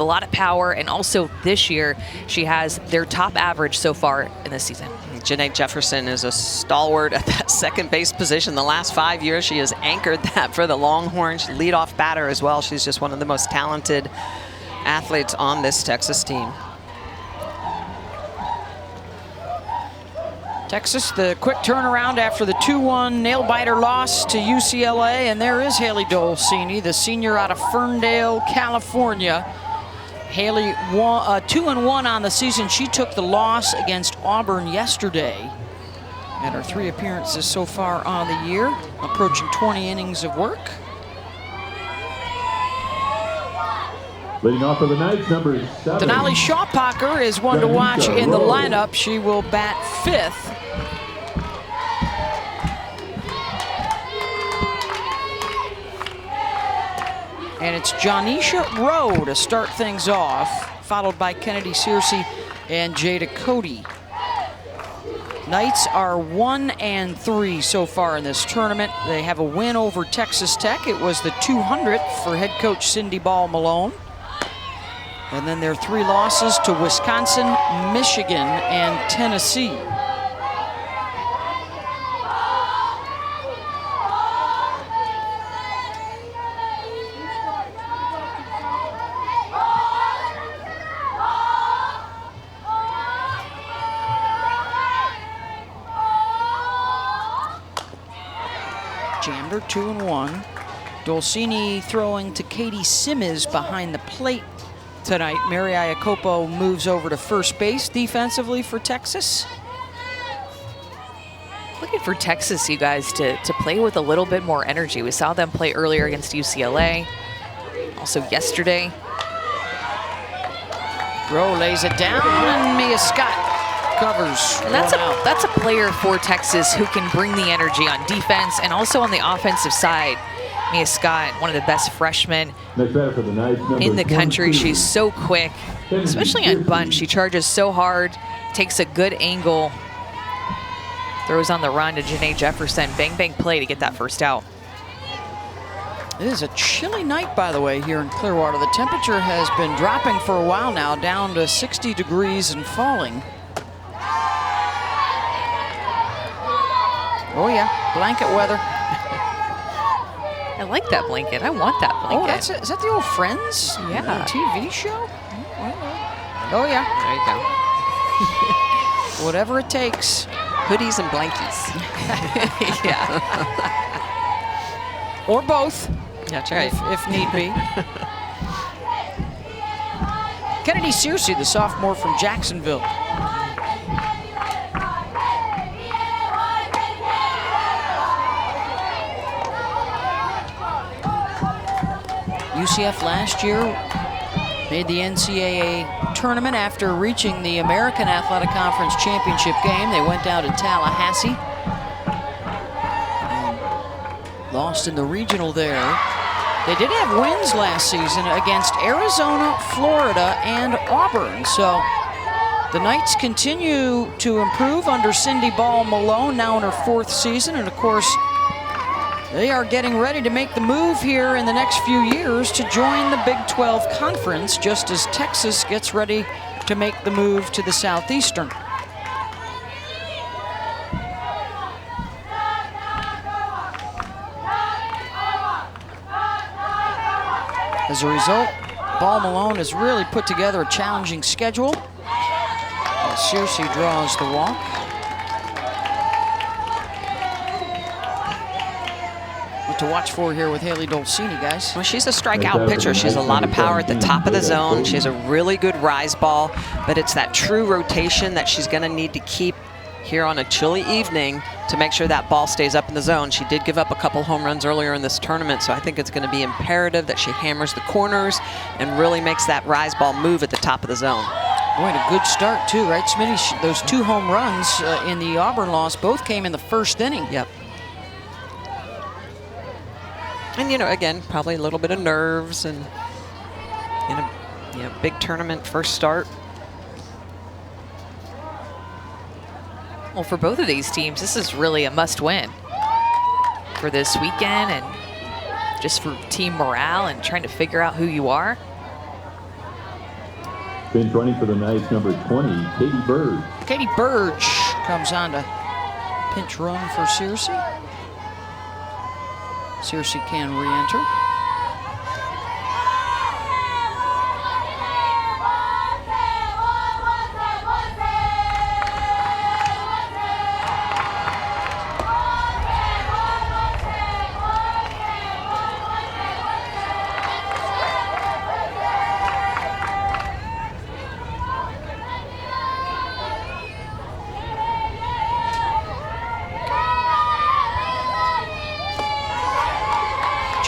a lot of power, and also this year she has their top average so far in this season. Janae Jefferson is a stalwart at that second base position. The last 5 years, she has anchored that for the Longhorns. Leadoff batter as well. She's just one of the most talented athletes on this Texas team. Texas, the quick turnaround after the 2-1 nail-biter loss to UCLA, and there is Haley Dolcini, the senior out of Ferndale, California. Haley 2-1 on the season. She took the loss against Auburn yesterday. And her 3 appearances so far on the year, approaching 20 innings of work. Leading off for the Knights, number 7. Denali Shawpacker is one to watch in the lineup. She will bat 5th. And it's Janisha Rowe to start things off, followed by Kennedy Searcy and Jada Cody. Knights are 1-3 so far in this tournament. They have a win over Texas Tech. It was the 200th for head coach Cindy Ball Malone. And then their 3 losses to Wisconsin, Michigan, and Tennessee. Jammed her 2-1. Dolcini throwing to Katie Simmons behind the plate tonight. Mary Iacopo moves over to first base defensively for Texas. Looking for Texas, you guys, to play with a little bit more energy. We saw them play earlier against UCLA, also yesterday. Rowe lays it down, and Mia Scott covers. And that's a player for Texas who can bring the energy on defense and also on the offensive side. Mia Scott, one of the best freshmen in the country. She's so quick, especially on bunt. She charges so hard, takes a good angle, throws on the run to Janae Jefferson. Bang, bang play to get that first out. It is a chilly night, by the way, here in Clearwater. The temperature has been dropping for a while now, down to 60 degrees and falling. Oh yeah, blanket weather. I like that blanket. I want that blanket. Oh, that's it. Is that the old Friends? Yeah. TV show? Oh yeah. There you go. Whatever it takes. Hoodies and blankies. Yeah. Or both. That's right. If need be. Kennedy Searcy, the sophomore from Jacksonville. UCF last year made the NCAA tournament after reaching the American Athletic Conference Championship game. They went down to Tallahassee. Lost in the regional there. They did have wins last season against Arizona, Florida, and Auburn. So the Knights continue to improve under Cindy Ball Malone, now in her 4th season. And of course, they are getting ready to make the move here in the next few years to join the Big 12 Conference, just as Texas gets ready to make the move to the Southeastern. As a result, Ball Malone has really put together a challenging schedule. Searcy draws the walk. What to watch for here with Haley Dolcini, guys? Well, she's a strikeout pitcher. She has a lot of power at the top of the zone. She has a really good rise ball, but it's that true rotation that she's going to need to keep here on a chilly evening to make sure that ball stays up in the zone. She did give up a couple home runs earlier in this tournament, so I think it's going to be imperative that she hammers the corners and really makes that rise ball move at the top of the zone. Boy, and a good start too, right, Smitty? Those 2 home runs in the Auburn loss both came in the 1st inning. Yep. And, you know, again, probably a little bit of nerves and in a big tournament first start. Well, for both of these teams, this is really a must-win for this weekend and just for team morale and trying to figure out who you are. Bench running for the Knights, number 20, Katie Burge. Katie Burge comes on to pinch run for Searcy. Searcy can re-enter.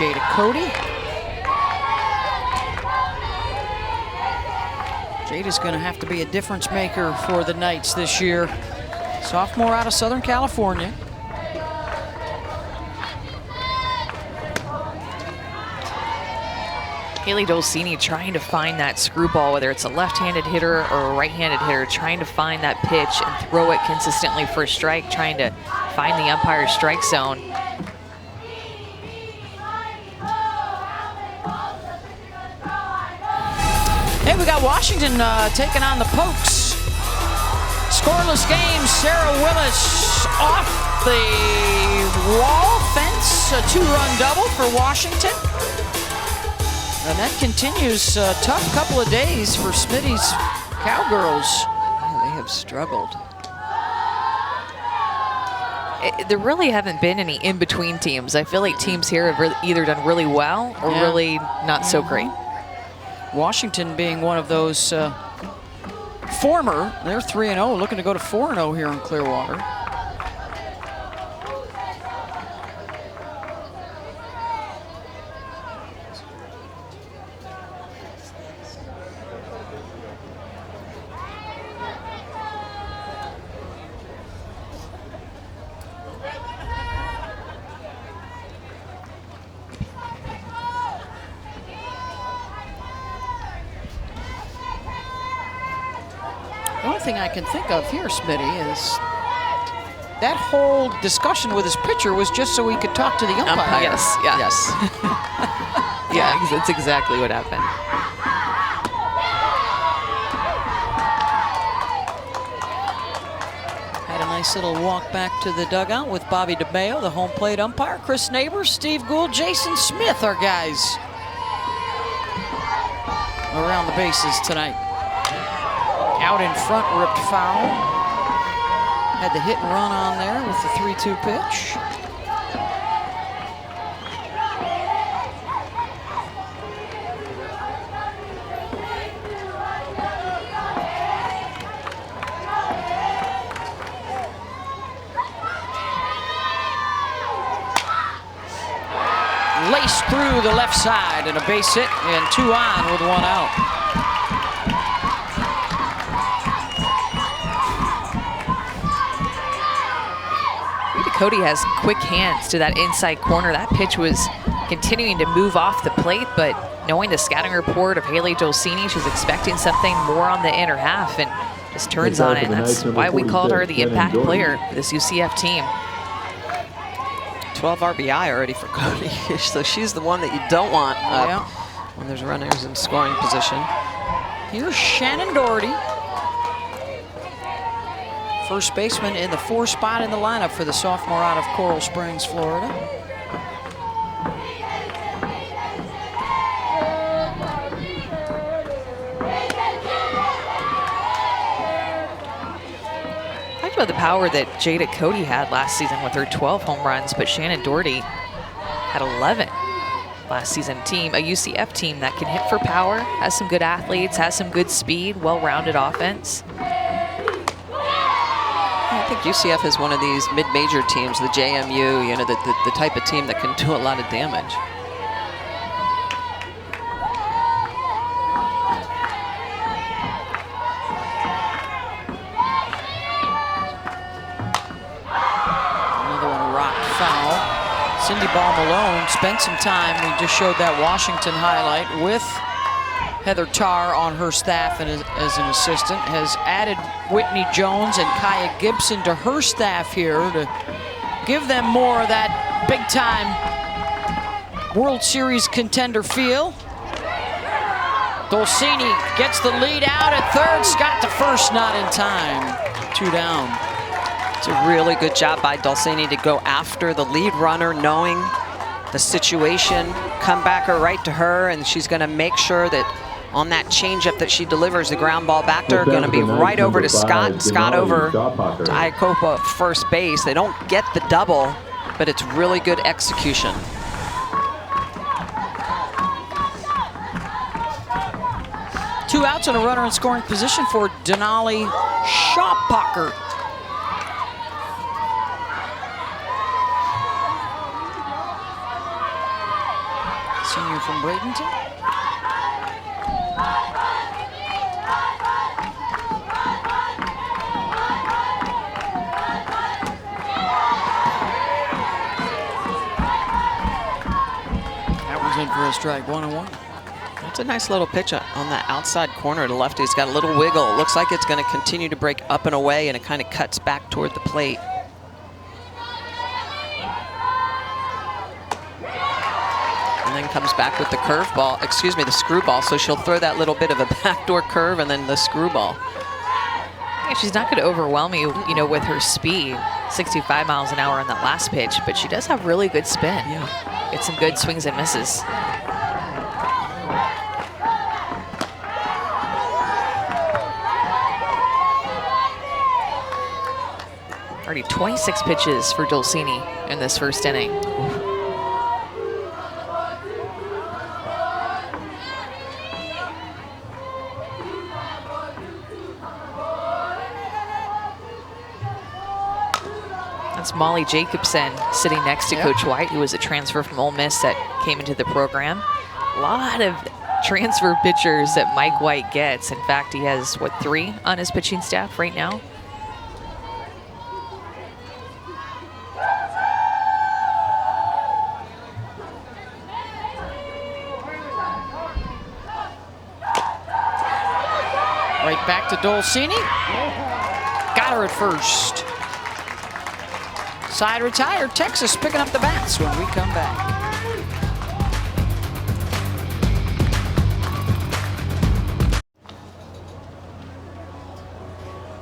Jada Cody. Jada's going to have to be a difference maker for the Knights this year. Sophomore out of Southern California. Haley Dolcini trying to find that screwball, whether it's a left-handed hitter or a right-handed hitter, trying to find that pitch and throw it consistently for a strike, trying to find the umpire's strike zone. Hey, we got Washington taking on the Pokes. Scoreless game, Sarah Willis off the wall fence, a 2-run double for Washington. And that continues a tough couple of days for Smitty's Cowgirls. Yeah, they have struggled. There really haven't been any in-between teams. I feel like teams here have either done really well or really not so great. Washington being one of those former, they're 3-0, looking to go to 4-0 here in Clearwater. The only thing I can think of here, Smitty, is that whole discussion with his pitcher was just so he could talk to the umpire. Yes, yeah. Yes. Yeah, that's exactly what happened. Had a nice little walk back to the dugout with Bobby DeMeo, the home plate umpire, Chris Neighbors, Steve Gould, Jason Smith, our guys around the bases tonight. Out in front, ripped foul. Had the hit and run on there with the 3-2 pitch. Laced through the left side and a base hit and 2 on with 1 out. Cody has quick hands to that inside corner. That pitch was continuing to move off the plate, but knowing the scouting report of Haley Dolcini, she was expecting something more on the inner half and just turns on it. And that's why we called her the impact player for this UCF team. 12 RBI already for Cody. So she's the one that you don't want up when there's runners in scoring position. Here's Shannon Doherty. First baseman in the 4 spot in the lineup for the sophomore out of Coral Springs, Florida. Talked about the power that Jada Cody had last season with her 12 home runs, but Shannon Doherty had 11 last season. A UCF team that can hit for power, has some good athletes, has some good speed, well-rounded offense. I think UCF is one of these mid-major teams, the JMU, you know, the type of team that can do a lot of damage. Another one rocked foul. Cindy Ball Malone spent some time, we just showed that Washington highlight, with Heather Tarr on her staff and as an assistant, has added Whitney Jones and Kaya Gibson to her staff here to give them more of that big-time World Series contender feel. Dolcini gets the lead out at third. Scott to first, not in time. 2 down. It's a really good job by Dolcini to go after the lead runner, knowing the situation, come back her right to her, and she's going to make sure that on that changeup that she delivers the ground ball back to her, going to be right over to Scott. Scott over to Iakopa first base. They don't get the double, but it's really good execution. Two outs and a runner in scoring position for Denali Schaupacher. Senior from Bradenton. That was in for a strike, 1-1. That's a nice little pitch on that outside corner to lefty. It's got a little wiggle. It looks like it's going to continue to break up and away, and it kind of cuts back toward the plate. And then comes back with the curveball, excuse me, the screwball. So she'll throw that little bit of a backdoor curve and then the screwball. Yeah, she's not going to overwhelm you, with her speed, 65 miles an hour on that last pitch, but she does have really good spin. Yeah. Get some good swings and misses. Already 26 pitches for Dolcini in this first inning. That's Molly Jacobson sitting next to Coach White, who was a transfer from Ole Miss that came into the program. A lot of transfer pitchers that Mike White gets. In fact, he has, 3 on his pitching staff right now? Right back to Dolcini. Got her at first. Side retired. Texas picking up the bats when we come back.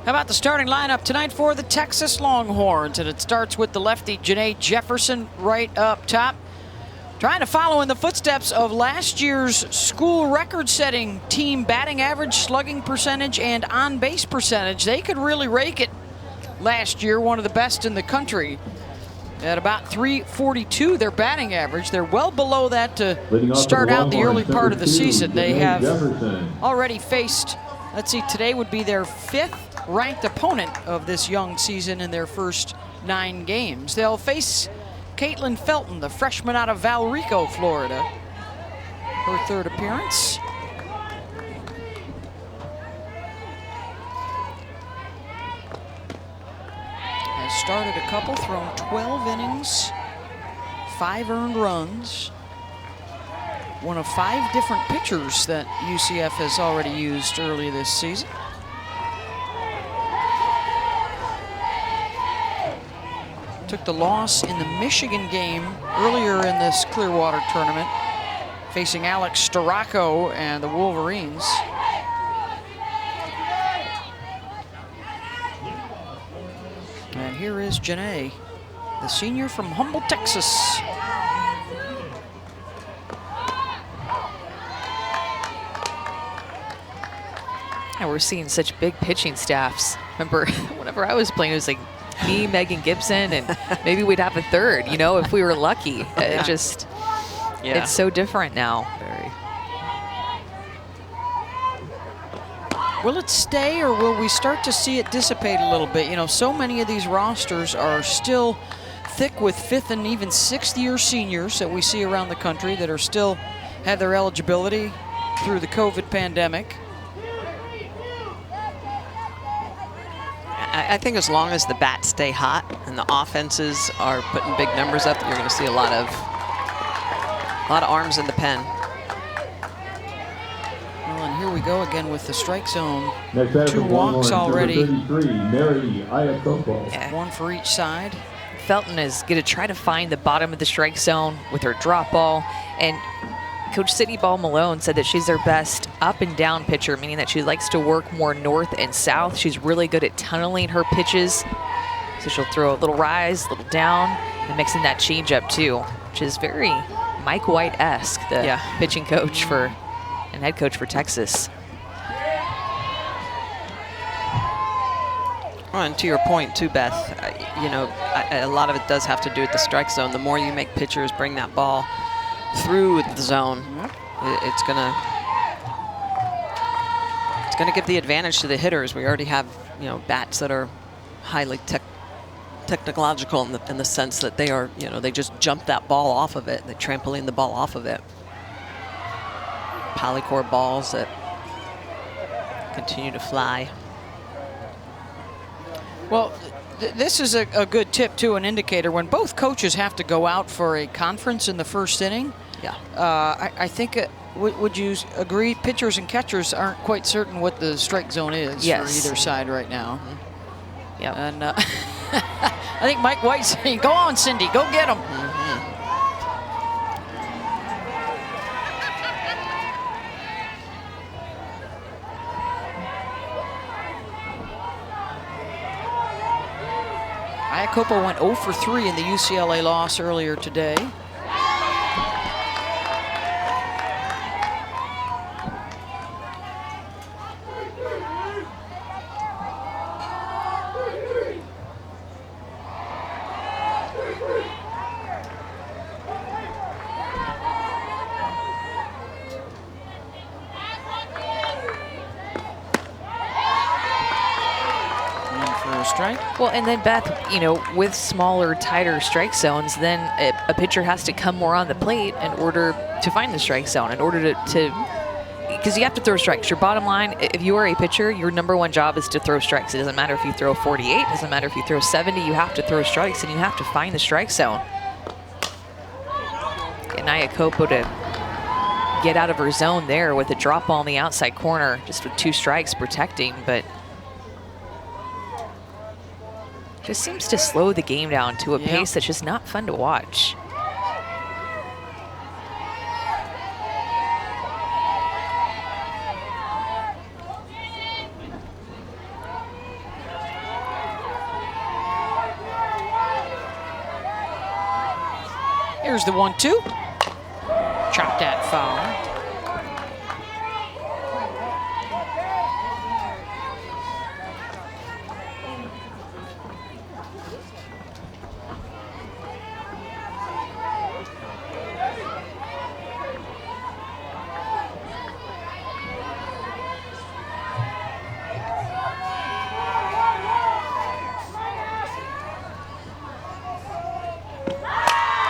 How about the starting lineup tonight for the Texas Longhorns? And it starts with the lefty Janae Jefferson right up top. Trying to follow in the footsteps of last year's school record-setting team batting average, slugging percentage, and on-base percentage. They could really rake it last year, one of the best in the country. At about .342, their batting average. They're well below that to start out the early part of the season. They have already faced, let's see, today would be their 5th ranked opponent of this young season in their first 9 games. They'll face Caitlin Felton, the freshman out of Valrico, Florida. Her 3rd appearance. Has started a couple, thrown 12 innings, 5 earned runs. One of 5 different pitchers that UCF has already used early this season. Took the loss in the Michigan game earlier in this Clearwater tournament, facing Alex Storako and the Wolverines. And here is Janae, the senior from Humboldt, Texas. And we're seeing such big pitching staffs. Remember, whenever I was playing, it was like me, Megan Gibson, and maybe we'd have a 3rd, if we were lucky. It just, it's so different now. Very. Will it stay, or will we start to see it dissipate a little bit? So many of these rosters are still thick with 5th and even 6th year seniors that we see around the country that are still have their eligibility through the COVID pandemic. I think as long as the bats stay hot and the offenses are putting big numbers up, you're going to see a lot of arms in the pen. Well, and here we go again with the strike zone. 2 walks already. 33, Mary Iakopo. Yeah. 1 for each side. Felton is going to try to find the bottom of the strike zone with her drop ball. And Coach Sydney Ball Malone said that she's their best up and down pitcher, meaning that she likes to work more north and south. She's really good at tunneling her pitches. So she'll throw a little rise, a little down, and mix in that changeup too, which is very Mike White-esque, the pitching coach and head coach for Texas. Well, and to your point too, Beth, you know, a lot of it does have to do with the strike zone. The more you make pitchers bring that ball through the zone, it's gonna give the advantage to the hitters. We already have, you know, bats that are highly technological in the sense that they are, you know, they just jump that ball off of it, they trampoline the ball off of it. Polycore balls that continue to fly. Well, this is a good tip, too, an indicator. When both coaches have to go out for a conference in the first inning, I think, would you agree, pitchers and catchers aren't quite certain what the strike zone is for either side right now. Yeah. And I think Mike White's saying, go on, Cindy, go get them. Iacopo went 0 for 3 in the UCLA loss earlier today. Well, and then Beth, you know, with smaller, tighter strike zones, then a pitcher has to come more on the plate in order to find the strike zone, in order to because you have to throw strikes. Your bottom line, if you are a pitcher, your #1 job is to throw strikes. It doesn't matter if you throw 48, it doesn't matter if you throw 70, you have to throw strikes and you have to find the strike zone. And Iacopo to get out of her zone there with a drop ball in the outside corner, just with 2 strikes protecting, but just seems to slow the game down to a pace that's just not fun to watch. Here's the 1-2. Chop that foul.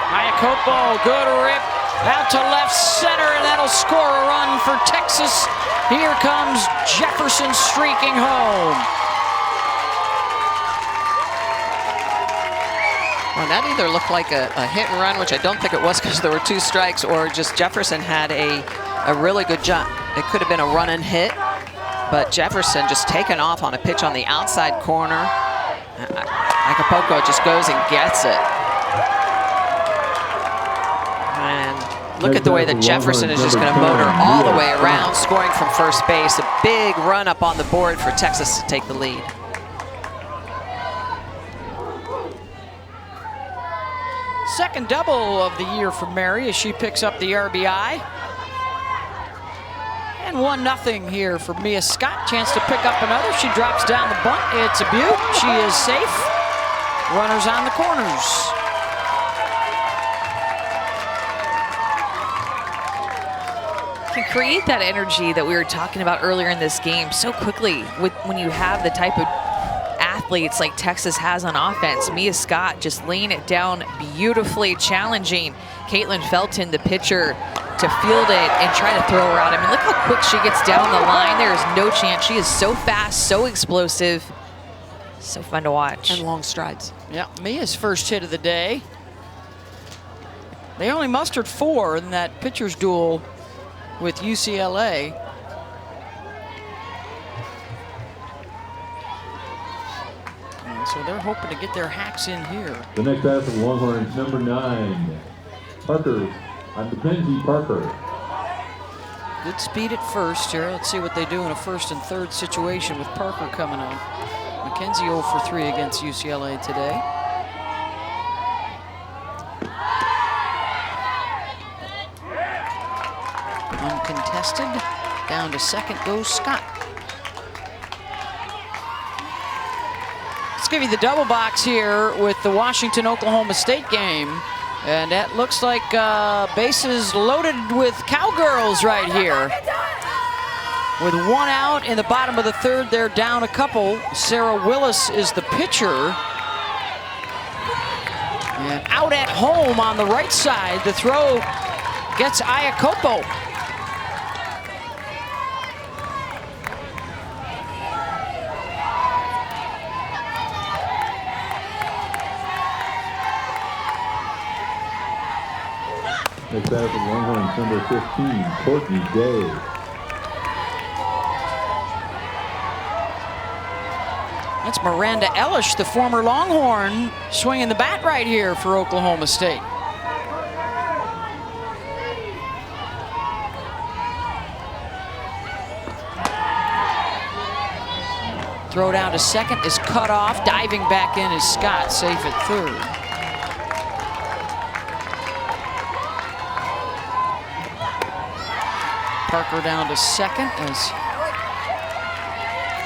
Iacopo, good rip out to left center, and that'll score a run for Texas. Here comes Jefferson streaking home. Well, that either looked like a hit and run, which I don't think it was because there were 2 strikes, or just Jefferson had a really good jump. It could have been a run and hit, but Jefferson just taken off on a pitch on the outside corner. Iacopo just goes and gets it. And look at the way that Jefferson is just going to motor all the way around, scoring from first base. A big run up on the board for Texas to take the lead. Second double of the year for Mary as she picks up the RBI. And 1-0 here for Mia Scott. Chance to pick up another. She drops down the bunt. It's a beaut. She is safe. Runners on the corners. Can create that energy that we were talking about earlier in this game so quickly when you have the type of athletes like Texas has on offense. Mia Scott just laying it down beautifully, challenging Caitlin Felton, the pitcher, to field it and try to throw her out. I mean, look how quick she gets down the line. There is no chance. She is so fast, so explosive, so fun to watch. And long strides. Yeah, Mia's first hit of the day. They only mustered 4 in that pitcher's duel with UCLA. And so they're hoping to get their hacks in here. The next batter for the Longhorns, number 9, Parker, Mackenzie Parker. Good speed at first here. Let's see what they do in a first and third situation with Parker coming on. McKenzie 0 for 3 against UCLA today. Uncontested. Down to second goes Scott. Let's give you the double box here with the Washington-Oklahoma State game. And that looks like bases loaded with Cowgirls right here. With one out in the bottom of the third, they're down a couple. Sarah Willis is the pitcher. And out at home on the right side, the throw gets Iacopo. Next batter for the Longhorns, number 15, Courtney Day. That's Miranda Ellish, the former Longhorn, swinging the bat right here for Oklahoma State. Throw down to second is cut off. Diving back in is Scott, safe at third. Parker down to second as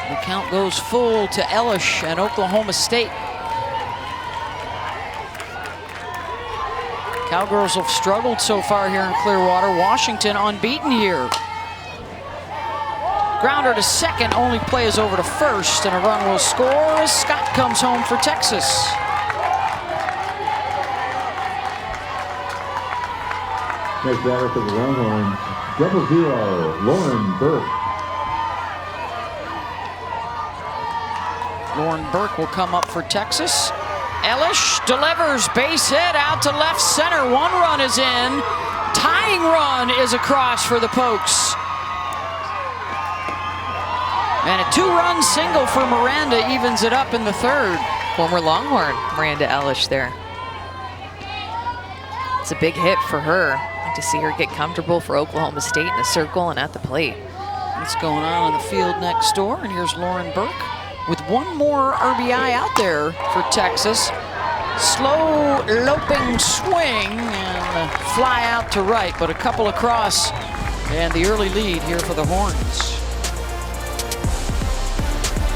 the count goes full to Ellish and Oklahoma State. Cowgirls have struggled so far here in Clearwater. Washington unbeaten here. Grounder to second, only play is over to first, and a run will score as Scott comes home for Texas. Next batter for the Longhorns, 0-0, Lauren Burke. Lauren Burke will come up for Texas. Ellish delivers, base hit out to left center. One run is in. Tying run is across for the Pokes. And a two-run single for Miranda evens it up in the third. Former Longhorn, Miranda Ellish there. It's a big hit for her. I'd like to see her get comfortable for Oklahoma State in the circle and at the plate. What's going on in the field next door? And here's Lauren Burke with one more RBI out there for Texas. Slow loping swing and a fly out to right, but a couple across and the early lead here for the Horns.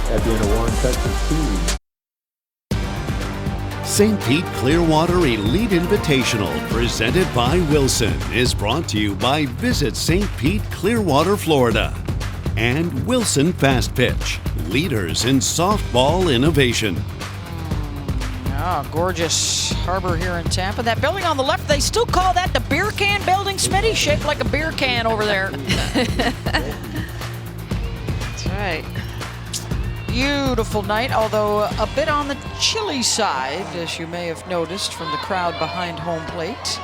At the end of one, Texas 2. St. Pete Clearwater Elite Invitational, presented by Wilson, is brought to you by Visit St. Pete Clearwater, Florida, and Wilson Fast Pitch, leaders in softball innovation. Oh, gorgeous harbor here in Tampa. That building on the left, they still call that the beer can building, Smitty, shaped like a beer can over there. That's right. Beautiful night, although a bit on the chilly side, as you may have noticed from the crowd behind home plate.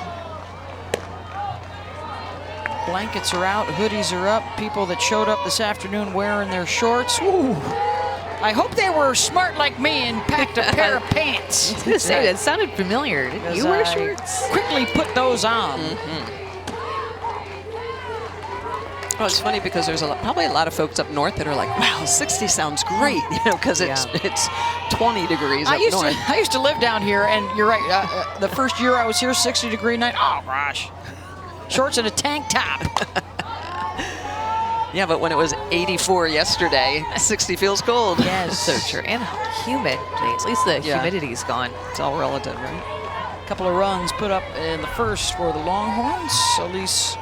Blankets are out, hoodies are up. People that showed up this afternoon wearing their shorts. Ooh. I hope they were smart like me and packed a pair of pants. I was gonna say, that sounded familiar. Didn't you wear shorts? Quickly put those on. Oh, it's funny because there's probably a lot of folks up north that are like, wow, 60 sounds great, you know, because it's 20 degrees up north. I used to live down here, and you're right, the first year I was here, 60-degree night. Oh, gosh. Shorts and a tank top. Yeah, but when it was 84 yesterday, 60 feels cold. Yes. So true. And humid. At least the humidity's gone. It's all relative, right? A couple of runs put up in the first for the Longhorns. Elise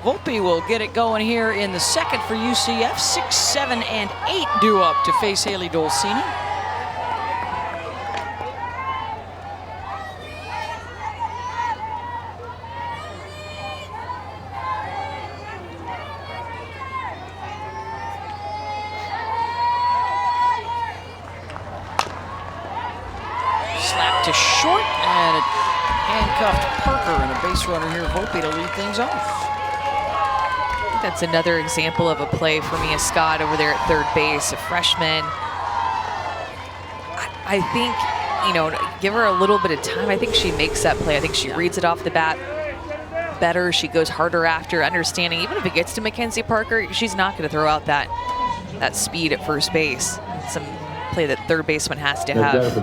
Volpe will get it going here in the second for UCF. 6, 7, and 8 due up to face Haley Dolcini. Slap to short and a handcuffed Parker and a base runner here, Volpe, to lead things off. That's another example of a play for Mia Scott over there at third base, a freshman. I think, you know, give her a little bit of time. I think she makes that play. I think she reads it off the bat better. She goes harder after, understanding even if it gets to Mackenzie Parker, she's not going to throw out that speed at first base. Some play that third baseman has to have.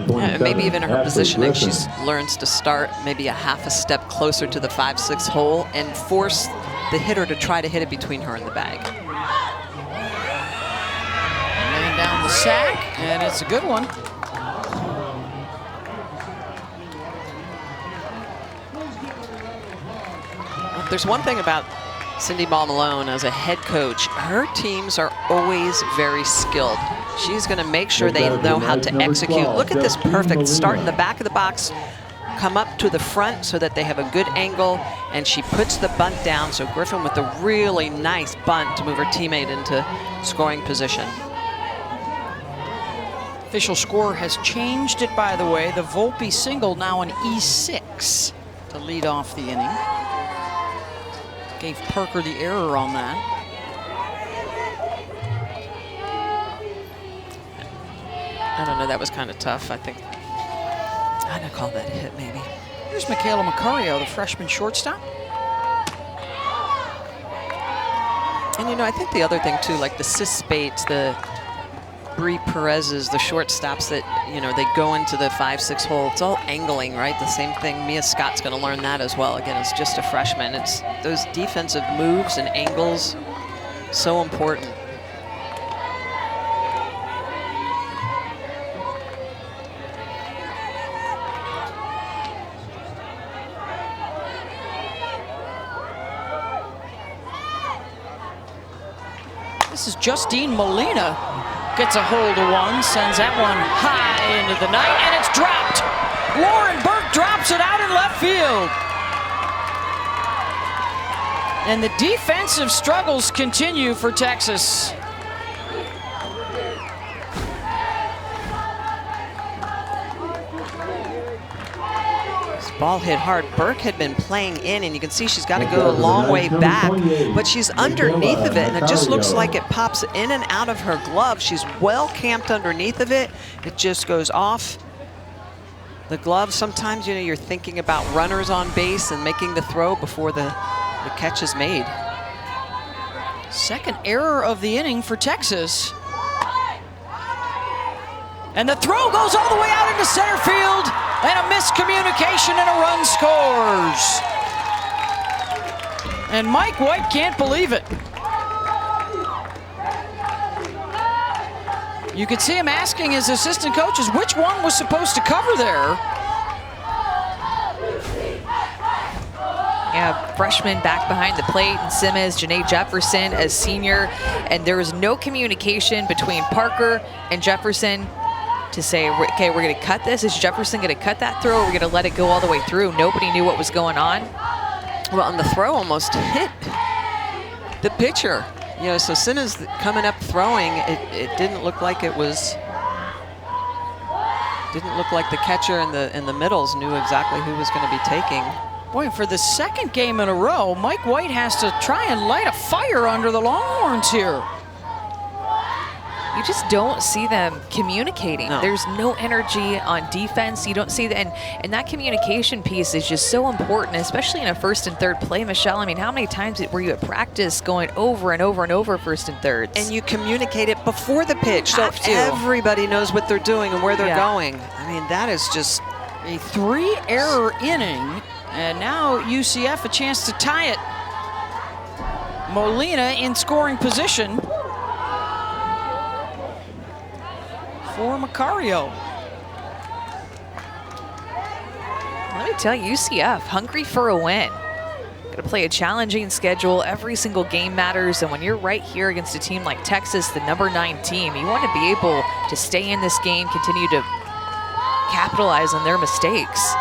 Yeah, maybe even in her positioning, she learns to start maybe a half a step closer to the 5-6 hole and force the hitter to try to hit it between her and the bag. Laying down the sack, and it's a good one. There's one thing about Cindy Ball Malone as a head coach. Her teams are always very skilled. She's going to make sure they know how to execute. Look at this perfect start in the back of the box, come up to the front so that they have a good angle, and she puts the bunt down. So Griffin with a really nice bunt to move her teammate into scoring position. Official score has changed it, by the way. The Volpe single now an E6 to lead off the inning. Gave Parker the error on that. I don't know, that was kind of tough, I think. I'd call that a hit, maybe. Here's Michaela Macario, the freshman shortstop. And you know, I think the other thing too, like the Sis Spates, the Bree Perez's, the shortstops that, you know, they go into the 5-6 hole. It's all angling, right? The same thing. Mia Scott's going to learn that as well. Again, it's just a freshman. It's those defensive moves and angles, so important. This is Justine Molina. Gets a hold of one, sends that one high into the night, and it's dropped. Lauren Burke drops it out in left field. And the defensive struggles continue for Texas. Ball hit hard. Burke had been playing in, and you can see she's got to go a long way back, but she's underneath of it, and it just looks like it pops in and out of her glove. She's well camped underneath of it. It just goes off the glove. Sometimes, you know, you're thinking about runners on base and making the throw before the catch is made. Second error of the inning for Texas. And the throw goes all the way out into center field, and a miscommunication and a run scores. And Mike White can't believe it. You could see him asking his assistant coaches which one was supposed to cover there. Yeah, freshman back behind the plate, and Simmons, Janae Jefferson as senior, and there was no communication between Parker and Jefferson to say, okay, we're going to cut this. Is Jefferson going to cut that throw, or are we going to let it go all the way through? Nobody knew what was going on. Well, and the throw almost hit the pitcher. You know, so Simmons coming up throwing, it didn't look like it was, didn't look like the catcher in the middles knew exactly who was going to be taking. Boy, for the second game in a row, Mike White has to try and light a fire under the Longhorns here. You just don't see them communicating. No. There's no energy on defense. You don't see that, and that communication piece is just so important, especially in a first and third play, Michelle. I mean, how many times were you at practice going over and over and over first and thirds? And you communicate it before the pitch, so Have to. everybody knows what they're doing and where they're going. I mean, that is just A 3-error inning, and now UCF a chance to tie it. Molina in scoring position for Macario. Let me tell you, UCF, hungry for a win. Got to play a challenging schedule. Every single game matters, and when you're right here against a team like Texas, the #9 team, you want to be able to stay in this game, continue to capitalize on their mistakes.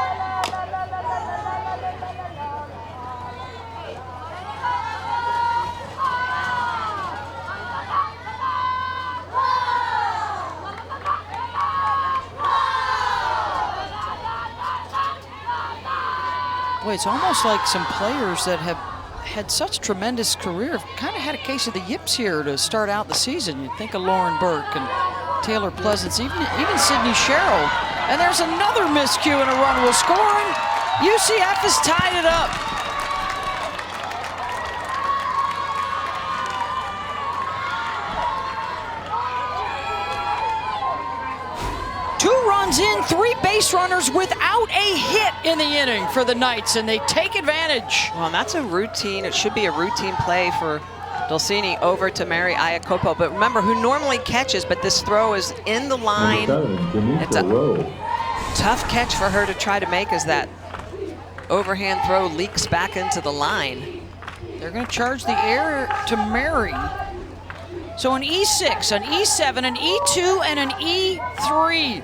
Boy, it's almost like some players that have had such tremendous career have kind of had a case of the yips here to start out the season. You think of Lauren Burke and Taylor Pleasance, even Sydney Sherrill. And there's another miscue and a run will scoring. UCF has tied it up. runs in, 3 base runners without a hit in the inning for the Knights, and they take advantage. Well, and that's a routine. It should be a routine play for Dulcini over to Mary Iacopo. But remember, who normally catches, but this throw is in the line. It's a tough catch for her to try to make as that overhand throw leaks back into the line. They're going to charge the error to Mary. So an E6, an E7, an E2, and an E3.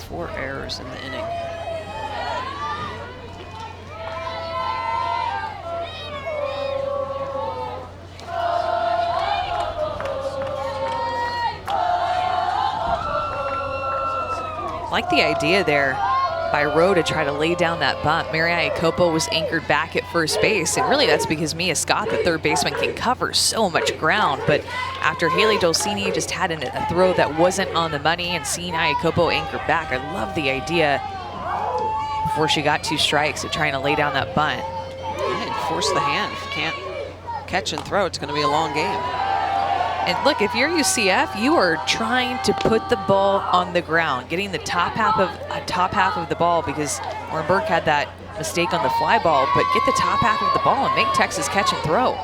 Four errors in the inning. I like the idea there by Rowe to try to lay down that bunt. Mary Iacopo was anchored back at first base, and really that's because Mia Scott, the third baseman, can cover so much ground. But after Haley Dulcini just had a throw that wasn't on the money and seeing Iacopo anchored back, I love the idea before she got 2 strikes of trying to lay down that bunt. Yeah, and force the hand. If you can't catch and throw, it's going to be a long game. And look, if you're UCF, you are trying to put the ball on the ground, getting the top half of the ball, because Lauren Burke had that mistake on the fly ball, but get the top half of the ball and make Texas catch and throw.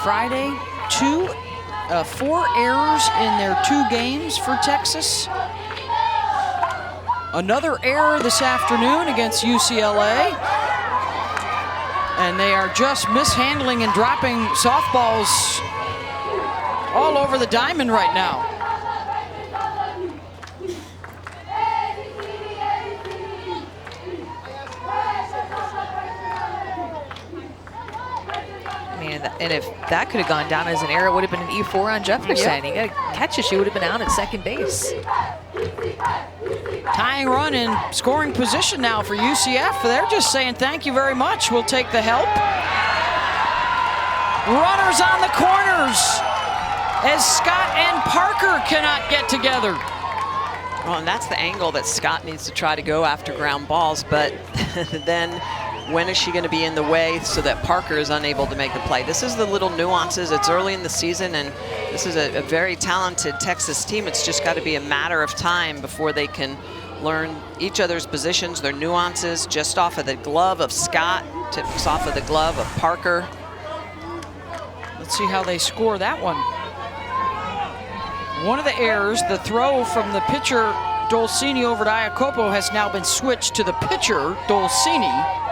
Friday, 4 errors in their 2 games for Texas. Another error this afternoon against UCLA. And they are just mishandling and dropping softballs all over the diamond right now. And if that could have gone down as an error, it would have been an E4 on Jefferson. Yep. He got to catch it, she would have been out at second base. Tying run in scoring position now for UCF. They're just saying thank you very much. We'll take the help. Runners on the corners as Scott and Parker cannot get together. Well, and that's the angle that Scott needs to try to go after ground balls, but then when is she going to be in the way so that Parker is unable to make the play? This is the little nuances. It's early in the season, and this is a very talented Texas team. It's just got to be a matter of time before they can learn each other's positions, their nuances, just off of the glove of Scott, tips off of the glove of Parker. Let's see how they score that one. One of the errors, the throw from the pitcher, Dulcini, over to Iacopo has now been switched to the pitcher, Dulcini.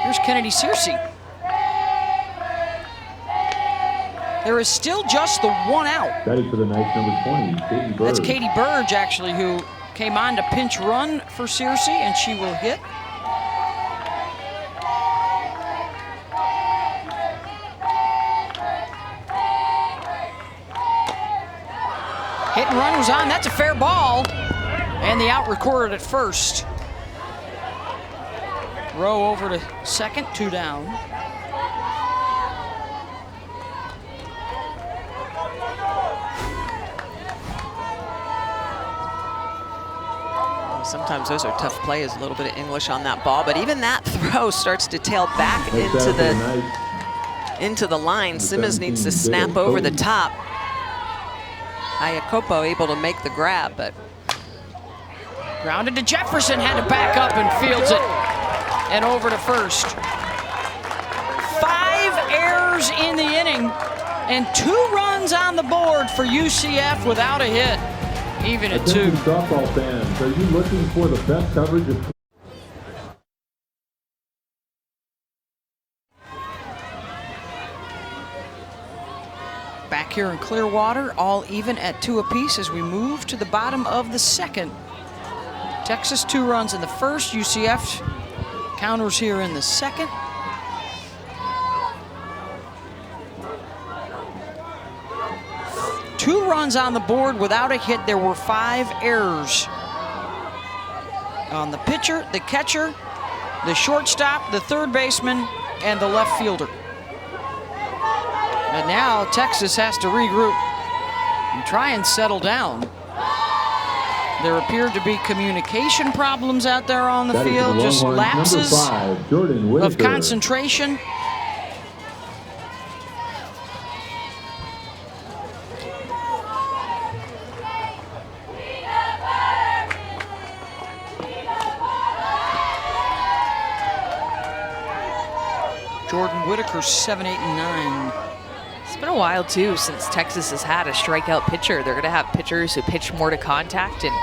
Here's Kennedy Searcy. There is still just the 1 out. That is for the Knights, number 20, Katie Burge. That's Katie Burge, actually, who came on to pinch run for Searcy, and she will hit. Hit and run was on. That's a fair ball. And the out recorded at first. Rowe over to second, 2 down. Sometimes those are tough plays, a little bit of English on that ball, but even that throw starts to tail back into the line. Simmons needs to snap over the top. Iacopo able to make the grab, but grounded to Jefferson, had to back up and fields it. And over to first. 5 errors in the inning and 2 runs on the board for UCF without a hit, even at 2. Softball fans, are you looking for the best coverage of Back here in Clearwater, all even at 2 apiece as we move to the bottom of the second. Texas 2 runs in the first, UCF counters here in the second. Two runs on the board without a hit. There were 5 errors on the pitcher, the catcher, the shortstop, the third baseman, and the left fielder. And now Texas has to regroup and try and settle down. There appeared to be communication problems out there on the field, just lapses of concentration. Jordan Whitaker, 7, 8, and 9. It's been a while, too, since Texas has had a strikeout pitcher. They're going to have pitchers who pitch more to contact, and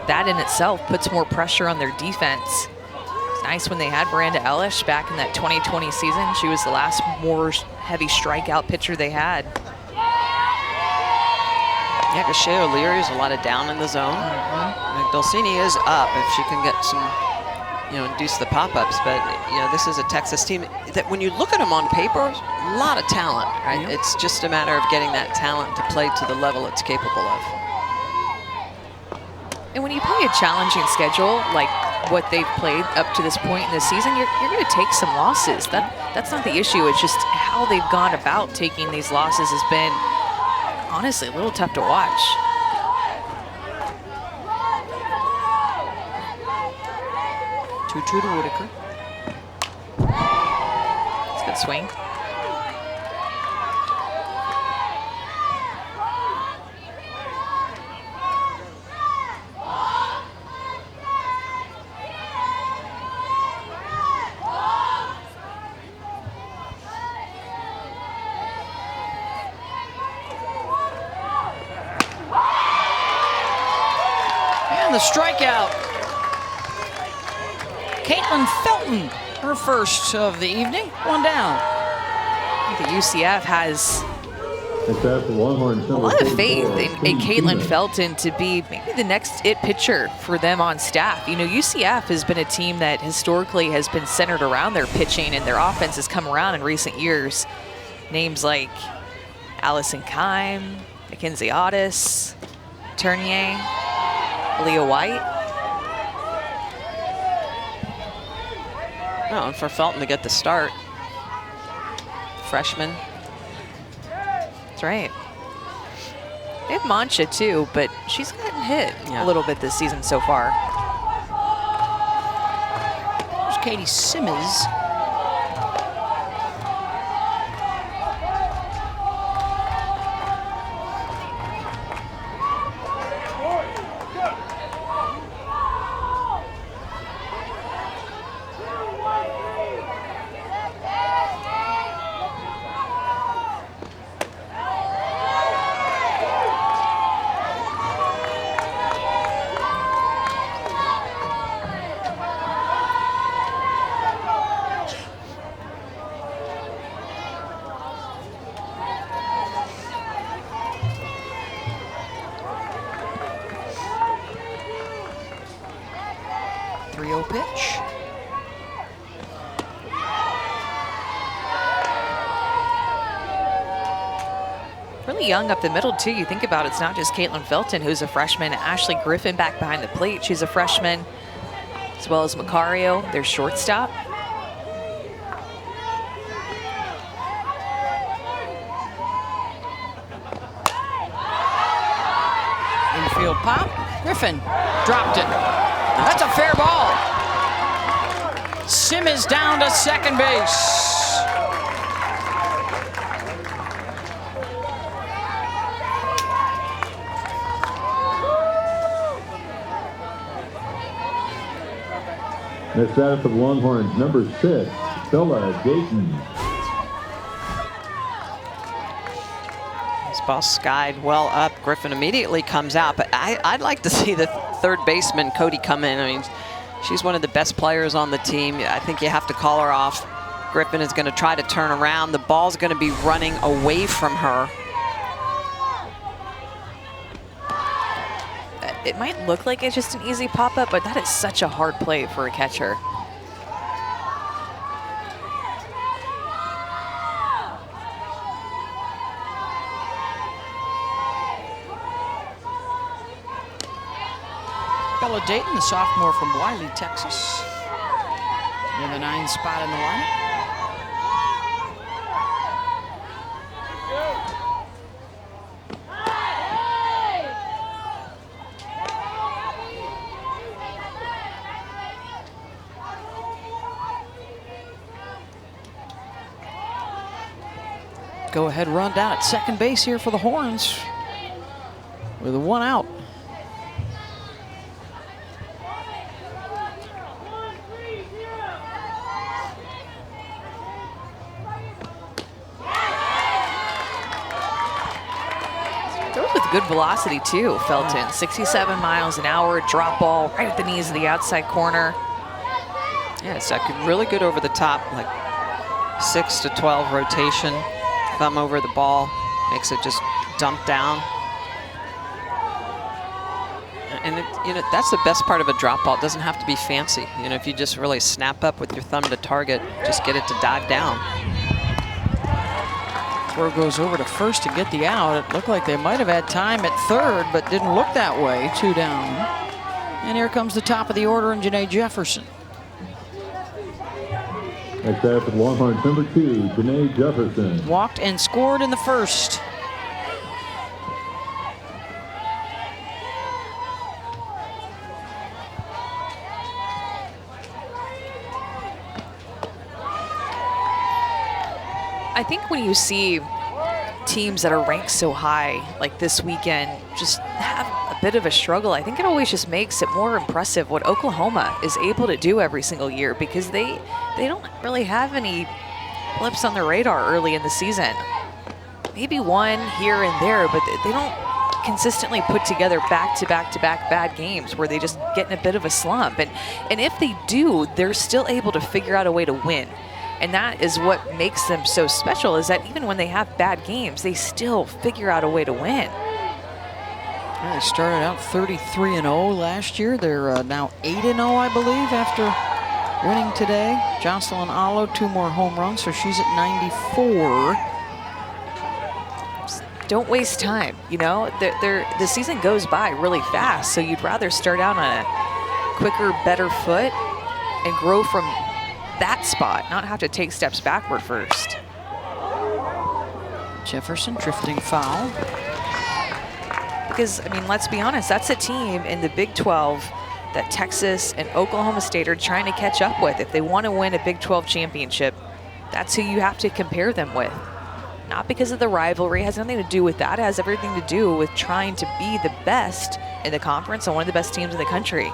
that in itself puts more pressure on their defense. It's nice when they had Miranda Elish back in that 2020 season. She was the last more heavy strikeout pitcher they had. Yeah, because Shea O'Leary is a lot of down in the zone. Dulcini is up if she can get some, induce the pop-ups. But, this is a Texas team that when you look at them on paper, a lot of talent, right? Yep. It's just a matter of getting that talent to play to the level it's capable of. And when you play a challenging schedule like what they've played up to this point in the season, you're going to take some losses. That's not the issue. It's just how they've gone about taking these losses has been, honestly, a little tough to watch. 2-2 to Whitaker. It's a good swing. And the strikeout. Caitlin Felton, her first of the evening, 1 down. I think the UCF has a lot of faith in Caitlin Felton to be maybe the next it pitcher for them on staff. UCF has been a team that historically has been centered around their pitching, and their offense has come around in recent years. Names like Allison Kime, Mackenzie Otis, Tournier, Leah White. Oh, and for Felton to get the start. Freshman. That's right. They have Mancha too, but she's gotten hit a little bit this season so far. There's Katie Simmons. Pitch. Really young up the middle, too. You think about it, it's not just Caitlin Felton, who's a freshman. Ashley Griffin back behind the plate. She's a freshman, as well as Macario, their shortstop. Infield pop. Griffin dropped it. That's a fair ball. Simmons down to second base. Next batter for the Longhorns, number 6, Stella Dayton. This ball skied well up. Griffin immediately comes out, but I'd like to see the third baseman, Cody, come in. I mean, she's one of the best players on the team. I think you have to call her off. Griffin is going to try to turn around. The ball's going to be running away from her. It might look like it's just an easy pop-up, but that is such a hard play for a catcher. Bella Dayton, the sophomore from Wiley, Texas. in the 9 spot in the lineup. Go ahead run down at second base here for the Horns with a 1 out. Throws with good velocity too, Felton. 67 miles an hour, drop ball right at the knees of the outside corner. Yeah, it's really good over the top, like 6 to 12 rotation. Thumb over the ball, makes it just dump down. And that's the best part of a drop ball. It doesn't have to be fancy. If you just really snap up with your thumb to target, just get it to dive down. Throw goes over to first to get the out. It looked like they might have had time at third, but didn't look that way. 2 down. And here comes the top of the order in Janae Jefferson. Next batter for the Longhorns, number 2, Janae Jefferson. Walked and scored in the first. I think when you see teams that are ranked so high, like this weekend, just have a bit of a struggle, I think it always just makes it more impressive what Oklahoma is able to do every single year, because they don't really have any blips on the radar early in the season. Maybe one here and there, but they don't consistently put together back-to-back-to-back bad games where they just get in a bit of a slump. And if they do, they're still able to figure out a way to win. And that is what makes them so special, is that even when they have bad games, they still figure out a way to win. Well, they started out 33-0 last year. They're now 8-0, I believe, after winning today. Jocelyn Allo, 2 more home runs, so she's at 94. Just don't waste time, the season goes by really fast, so you'd rather start out on a quicker, better foot and grow from that spot, not have to take steps backward first. Jefferson drifting foul. Because, let's be honest, that's a team in the Big 12 that Texas and Oklahoma State are trying to catch up with. If they want to win a Big 12 championship, that's who you have to compare them with. Not because of the rivalry, it has nothing to do with that. It has everything to do with trying to be the best in the conference and one of the best teams in the country.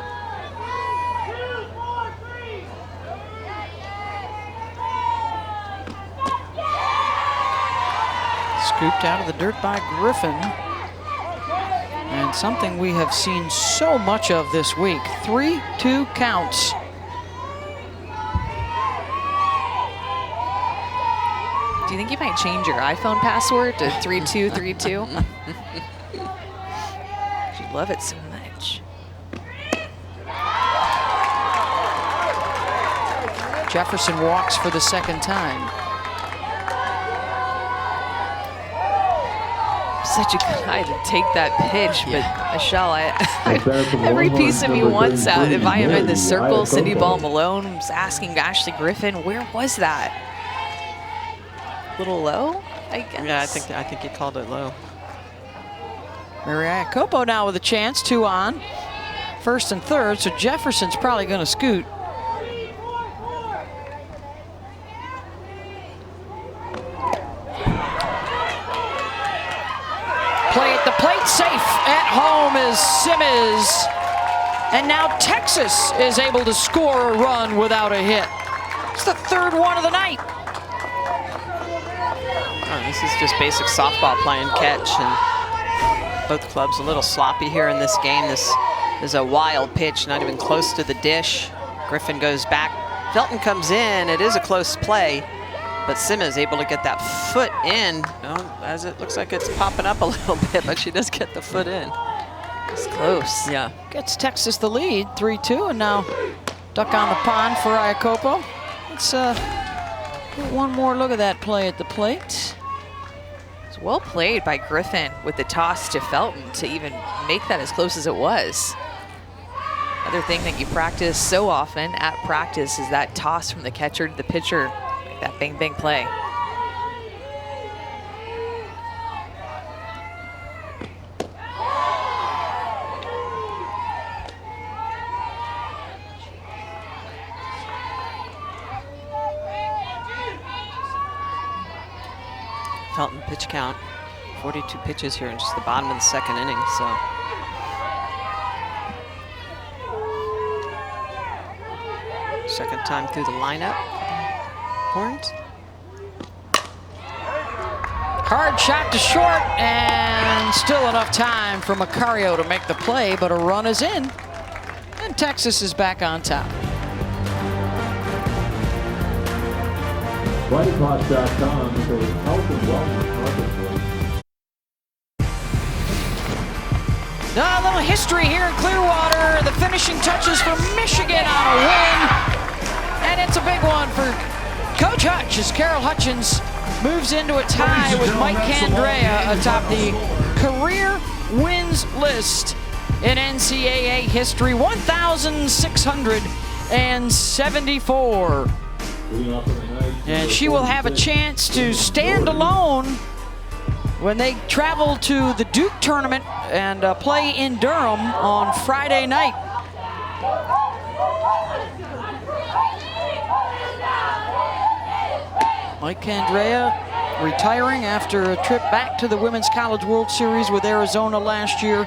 Scooped out of the dirt by Griffin. And something we have seen so much of this week. 3-2 counts. Do you think you might change your iPhone password to 3232? You love it so much. Jefferson walks for the second time. Such a good guy to take that pitch, but Michelle, every piece of me wants out. If I am in the circle, Cindy Ball Malone was asking Ashley Griffin, where was that? A little low, I guess. Yeah, I think he called it low. Mariah Copo now with a chance, 2 on. First and third, so Jefferson's probably going to scoot. Play at the plate, safe at home is Simmons. And now Texas is able to score a run without a hit. It's the 3rd one of the night. Oh, this is just basic softball playing catch, and both clubs a little sloppy here in this game. This is a wild pitch, not even close to the dish. Griffin goes back. Felton comes in. It is a close play, but Simmons able to get that foot in. As it looks like it's popping up a little bit, but she does get the foot in. It's close. Yeah. Gets Texas the lead, 3-2, and now duck on the pond for Iacopo. Let's get one more look at that play at the plate. It's well played by Griffin with the toss to Felton to even make that as close as it was. Another thing that you practice so often at practice is that toss from the catcher to the pitcher, like that bang bang play. Felton pitch count, 42 pitches here in just the bottom of the second inning, so. Second time through the lineup. Horns. Hard shot to short, and still enough time for Macario to make the play, but a run is in, and Texas is back on top. Whitecross.com for health and wellness marketplace. Now, a little history here in Clearwater. The finishing touches for Michigan on a win. And it's a big one for Coach Hutch as Carol Hutchins moves into a tie with Mike Candrea atop the career wins list in NCAA history, 1,674. And she will have a chance to stand alone when they travel to the Duke tournament and play in Durham on Friday night. Mike Candrea retiring after a trip back to the Women's College World Series with Arizona last year.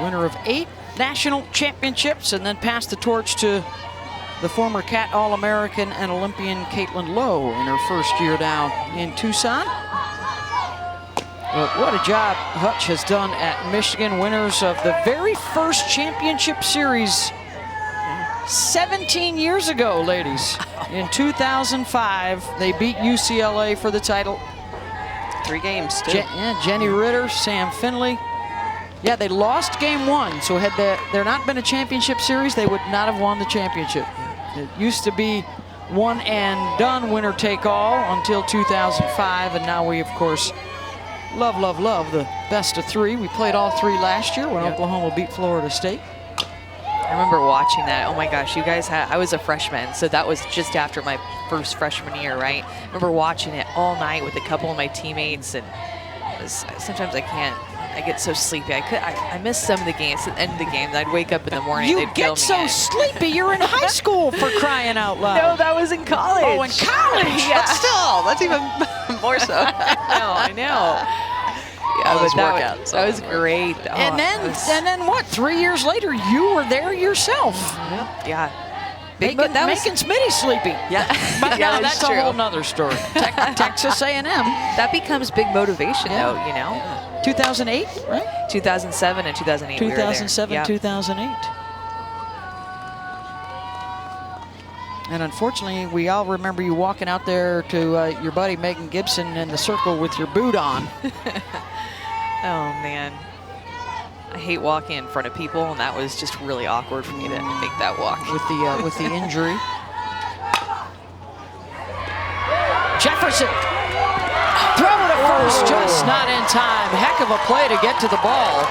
Winner of 8 national championships, and then passed the torch to the former Cat All-American and Olympian Caitlin Lowe in her first year down in Tucson. But what a job Hutch has done at Michigan, winners of the very first championship series 17 years ago, ladies. In 2005, they beat UCLA for the title. 3 games, too. Jenny Ritter, Sam Finley. Yeah, they lost game 1, so had there not been a championship series, they would not have won the championship. It used to be one and done, winner take all, until 2005, and now we, of course, love the best of 3. We played all 3 last year when Oklahoma beat Florida State. I remember watching that. Oh my gosh, you guys I was a freshman, so that was just after my first freshman year, right? I remember watching it all night with a couple of my teammates, and sometimes I can't. I get so sleepy. I miss some of the games. At the end of the game, I'd wake up in the morning. You get so sleepy. You're in high school, for crying out loud. No, that was in college. Oh, in college. Yeah. But still, that's even more so. I know. Yeah, All but those workouts. that was great. Oh, And then what? 3 years later, you were there yourself. Yeah. Making Smitty sleepy. Yeah. But Yeah, now that's that's a true. whole nother story. Texas A&M. That becomes big motivation, though, you know? 2008, right? 2007 and 2008. 2007, we were there. 2008. And unfortunately, we all remember you walking out there to your buddy Megan Gibson in the circle with your boot on. Oh, man. I hate walking in front of people, and that was just really awkward for me to make that walk. With the injury. Jefferson. Throw it at first, just not in time. Heck of a play to get to the ball.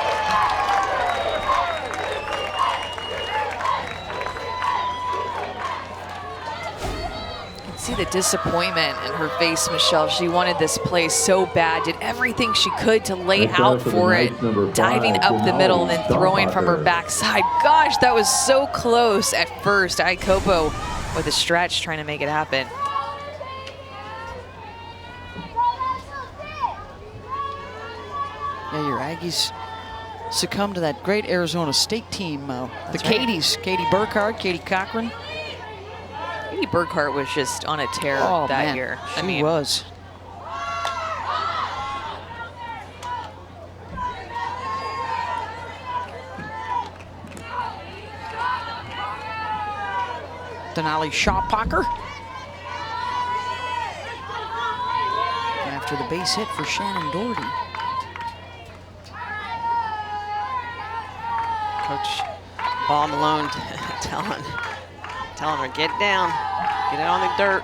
See the disappointment in her face, Michelle. She wanted this play so bad, did everything she could to lay out for it, diving up the middle and then throwing from her backside. Gosh, that was so close at first. Ikopo with a stretch trying to make it happen. Yeah, your Aggies succumbed to that great Arizona State team. The That's Katies, Katie Burkhardt, Katie Cochran. Katie Burkhardt was just on a tear that year. She was. Denali Shawpacker. After the base hit for Shannon Doherty. Coach Paul Malone telling her, get down, get it on the dirt.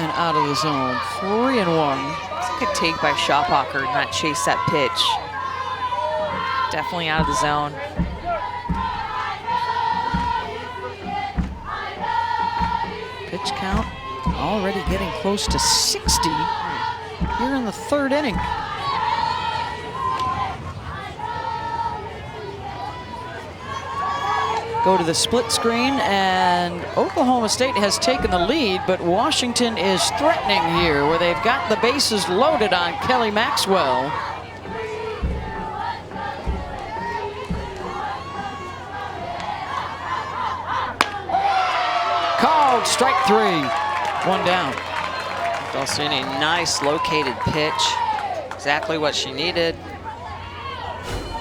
and out of the zone. 3-1. It's a good take by Schappacher, not chase that pitch. Definitely out of the zone. Pitch count already getting close to 60 here in the 3rd inning. Go to the split screen, and Oklahoma State has taken the lead, but Washington is threatening here, where they've got the bases loaded on Kelly Maxwell. Called strike 3, 1 down. Dolcini, nice located pitch. Exactly what she needed.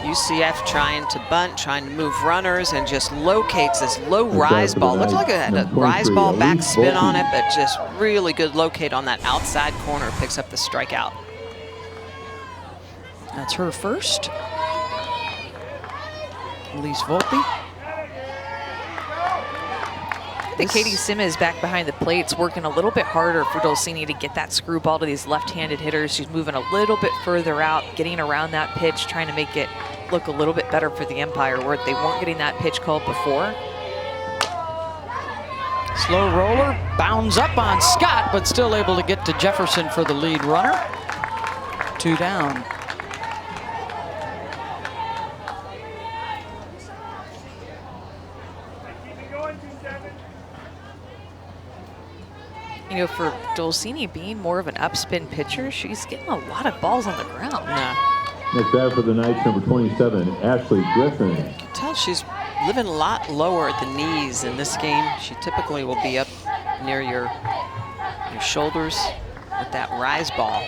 UCF trying to bunt, trying to move runners, and just locates this low rise ball. Looks like it had a rise ball back spin on it, but just really good locate on that outside corner. Picks up the strikeout. That's her first. Elise Volpe. I think Katie Simmons back behind the plate's working a little bit harder for Dolcini to get that screwball to these left-handed hitters. She's moving a little bit further out, getting around that pitch, trying to make it look a little bit better for the umpire, where they weren't getting that pitch called before. Slow roller, bounds up on Scott, but still able to get to Jefferson for the lead runner. 2 down. You know, for Dolcini being more of an upspin pitcher, she's getting a lot of balls on the ground. Yeah. Next batter for the Knights, number 27, Ashley Griffin. You can tell she's living a lot lower at the knees in this game. She typically will be up near your shoulders with that rise ball.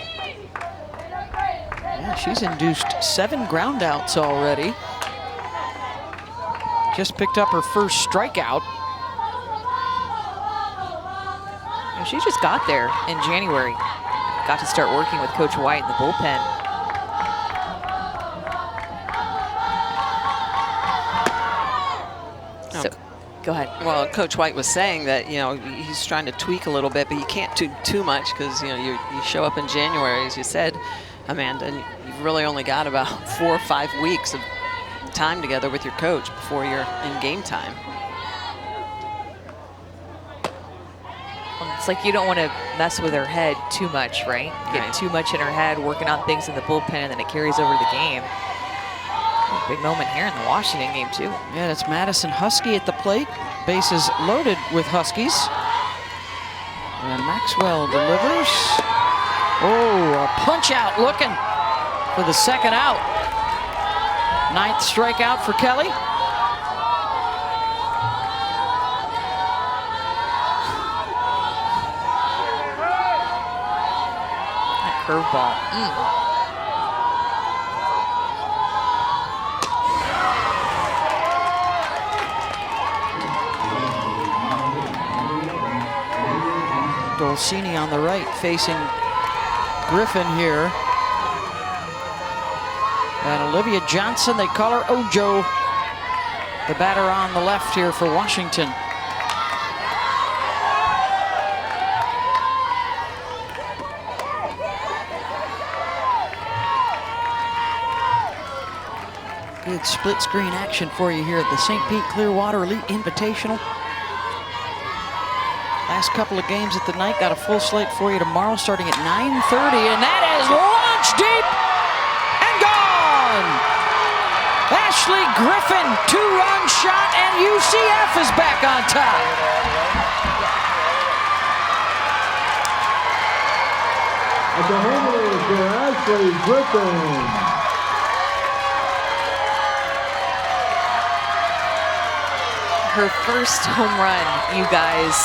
Yeah, she's induced 7 groundouts already. Just picked up her first strikeout. And she just got there in January. Got to start working with Coach White in the bullpen. So, go ahead. Well, Coach White was saying that, you know, he's trying to tweak a little bit, but you can't do too much because, you know, you show up in January, as you said, Amanda, and you've really only got about 4 or 5 weeks of time together with your coach before you're in game time. It's like you don't want to mess with her head too much, right? Get too much in her head, working on things in the bullpen, and then it carries over the game. Big moment here in the Washington game, too. Yeah, that's Madison Husky at the plate. Bases loaded with Huskies. And Maxwell delivers. Oh, a punch out looking for the 2nd out. 9th strikeout for Kelly. Curveball. Dolcini on the right facing Griffin here. And Olivia Johnson, they call her Ojo, the batter on the left here for Washington. Good split screen action for you here at the St. Pete Clearwater Elite Invitational. Last couple of games at the night, got a full slate for you tomorrow starting at 9:30, and that is launched deep and gone! Ashley Griffin, 2-run shot, and UCF is back on top. At the home run for Ashley Griffin. Her first home run, you guys,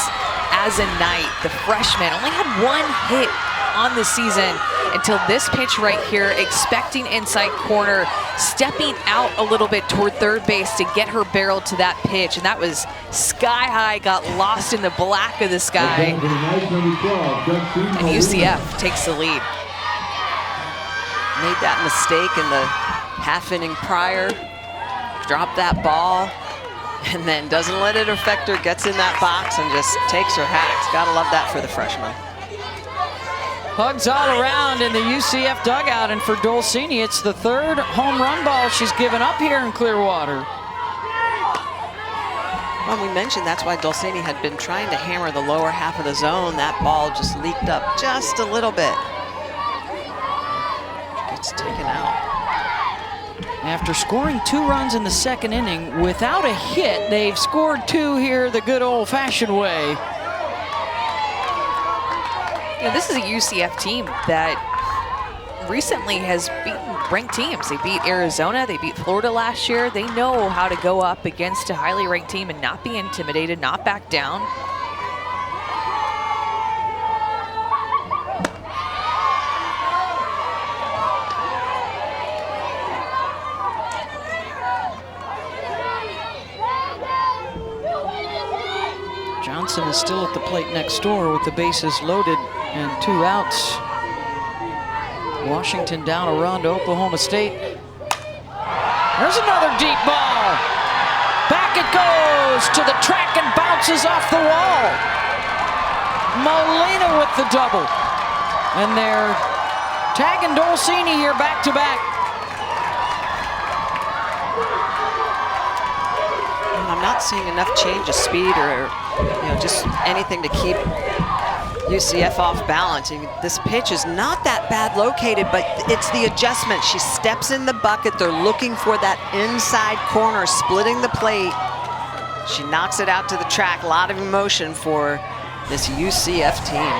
as a Knight. The freshman only had 1 hit on the season until this pitch right here, expecting inside corner, stepping out a little bit toward third base to get her barrel to that pitch, and that was sky high, got lost in the black of the sky, and UCF takes the lead. Made that mistake in the half inning prior, dropped that ball, and then doesn't let it affect her, gets in that box and just takes her hacks. Gotta love that for the freshman. Hugs all around in the UCF dugout, and for Dolcini, it's the third home run ball she's given up here in Clearwater. Well, we mentioned that's why Dolcini had been trying to hammer the lower half of the zone. That ball just leaked up just a little bit. Gets taken out. After scoring 2 runs in the second inning without a hit, they've scored 2 here the good old-fashioned way. You know, this is a UCF team that recently has beaten ranked teams. They beat Arizona, they beat Florida last year. They know how to go up against a highly ranked team and not be intimidated, not back down. Johnson is still at the plate next door with the bases loaded and 2 outs. Washington down a run to Oklahoma State. There's another deep ball. Back it goes to the track and bounces off the wall. Molina with the double. And they're tagging Dolcini here back to back. I'm not seeing enough change of speed or just anything to keep UCF off balance. This pitch is not that bad located, but it's the adjustment. She steps in the bucket. They're looking for that inside corner, splitting the plate. She knocks it out to the track. A lot of emotion for this UCF team.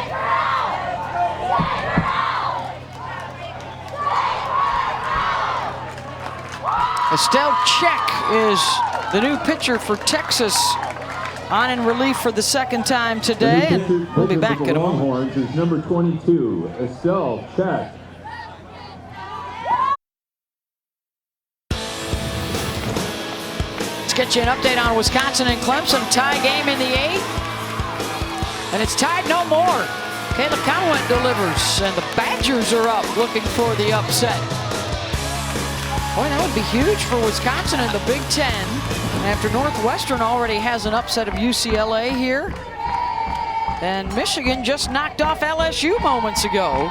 Estelle Check is the new pitcher for Texas, on in relief for the second time today, and we'll be back in a moment. Longhorns is number 22, Estelle Check. Let's get you an update on Wisconsin and Clemson. Tie game in the 8th, and it's tied no more. Kayla Conwent delivers, and the Badgers are up looking for the upset. Boy, that would be huge for Wisconsin in the Big Ten. After Northwestern already has an upset of UCLA here. And Michigan just knocked off LSU moments ago.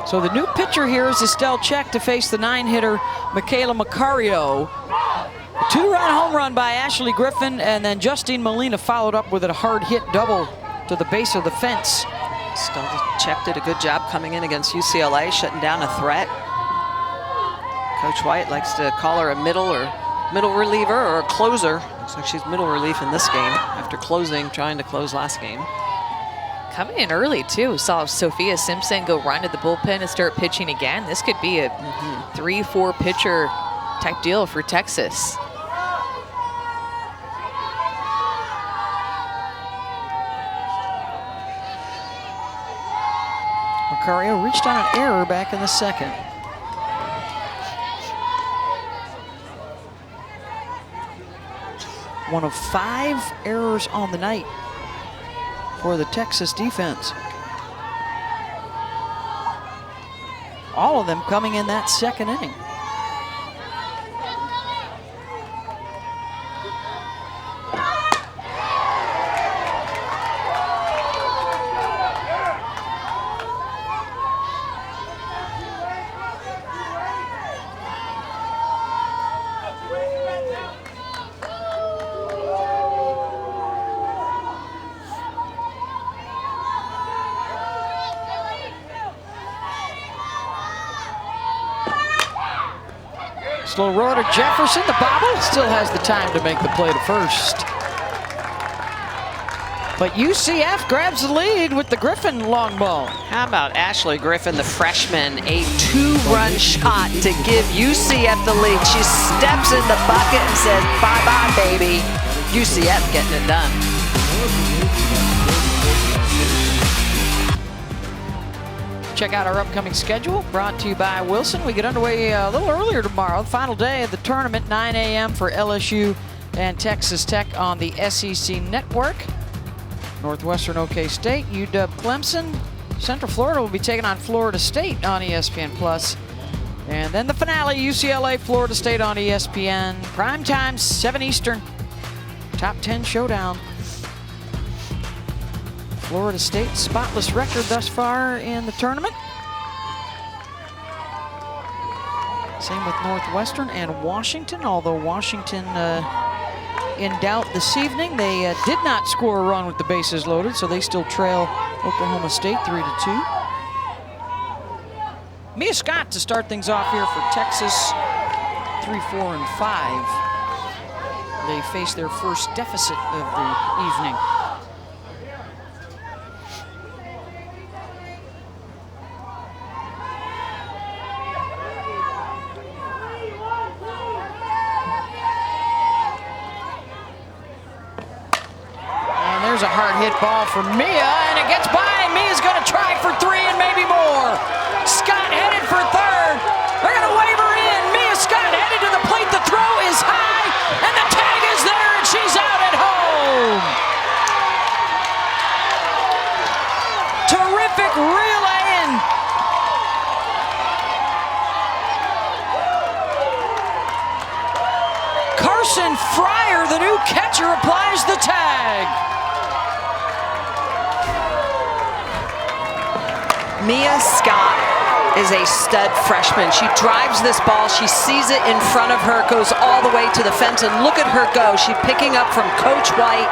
So the new pitcher here is Estelle Check to face the 9-hitter Michaela Macario. A 2-run home run by Ashley Griffin, and then Justine Molina followed up with a hard hit double to the base of the fence. Estelle Check did a good job coming in against UCLA, shutting down a threat. Coach White likes to call her a middle reliever or a closer. Looks like she's middle relief in this game after trying to close last game. Coming in early too. Saw Sophia Simpson go run to the bullpen and start pitching again. This could be a 3-4 pitcher type deal for Texas. Macario reached on an error back in the second. One of 5 errors on the night for the Texas defense. All of them coming in that second inning. Slow roll to Jefferson, the bobble, still has the time to make the play to first. But UCF grabs the lead with the Griffin long ball. How about Ashley Griffin, the freshman, a 2-run shot to give UCF the lead. She steps in the bucket and says, bye-bye, baby. UCF getting it done. Check out our upcoming schedule, brought to you by Wilson. We get underway a little earlier tomorrow, the final day of the tournament, 9 a.m. for LSU and Texas Tech on the SEC Network. Northwestern OK State, UW Clemson. Central Florida will be taking on Florida State on ESPN+. And then the finale, UCLA, Florida State on ESPN. Prime time, 7 Eastern. top 10 showdown. Florida State spotless record thus far in the tournament. Same with Northwestern and Washington, although Washington in doubt this evening. They did not score a run with the bases loaded, so they still trail Oklahoma State 3-2. Mia Scott to start things off here for Texas, 3, 4, and 5. They face their first deficit of the evening. There's a hard hit ball for Mia, and it gets by, and Mia's gonna try for 3 and maybe more. Scott headed for third. They're gonna wave her in. Mia Scott headed to the plate. The throw is high, and the tag is there, and she's out at home. Terrific relaying. Carson Fryer, the new catcher, applies the tag. Mia Scott is a stud freshman. She drives this ball, she sees it in front of her, goes all the way to the fence, and look at her go. She's picking up from Coach White.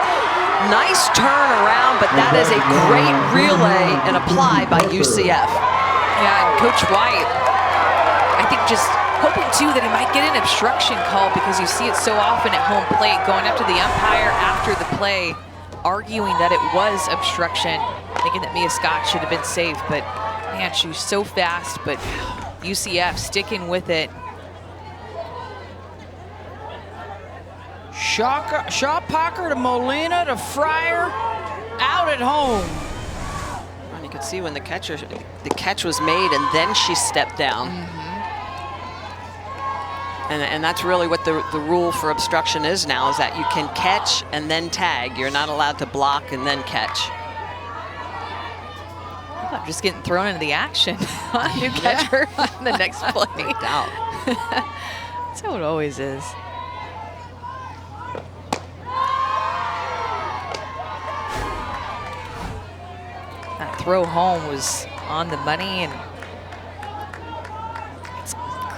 Nice turn around, but that is a great relay and apply by UCF. Yeah, and Coach White, I think just hoping too that he might get an obstruction call, because you see it so often at home plate, going up to the umpire after the play, arguing that it was obstruction, thinking that Mia Scott should have been safe, but man, she was so fast, but UCF sticking with it. Shaw-Packer to Molina to Fryer, out at home. And you could see when the catch was made, and then she stepped down. And that's really what the rule for obstruction is now, is that you can catch and then tag. You're not allowed to block and then catch. I'm just getting thrown into the action. New catcher on the next play. No doubt. That's how it always is. That throw home was on the money, and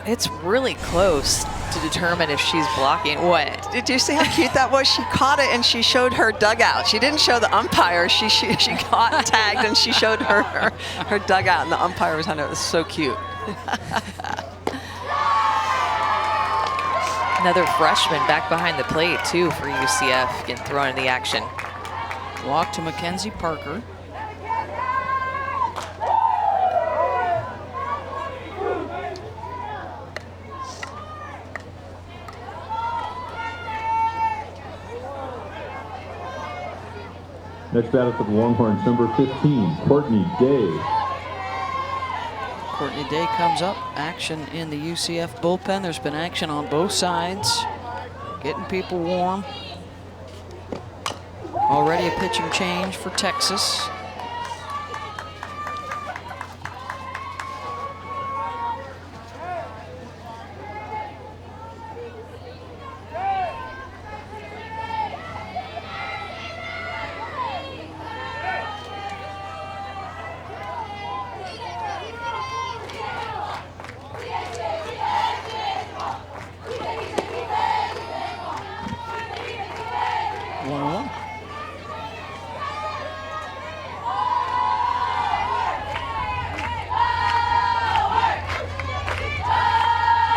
it's really close to determine if she's blocking. What? Did you see how cute that was? She caught it and she showed her dugout. She didn't show the umpire. She got tagged and she showed her dugout, and the umpire was on it. It was so cute. Another freshman back behind the plate too for UCF, getting thrown in the action. Walk to Mackenzie Parker. Next batter for the Longhorns, number 15, Courtney Day. Courtney Day comes up. Action in the UCF bullpen. There's been action on both sides, getting people warm. Already a pitching change for Texas.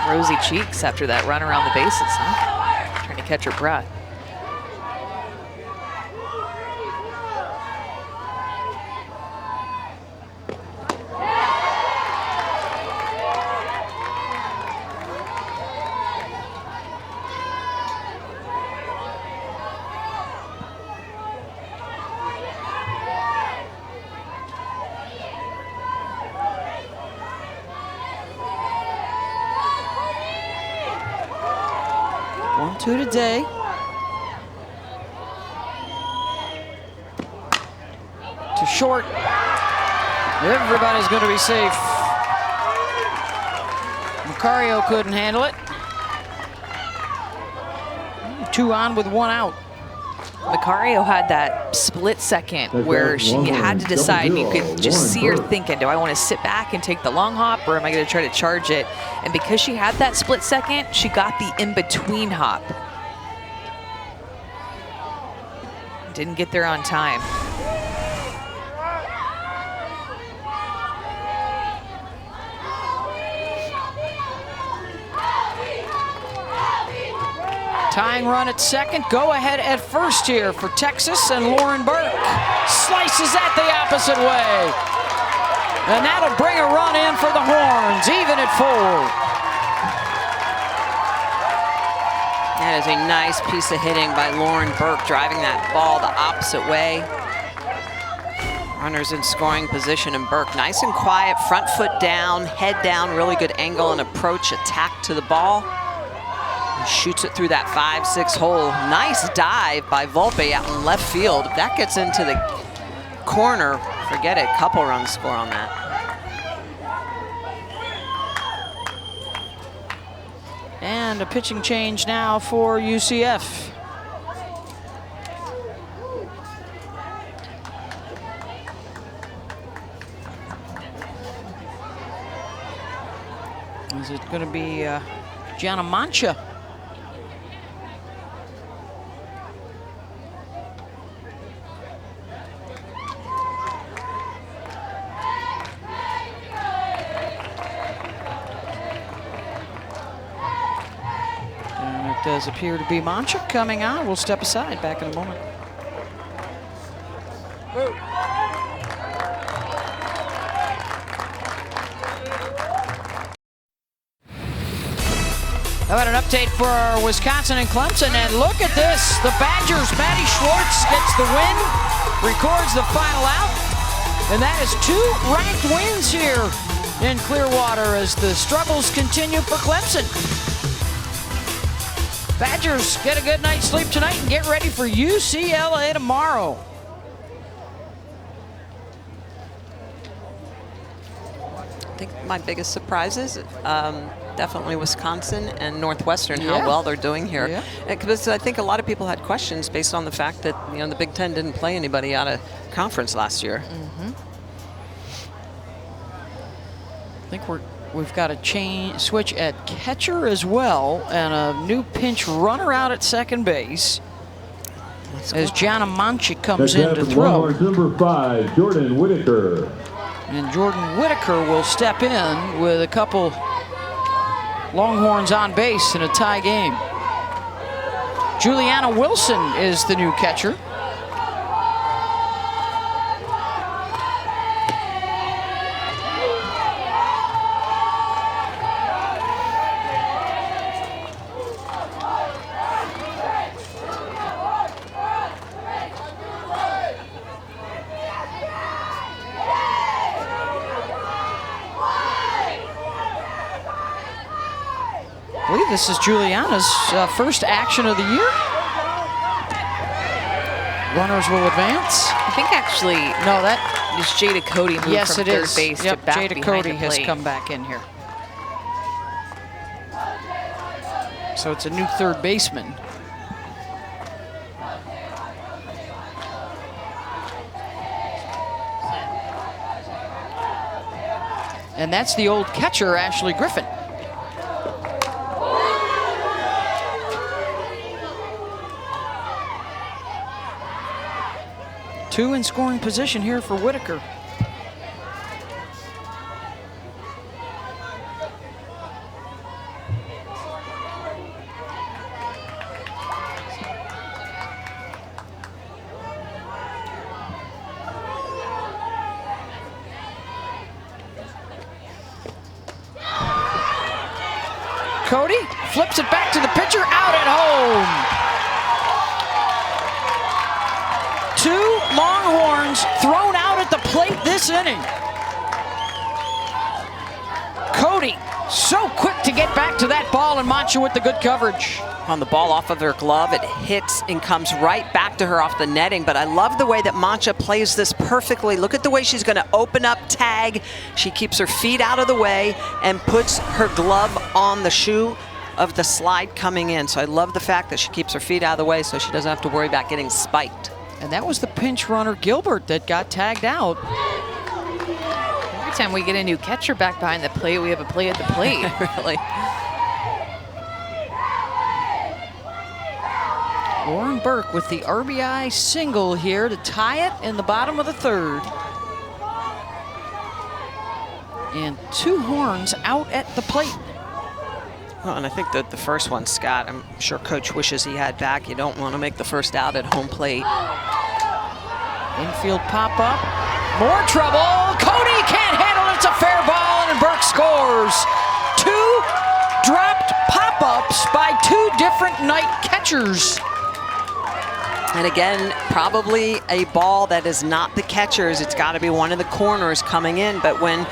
Rosy cheeks after that run around the bases, huh? Trying to catch her breath. Two today. To short. Everybody's going to be safe. Macario couldn't handle it. 2 on with 1 out. Macario had that split second where she had to decide. You could just see her thinking, do I want to sit back and take the long hop, or am I going to try to charge it? And because she had that split second, she got the in-between hop. Didn't get there on time. Tying run at second, go ahead at first here for Texas, and Lauren Burke slices that the opposite way. And that'll bring a run in for the Horns, even at 4. That is a nice piece of hitting by Lauren Burke, driving that ball the opposite way. Runners in scoring position, and Burke nice and quiet, front foot down, head down, really good angle and approach, attack to the ball. Shoots it through that 5-6 hole. Nice dive by Volpe out in left field. If that gets into the corner, forget it, couple runs score on that. And a pitching change now for UCF. Is it going to be Gianna Mancha? Does appear to be Mancha coming on. We'll step aside. Back in a moment. How about an update for Wisconsin and Clemson? And look at this. The Badgers, Maddie Schwartz gets the win, records the final out. And that is 2 ranked wins here in Clearwater as the struggles continue for Clemson. Badgers get a good night's sleep tonight and get ready for UCLA tomorrow. I think my biggest surprises, definitely Wisconsin and Northwestern, how well they're doing here. Because I think a lot of people had questions based on the fact that the Big Ten didn't play anybody out of conference last year. I think we've got a switch at catcher as well, and a new pinch runner out at second base as Gianna Mancha comes in to throw. Number 5, Jordan Whitaker. And Jordan Whitaker will step in with a couple Longhorns on base in a tie game. Juliana Wilson is the new catcher. I believe this is Juliana's first action of the year. Runners will advance. I think actually, no, that is Jada Cody moved from third base to back Jada behind Cody the has plate. come back in here. So it's a new third baseman. And that's the old catcher, Ashley Griffin. Two in scoring position here for Whitaker. Cody flips it back to the pitcher, out at home. Two Longhorns thrown out at the plate this inning. Cody so quick to get back to that ball, and Mancha with the good coverage. On the ball off of her glove, it hits and comes right back to her off the netting. But I love the way that Mancha plays this perfectly. Look at the way she's going to open up, tag. She keeps her feet out of the way and puts her glove on the shoe. of the slide coming in. So I love the fact that she keeps her feet out of the way so she doesn't have to worry about getting spiked. And that was the pinch runner, Gilbert, that got tagged out. Every time we get a new catcher back behind the plate, we have a play at the plate. Really. Lauren Burke with the RBI single here to tie it in the bottom of the third. And 2 horns out at the plate. Well, and I think that the first one, Scott, I'm sure Coach wishes he had back. You don't want to make the first out at home plate. Infield pop-up. More trouble. Cody can't handle it. It's a fair ball, and Burke scores. 2 dropped pop-ups by 2 different night catchers. And again, probably a ball that is not the catcher's. It's got to be one of the corners coming in. But when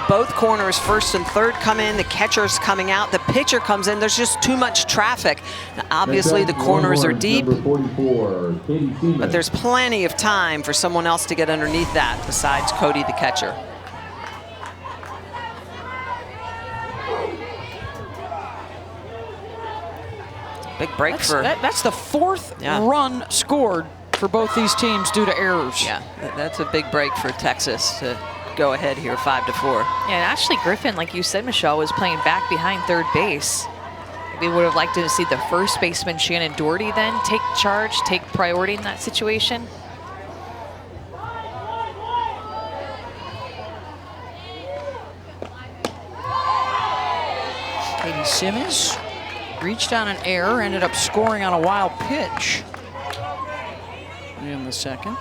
both corners, first and third, come in, the catcher's coming out, the pitcher comes in, there's just too much traffic. Now, obviously, the corners are deep, but there's plenty of time for someone else to get underneath that besides Cody, the catcher. Big break that's the 4th run scored for both these teams due to errors. Yeah, that's a big break for Texas to go ahead here 5-4. Yeah, and Ashley Griffin, like you said, Michelle, was playing back behind third base. We would have liked to see the first baseman, Shannon Doherty, then take charge, take priority in that situation. Katie Simmons reached on an error, ended up scoring on a wild pitch in the second.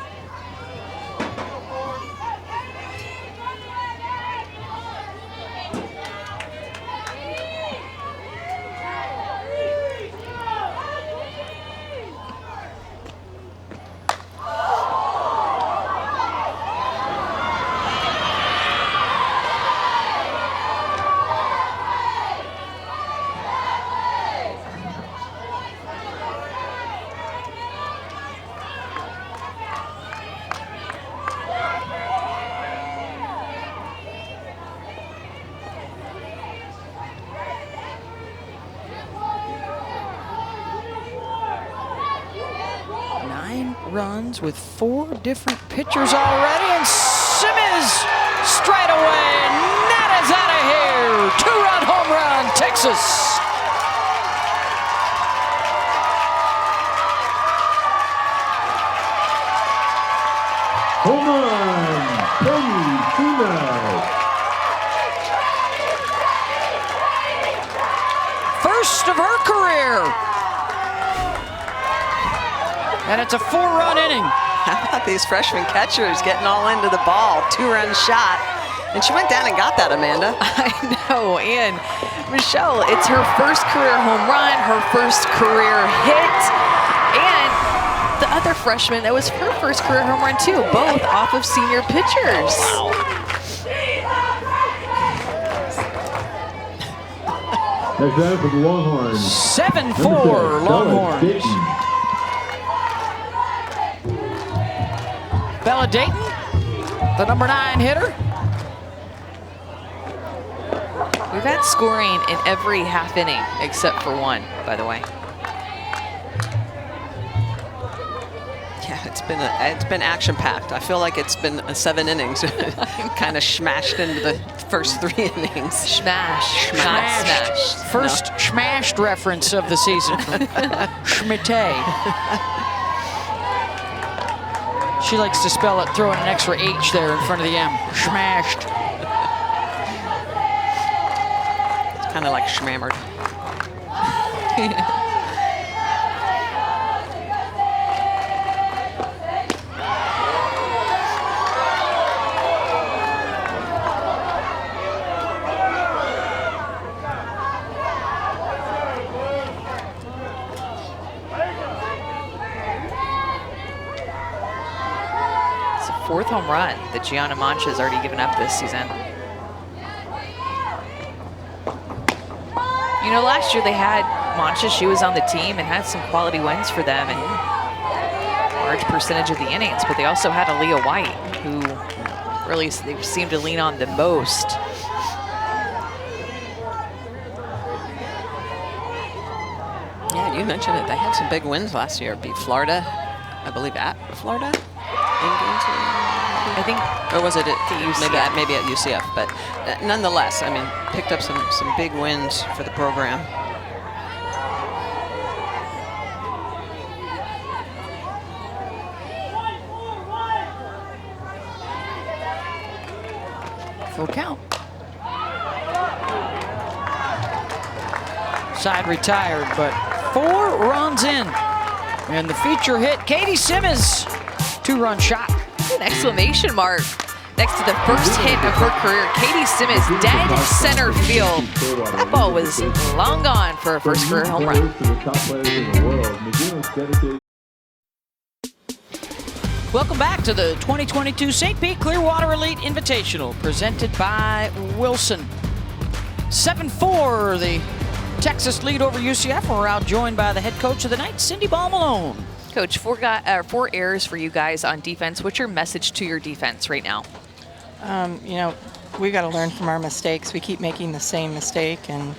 Runs with 4 different pitchers already, and Simmons straight away. That is out of here. 2-run home run, Texas. Home run, Katie Simmons. First of her career. And it's a 4-run inning. How about these freshman catchers getting all into the ball? 2-run shot. And she went down and got that, Amanda. I know, and Michelle, it's her first career home run, her first career hit, and the other freshman, that was her first career home run too, both off of senior pitchers. Wow. Next batter for the Longhorns. 7-4 Longhorns. Bella Dayton, the number 9 hitter. We've had scoring in every half inning except for one, by the way. Yeah, it's been action-packed. I feel like it's been 7 innings, kind of smashed into the first 3 innings. Smashed. Smashed. First smashed reference of the season from Schmitte. She likes to spell it, throwing an extra H there in front of the M. Smashed. It's kind of like schmammered. It's a 4th home run that Gianna Mancha has already given up this season. You know, last year they had Mancha, she was on the team and had some quality wins for them and large percentage of the innings, but they also had Aaliyah White, who really they seemed to lean on the most. Yeah, you mentioned it. They had some big wins last year. Beat Florida, I believe, at Florida. I think, or was it at UCF. maybe at UCF? But nonetheless, I mean, picked up some big wins for the program. Full count. Side retired, but 4 runs in. And the feature hit, Katie Simmons, 2-run shot. an exclamation mark next to the first hit of her career. Katie Simmons, dead center field. That ball was long gone for her first career home run. Welcome back to the 2022 St. Pete Clearwater Elite Invitational, presented by Wilson. 7-4, the Texas lead over UCF. We're out joined by the head coach of the night, Cindy Ball Malone. Coach, 4 errors for you guys on defense. What's your message to your defense right now? You know, we got to learn from our mistakes. We keep making the same mistake, and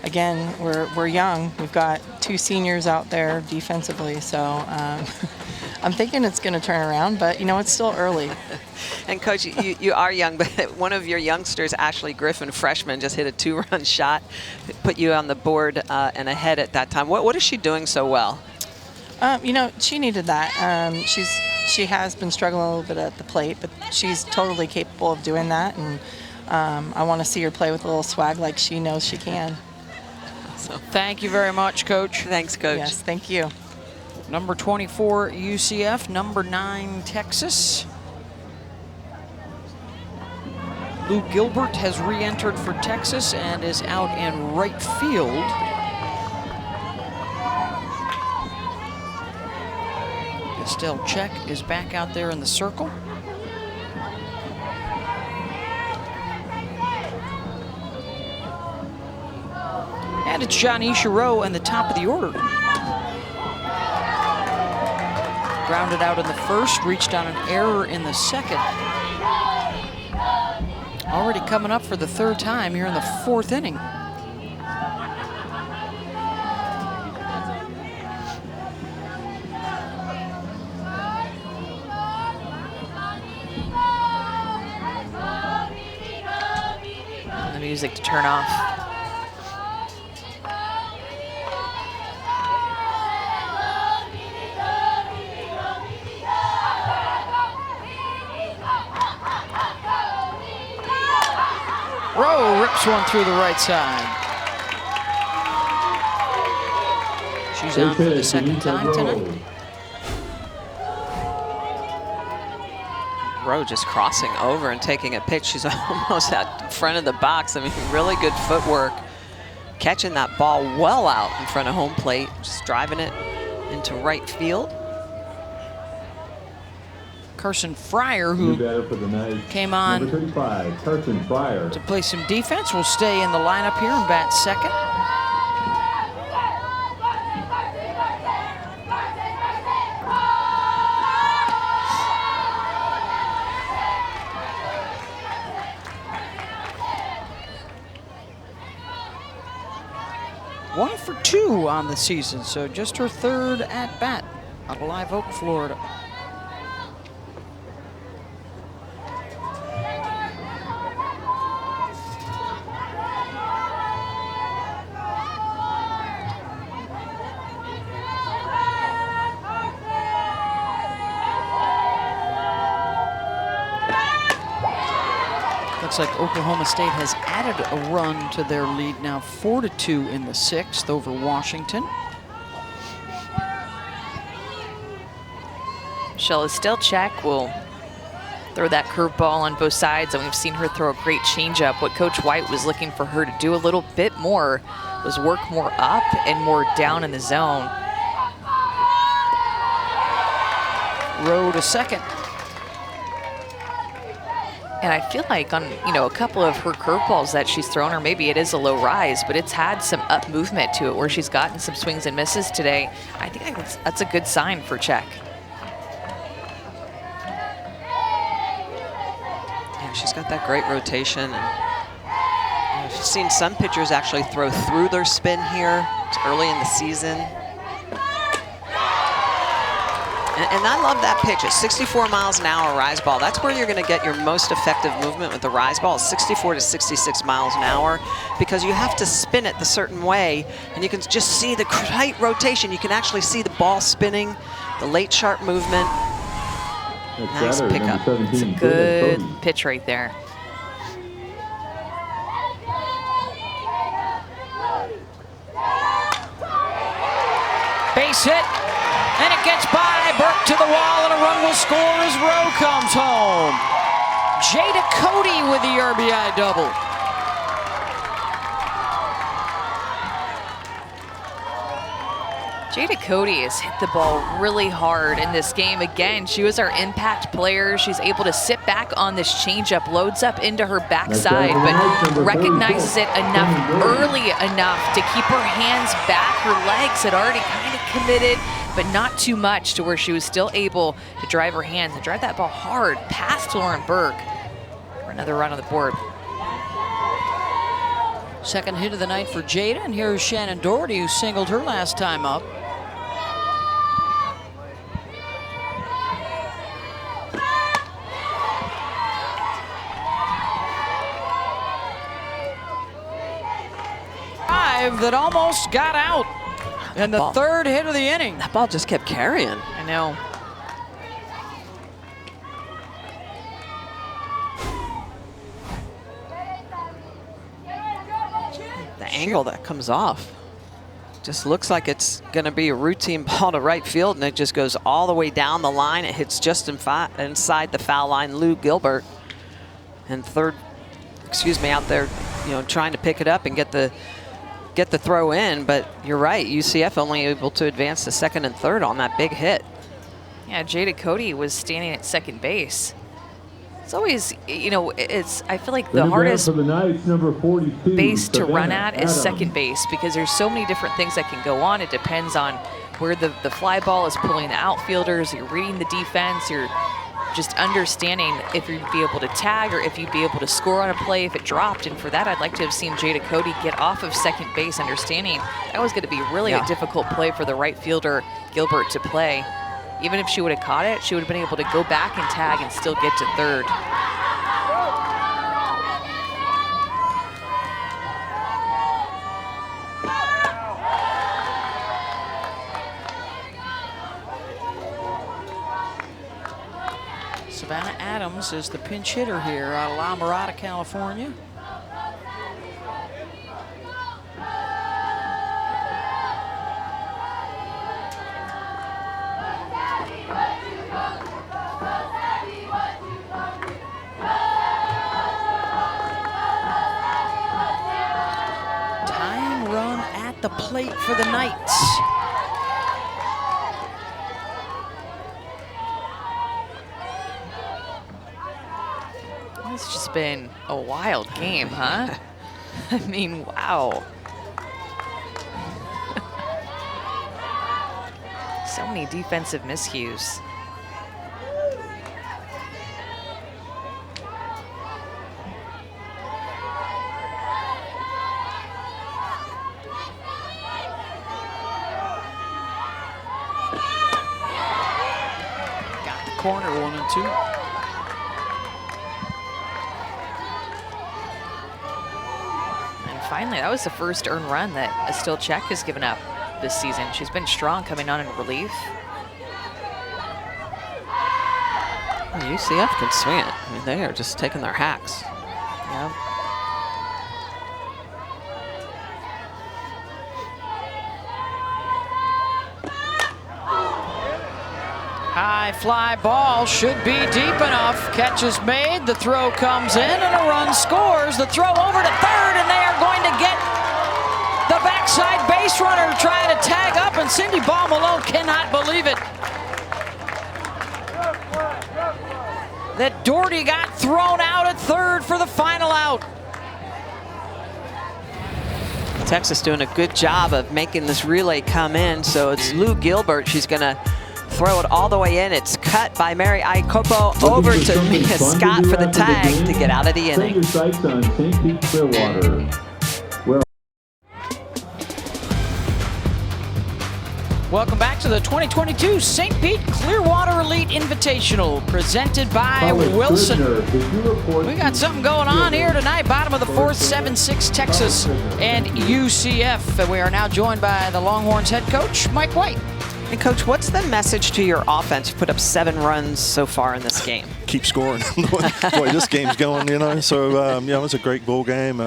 again, we're young. We've got 2 seniors out there defensively, so I'm thinking it's going to turn around, but you know, it's still early. And Coach, you are young, but one of your youngsters, Ashley Griffin, freshman, just hit a 2-run shot, put you on the board and ahead at that time. What is she doing so well? You know, she needed that. She has been struggling a little bit at the plate, but she's totally capable of doing that, and I want to see her play with a little swag like she knows she can. So, thank you very much, Coach. Thanks, Coach. Yes, thank you. Number 24, UCF. Number 9, Texas. Lou Gilbert has re-entered for Texas and is out in right field. Estelle Check is back out there in the circle. And it's Janisha Rowe in the top of the order. Grounded out in the first, reached on an error in the second. Already coming up for the 3rd time here in the 4th inning. The music to turn off. Rowe rips one through the right side. She's on for the 2nd time tonight. Rowe just crossing over and taking a pitch. She's almost at front of the box. I mean, really good footwork. Catching that ball well out in front of home plate. Just driving it into right field. Carson Fryer, who came on Number 35, Carson Fryer. to play some defense, will stay in the lineup here and bat second. One for 2 on the season, so just her 3rd at bat out of Live Oak, Florida. Looks like Oklahoma State has added a run to their lead now, 4-2 in the 6th over Washington. Michelle Estelle Check will throw that curveball on both sides, and we've seen her throw a great changeup. What Coach White was looking for her to do a little bit more was work more up and more down in the zone. Rowe to second. And I feel like on, you know, a couple of her curveballs that she's thrown, or maybe it is a low rise, but it's had some up movement to it where she's gotten some swings and misses today. I think that's a good sign for Check. Yeah, she's got that great rotation. And I've seen some pitchers actually throw through their spin here. It's early in the season. And I love that pitch. At 64 miles an hour rise ball, that's where you're going to get your most effective movement with the rise ball, 64 to 66 miles an hour, because you have to spin it the certain way, and you can just see the tight rotation. You can actually see the ball spinning, the late sharp movement. Nice pickup. It's a good pitch right there. Base hit, and it gets by. Burke to the wall, and a run will score as Rowe comes home. Jada Cody with the RBI double. Jada Cody has hit the ball really hard in this game. Again, she was our impact player. She's able to sit back on this changeup, loads up into her backside, but recognizes it early enough to keep her hands back. Her legs had already kind of committed, but not too much to where she was still able to drive her hands and drive that ball hard past Lauren Burke for another run on the board. Second hit of the night for Jada, and here's Shannon Doherty, who singled her last time up. That almost got out, and the third hit of the inning. That ball just kept carrying. I know. The angle that comes off just looks like it's going to be a routine ball to right field, and it just goes all the way down the line. It hits just inside the foul line. Lou Gilbert, and third, out there, trying to pick it up and get the throw in, but you're right, UCF only able to advance to second and third on that big hit. Yeah, Jada Cody was standing at second base. It's always, I feel like the hardest base to run at is second base, because there's so many different things that can go on. It depends on where the fly ball is pulling the outfielders, you're reading the defense, you're just understanding if you'd be able to tag or if you'd be able to score on a play if it dropped. And for that, I'd like to have seen Jada Cody get off of second base, understanding that was going to be really a difficult play for the right fielder, Gilbert, to play. Even if she would have caught it, she would have been able to go back and tag and still get to third. Savannah Adams is the pinch hitter here out of La Mirada, California. Tying run at the plate for the Knights. It's just been a wild game, huh? I mean, wow. So many defensive miscues. Got the corner, 1-2. Finally, that was the first earned run that Estelle Check has given up this season. She's been strong coming on in relief. UCF can swing it. I mean, they are just taking their hacks. Yep. High fly ball should be deep enough. Catch is made, the throw comes in, and a run scores. The throw over to third, and they are going to get the backside base runner trying to tag up, and Cindy Ball Malone cannot believe it. That Doherty got thrown out at third for the final out. Texas doing a good job of making this relay come in, so it's Lou Gilbert. She's going to throw it all the way in. It's cut by Mary Ikopo over to Mia Scott for the tag to get out of the inning. Set your sights on St. Pete Clearwater. Welcome back to the 2022 St. Pete Clearwater Elite Invitational, presented by Wilson. We got something going on here tonight. Bottom of the fourth, 7-6 Texas and UCF. We are now joined by the Longhorns head coach, Mike White. And Coach, what's the message to your offense? You put up 7 runs so far in this game. Keep scoring. The way this game's going, you know. So, it was a great ball game.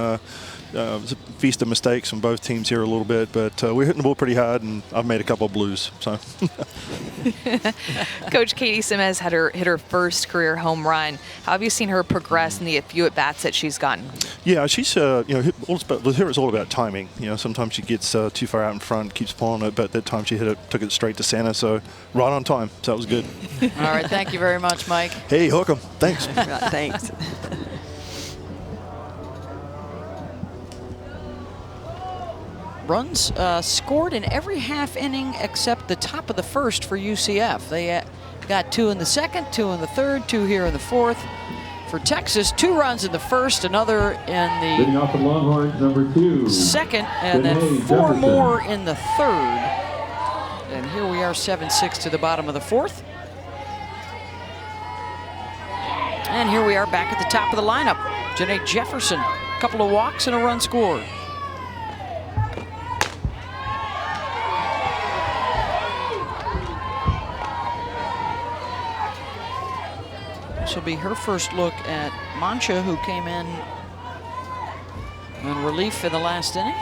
It was a feast of mistakes from both teams here a little bit, but we're hitting the ball pretty hard, and I've made a couple of blues. So, Coach Katie Simez hit her first career home run. How have you seen her progress in the few at bats that she's gotten? yeah, she's with her it's all about timing. You know, sometimes she gets too far out in front, keeps pulling it, but that time she took it straight to center, so right on time. So that was good. All right, thank you very much, Mike. Hey, hook 'em. Thanks. Thanks. Runs scored in every half inning except the top of the first for UCF. They got 2 in the second, 2 in the third, 2 here in the fourth. For Texas, 2 runs in the first, another in Leading off the Longhorns, number 2. second, and then 4 more in the third. And here we are, 7-6 to the bottom of the fourth. And here we are back at the top of the lineup. Janae Jefferson, a couple of walks and a run scored. This will be her first look at Mancha, who came in relief in the last inning.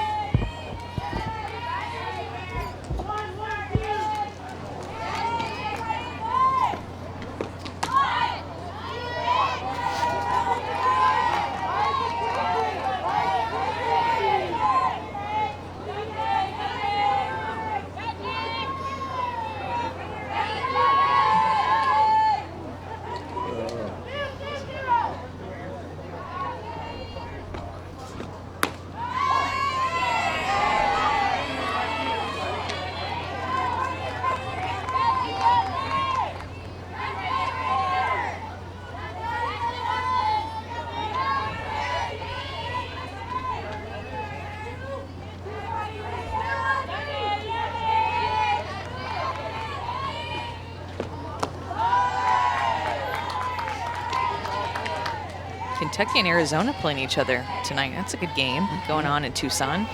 Kentucky and Arizona playing each other tonight. That's a good game going on in Tucson.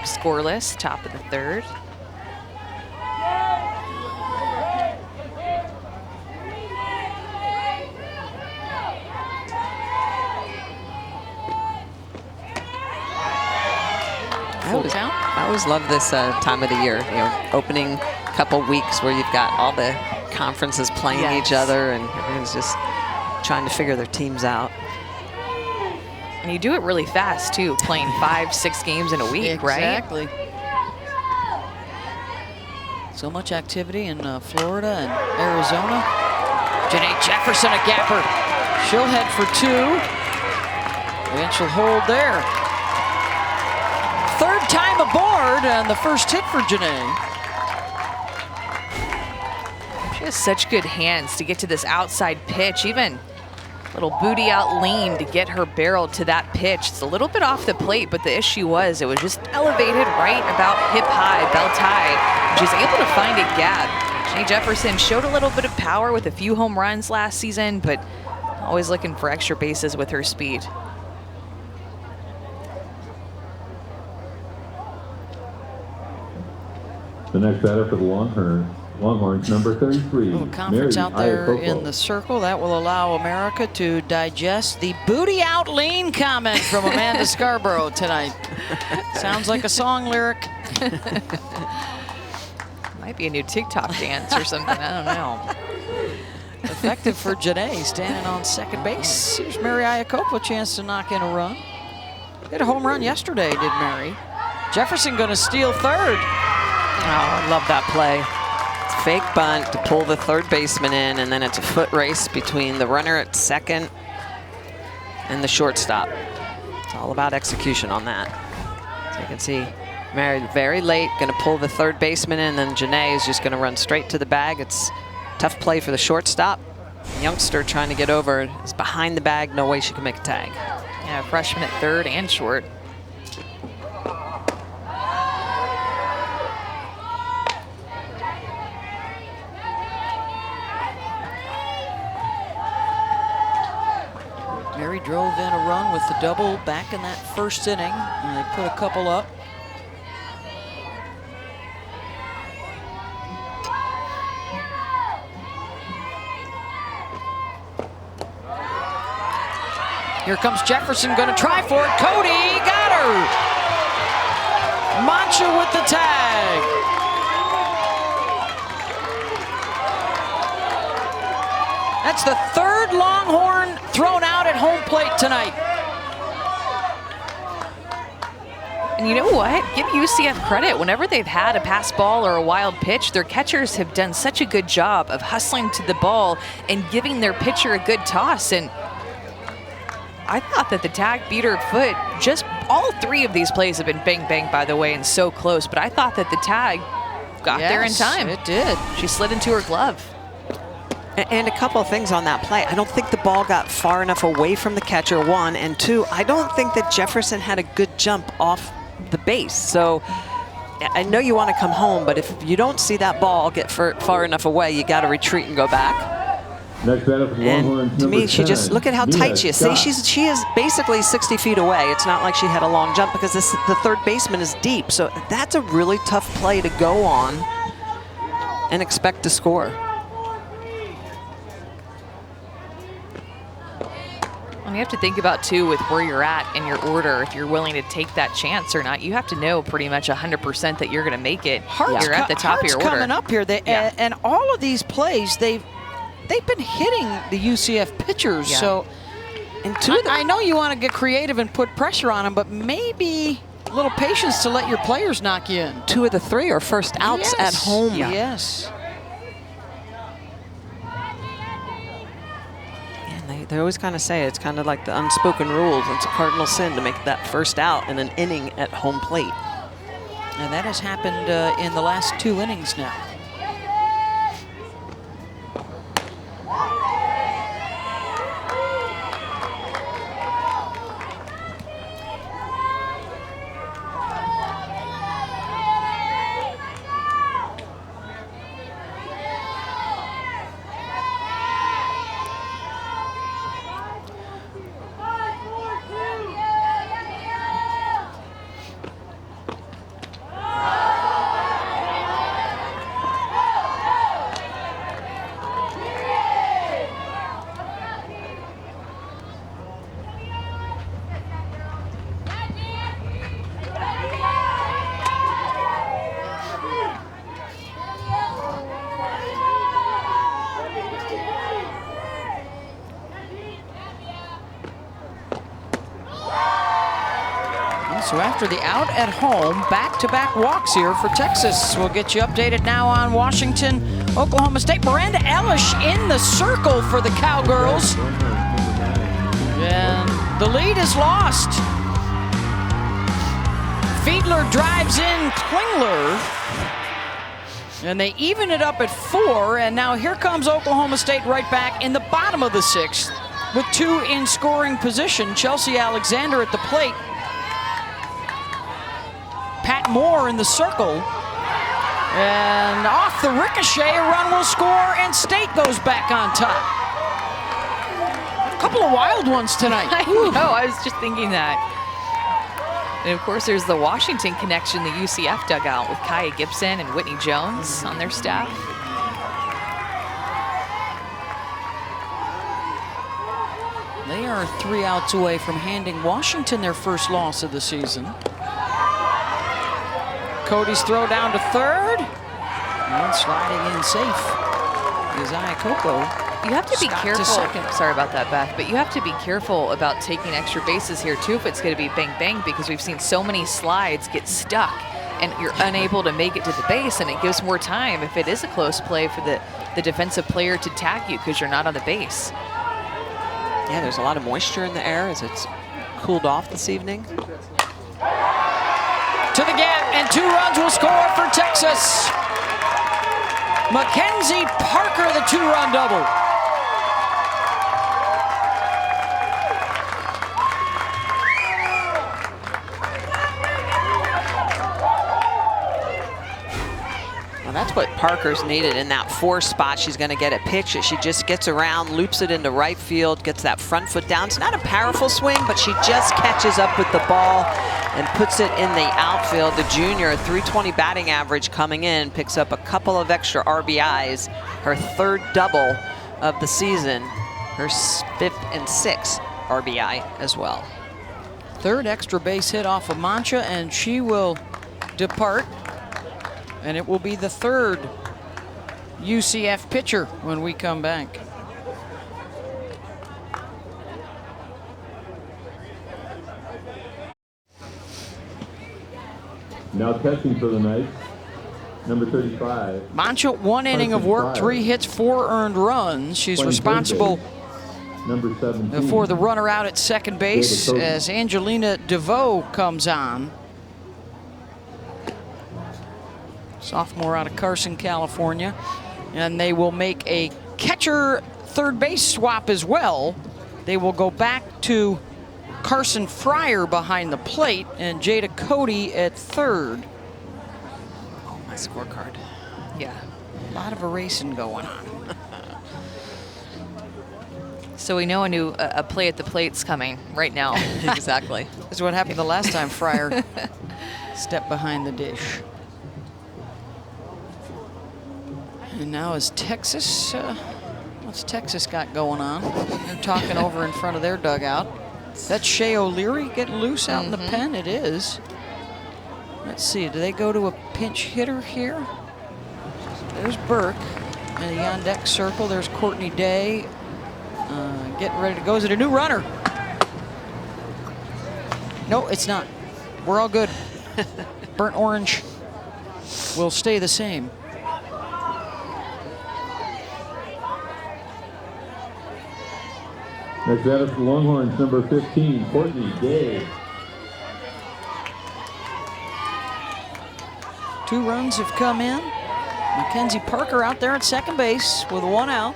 Scoreless, top of the third. I always love this time of the year, you know, opening couple weeks where you've got all the conferences playing each other and everyone's just trying to figure their teams out. And you do it really fast, too, playing 5-6 games in a week, right? Exactly. So much activity in Florida and Arizona. Janae Jefferson, a gapper. She'll head for 2. And she'll hold there. Third time aboard, and the first hit for Janae. She has such good hands to get to this outside pitch, even little booty out lean to get her barrel to that pitch. It's a little bit off the plate, but the issue was it was just elevated right about hip high, belt high. She's able to find a gap. Janae Jefferson showed a little bit of power with a few home runs last season, but always looking for extra bases with her speed. The next batter for the Longhorns, number 33. Little conference Mary out there Iacopo. in the circle. That will allow America to digest the booty out lean comment from Amanda Scarborough tonight. Sounds like a song lyric. Might be a new TikTok dance or something, I don't know. Effective for Janae, standing on second base. Here's Mary Iacopo, a chance to knock in a run. Hit a home run yesterday, did Mary. Jefferson gonna steal third. Oh, I love that play. It's a fake bunt to pull the third baseman in, and then it's a foot race between the runner at second and the shortstop. It's all about execution on that. So you can see Mary very late, going to pull the third baseman in, and then Janae is just going to run straight to the bag. It's a tough play for the shortstop. The youngster trying to get over is behind the bag. No way she can make a tag. Yeah, freshman at third and short. Mary drove in a run with the double back in that first inning, and they put a couple up. Here comes Jefferson, going to try for it. Cody got her. Mancha with the tag. That's the third Longhorn thrown out at home plate tonight. And you know what? Give UCF credit. Whenever they've had a pass ball or a wild pitch, their catchers have done such a good job of hustling to the ball and giving their pitcher a good toss. And I thought that the tag beat her foot. Just all three of these plays have been bang, by the way, and so close. But I thought that the tag got there in time. It did. She slid into her glove. And a couple of things on that play. I don't think the ball got far enough away from the catcher, one. And two, I don't think that Jefferson had a good jump off the base. So I know you want to come home, but if you don't see that ball get far enough away, you got to retreat and go back. Next batter for the Longhorns, And to me, she just, look at how tight she is. See, she is basically 60 feet away. It's not like she had a long jump because the third baseman is deep. So that's a really tough play to go on and expect to score. And you have to think about, too, with where you're at in your order, if you're willing to take that chance or not. You have to know pretty much 100% that you're going to make it. You're at the top of your order. Coming up here, and all of these plays, they've been hitting the UCF pitchers. Yeah. So, and I know you want to get creative and put pressure on them, but maybe a little patience to let your players knock you in. 2 of the 3 are first outs at home. Yeah. Yes. They always kind of say it's kind of like the unspoken rules. It's a cardinal sin to make that first out in an inning at home plate. And that has happened in the last 2 innings now. So after the out at home, back-to-back walks here for Texas. We'll get you updated now on Washington, Oklahoma State. Miranda Elish in the circle for the Cowgirls. And the lead is lost. Fiedler drives in Klingler. And they even it up at 4. And now here comes Oklahoma State right back in the bottom of the 6th with 2 in scoring position. Chelsea Alexander at the plate. Pat Moore in the circle. And off the ricochet, a run will score, and State goes back on top. A couple of wild ones tonight. I know, I was just thinking that. And of course, there's the Washington connection, the UCF dugout with Kaya Gibson and Whitney Jones on their staff. They are 3 outs away from handing Washington their first loss of the season. Cody's throw down to third. And sliding in safe is Ayakoko. You have to be careful. Sorry about that, Beth, but you have to be careful about taking extra bases here, too, if it's going to be bang-bang, because we've seen so many slides get stuck, and you're unable to make it to the base, and it gives more time, if it is a close play, for the defensive player to tag you because you're not on the base. Yeah, there's a lot of moisture in the air as it's cooled off this evening. To the gap, and 2 runs will score for Texas. Mackenzie Parker, the 2-run double. Well, that's what Parker's needed in that 4 spot. She's going to get it picked. She just gets around, loops it into right field, gets that front foot down. It's not a powerful swing, but she just catches up with the ball and puts it in the outfield. The junior, 320 batting average coming in, picks up a couple of extra RBIs, her 3rd double of the season, her 5th and 6th RBI as well. 3rd extra base hit off of Mancha, and she will depart. And it will be the 3rd UCF pitcher when we come back. Now catching for the Knights, number 35. Mancha, 1 inning of work, 3 hits, 4 earned runs. She's responsible number 17 for the runner out at second base as Angelina DeVoe comes on. Sophomore out of Carson, California. And they will make a catcher 3rd base swap as well. They will go back to Carson Fryer behind the plate and Jada Cody at 3rd. Oh, my scorecard. Yeah, a lot of erasing going on. So we know a play at the plate's coming right now. Exactly. This is what happened the last time Fryer stepped behind the dish. And now is Texas, what's Texas got going on? They're talking over in front of their dugout. That's Shea O'Leary getting loose out in the pen? It is. Let's see, do they go to a pinch hitter here? There's Burke in the on deck circle. There's Courtney Day getting ready to go. Is it a new runner? No, it's not. We're all good. Burnt orange will stay the same. Next at us, the Longhorns, number 15, Courtney Day. 2 runs have come in. Mackenzie Parker out there at second base with 1 out.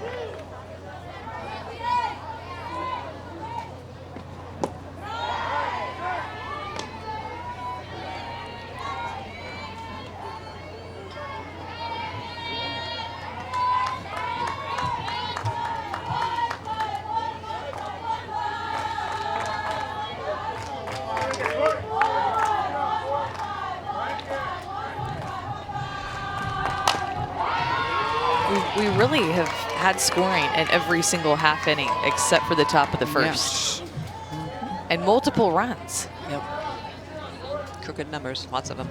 We really have had scoring in every single half inning except for the top of the 1st. Yes. And multiple runs. Yep. Crooked numbers, lots of them.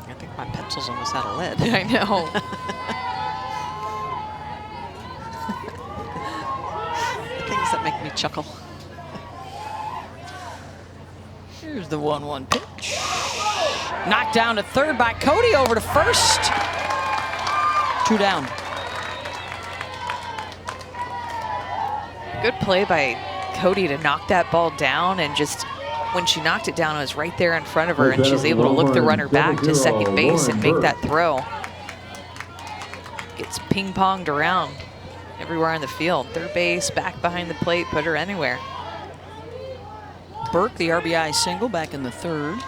I think my pencil's almost out of lead. I know. The things that make me chuckle. Here's the 1-1 pitch. Knocked down to 3rd by Cody, over to 1st. 2 down. Good play by Cody to knock that ball down, and just when she knocked it down, it was right there in front of her, and she's able to look the runner back to second base and make that throw. Gets ping-ponged around everywhere on the field. 3rd base, back behind the plate, put her anywhere. Burke, the RBI single back in the 3rd.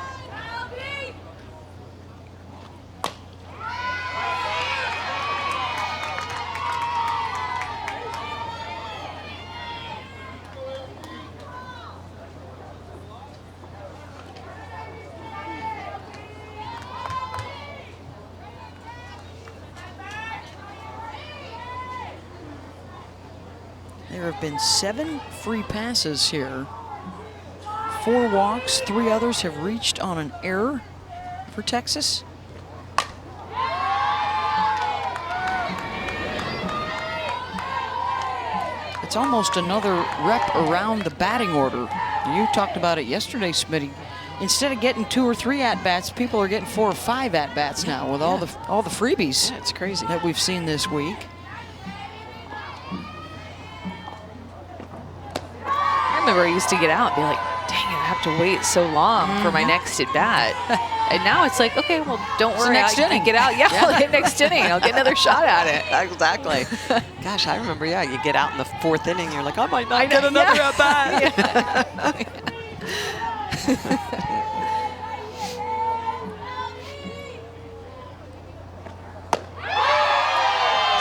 There have been 7 free passes here. 4 walks, 3 others have reached on an error for Texas. It's almost another rep around the batting order. You talked about it yesterday, Smitty. Instead of getting 2 or 3 at-bats, people are getting 4 or 5 at-bats now with all the freebies. Yeah, it's crazy that we've seen this week. I remember I used to get out and be like, dang it, I have to wait so long for my next at bat. And now it's like, okay, well, don't worry, next I inning. can get out. Yeah, I'll get next inning. I'll get another shot at it. Exactly. Gosh, I remember, yeah, you get out in the 4th inning, you're like, I might not get another at bat.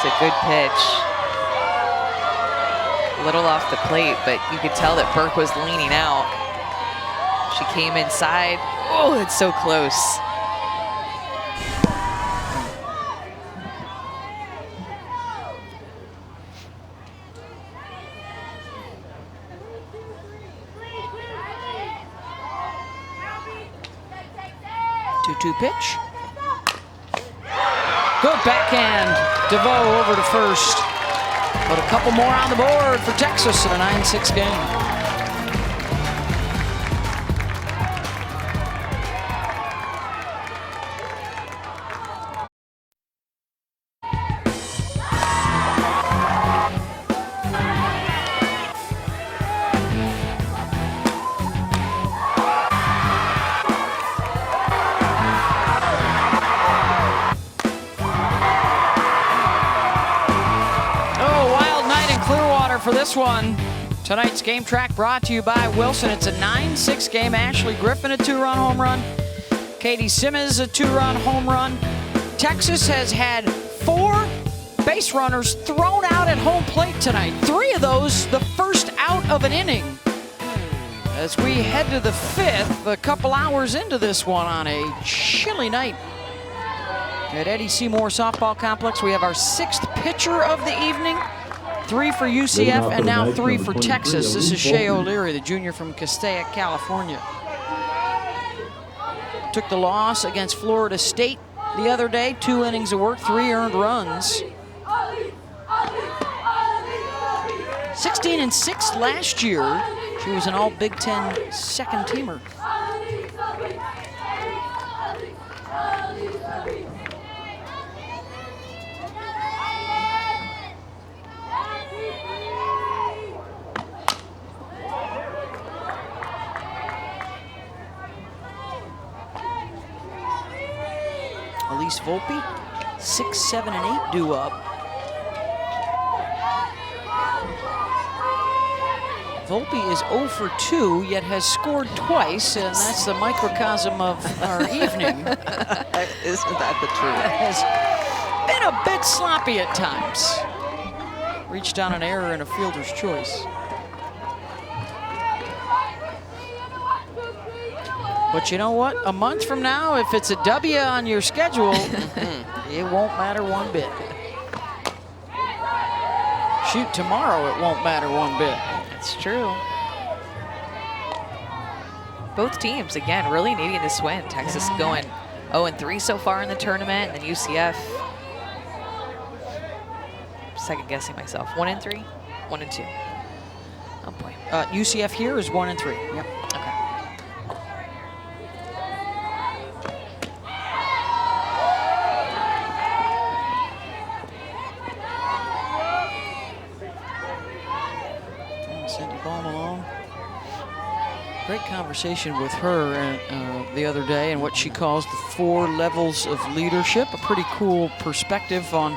It's a good pitch. A little off the plate, but you could tell that Burke was leaning out. She came inside. Oh, it's so close. Two pitch. Good backhand. DeVoe over to first. But a couple more on the board for Texas in a 9-6 game. For this one, tonight's game track brought to you by Wilson. It's a 9-6 game. Ashley Griffin, a 2-run home run. Katie Simmons, a 2-run home run. Texas has had 4 base runners thrown out at home plate tonight. 3 of those the first out of an inning. As we head to the 5th, a couple hours into this one on a chilly night at Eddie Seymour Softball Complex, we have our 6th pitcher of the evening. 3 for UCF and now 3 for Texas. This is Shea O'Leary, the junior from Castaic, California. Took the loss against Florida State the other day. 2 innings of work, 3 earned runs. 16-6 last year. She was an all Big Ten second teamer. Elise Volpe, 6, 7, and 8 due up. Volpe is 0 for 2, yet has scored twice, and that's the microcosm of our evening. Isn't that the truth? Has been a bit sloppy at times. Reached on an error and a fielder's choice. But you know what? A month from now, if it's a W on your schedule, it won't matter one bit. Shoot, tomorrow it won't matter one bit. It's true. Both teams, again, really needing this win. Texas going 0-3 so far in the tournament, and then UCF, second guessing myself, 1-3, 1-2. Oh boy. UCF here is 1-3. Yep. Okay. Great conversation with her the other day, and what she calls the 4 levels of leadership. A pretty cool perspective on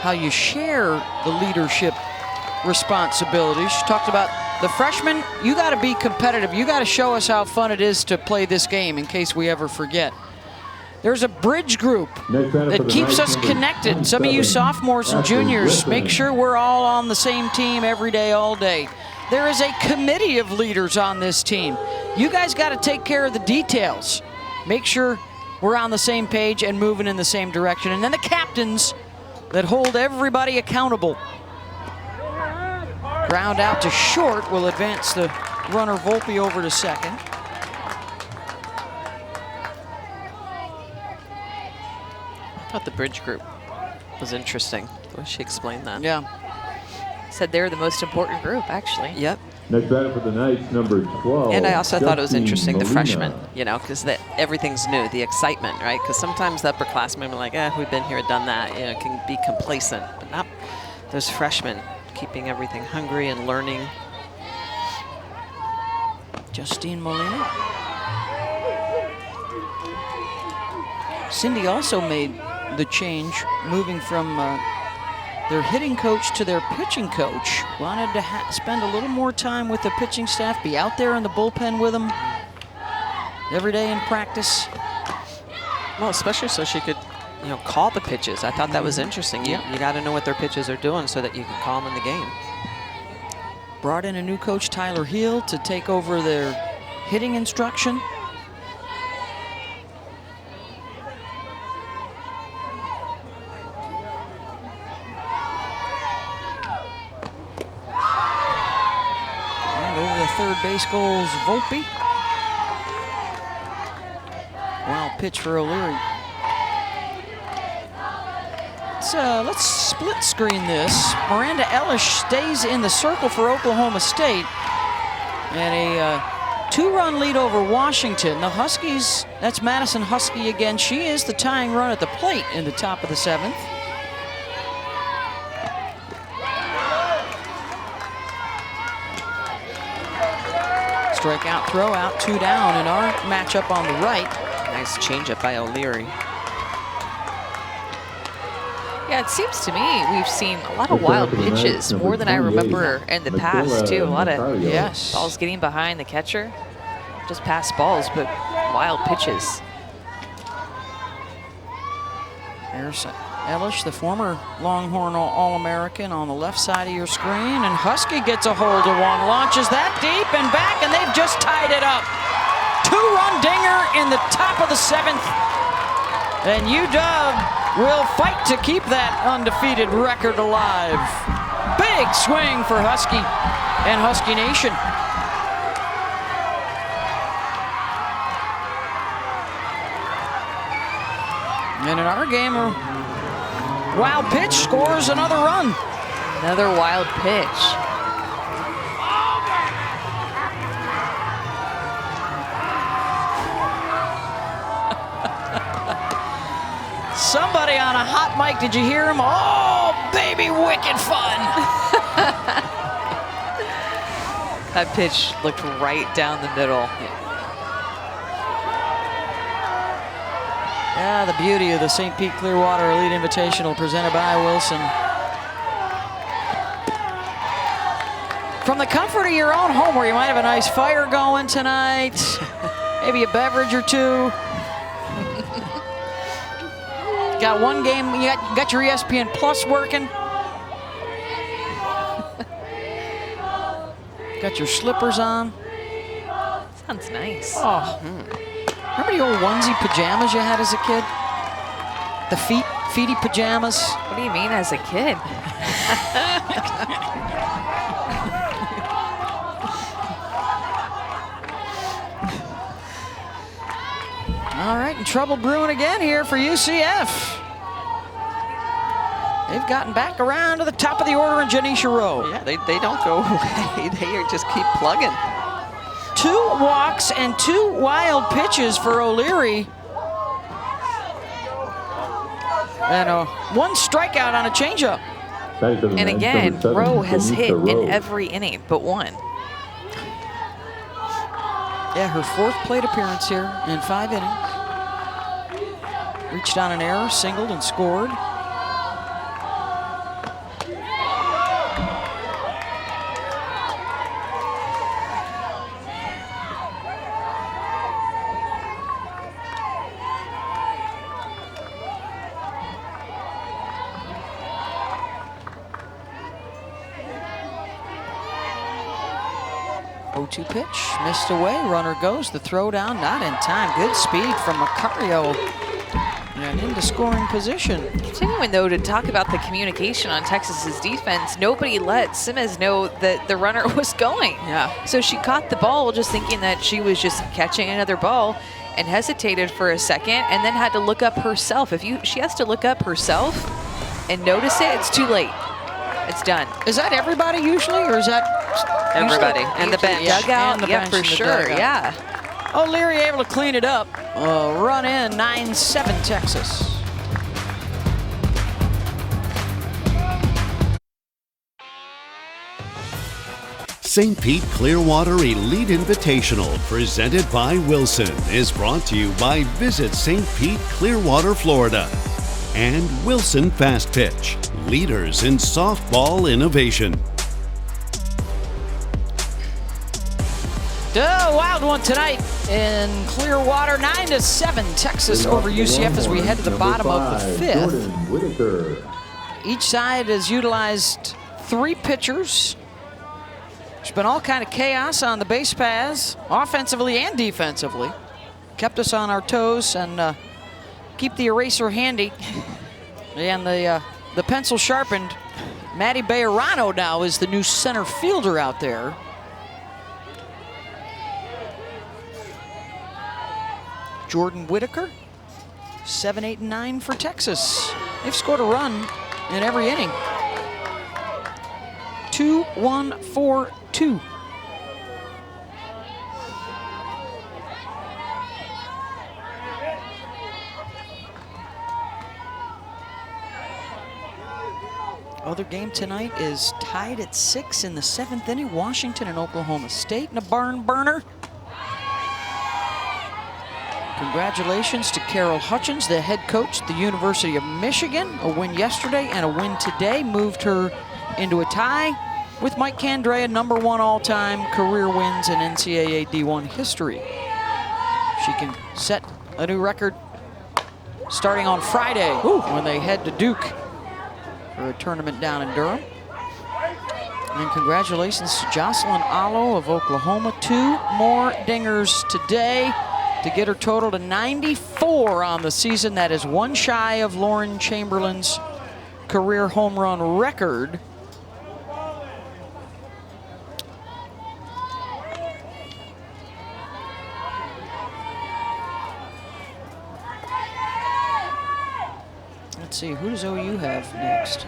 how you share the leadership responsibilities. She talked about the freshmen. You got to be competitive. You got to show us how fun it is to play this game in case we ever forget. There's a bridge group that keeps us connected. Some of you sophomores and juniors, make sure we're all on the same team every day, all day. There is a committee of leaders on this team. You guys got to take care of the details. Make sure we're on the same page and moving in the same direction. And then the captains that hold everybody accountable. Ground out to short will advance the runner Volpe over to second. I thought the bridge group was interesting, the way she explained that. Yeah. Said they're the most important group, actually. Yep. Next batter for the Knights, number 12. And I also thought it was interesting, the Molina. freshmen, you know, because everything's new, the excitement, right? Because sometimes the upperclassmen are like, we've been here, done that, you know, can be complacent. But not those freshmen, keeping everything hungry and learning. Justine Molina. Cindy also made the change, moving from their hitting coach to their pitching coach. Wanted to spend a little more time with the pitching staff, be out there in the bullpen with them every day in practice. Well, especially so she could call the pitches. I thought that was interesting. You got to know what their pitches are doing so that you can call them in the game. Brought in a new coach, Tyler Heel, to take over their hitting instruction. And over the third base goes Volpe. Wild pitch for O'Leary. Let's split screen this. Miranda Ellish stays in the circle for Oklahoma State. And a 2-run lead over Washington. The Huskies, that's Madison Husky again. She is the tying run at the plate in the top of the 7th. Strikeout, throw out, 2 down in our matchup on the right. Nice changeup by O'Leary. Yeah, it seems to me we've seen a lot of wild pitches, more than I remember in the past, too. A lot of balls getting behind the catcher. Just past balls, but wild pitches. There's Ellish, the former Longhorn All-American, on the left side of your screen. And Husky gets a hold of one, launches that deep and back, and they've just tied it up. 2-run dinger in the top of the 7th. And UW will fight to keep that undefeated record alive. Big swing for Husky and Husky Nation. And in our game, a wild pitch scores another run. Another wild pitch. Somebody on a hot mic, did you hear him? Oh, baby, wicked fun. That pitch looked right down the middle. Yeah, the beauty of the St. Pete Clearwater Elite Invitational presented by Wilson. From the comfort of your own home where you might have a nice fire going tonight, maybe a beverage or two. Got one game, you got your ESPN Plus working. Got your slippers on. Sounds nice. Oh. Remember the old onesie pajamas you had as a kid? The feety pajamas? What do you mean as a kid? All right, and trouble brewing again here for UCF. They've gotten back around to the top of the order in Janisha Rowe. Yeah, they don't go away. They just keep plugging. 2 walks and 2 wild pitches for O'Leary. And 1 strikeout on a changeup. And again, Rowe has hit in every inning but one. Yeah, her 4th plate appearance here in 5 innings. Reached on an error, singled, and scored. Oh-2 pitch, missed away, runner goes, the throw down, not in time. Good speed from Macario and into scoring position. Continuing, though, to talk about the communication on Texas's defense, nobody let Simmons know that the runner was going. Yeah. So she caught the ball just thinking that she was just catching another ball and hesitated for a second and then had to look up herself. She has to look up herself and notice it, it's too late. It's done. Is that everybody usually, or is that everybody? And the bench. Dugout, And the yeah, bench for and the sure, dugout. yeah. O'Leary able to clean it up. Run in, 9-7 Texas. St. Pete Clearwater Elite Invitational, presented by Wilson, is brought to you by Visit St. Pete Clearwater, Florida, and Wilson Fast Pitch, leaders in softball innovation. A wild one tonight in Clearwater, 9-7, Texas over UCF as we head to the bottom of the 5th. Each side has utilized 3 pitchers. There's been all kind of chaos on the base paths, offensively and defensively. Kept us on our toes and keep the eraser handy and the pencil sharpened. Matty Bejarano now is the new center fielder out there. Jordan Whitaker, 7, 8, and 9 for Texas. They've scored a run in every inning. 2-1-4-2. Other game tonight is tied at 6 in the 7th inning. Washington and Oklahoma State in a barn burner. Congratulations to Carol Hutchins, the head coach at the University of Michigan. A win yesterday and a win today moved her into a tie with Mike Candrea, #1 all-time career wins in NCAA D1 history. She can set a new record starting on Friday when they head to Duke for a tournament down in Durham. And congratulations to Jocelyn Allo of Oklahoma. 2 more dingers today to get her total to 94 on the season. That is 1 shy of Lauren Chamberlain's career home run record. Let's see, who does OU have next?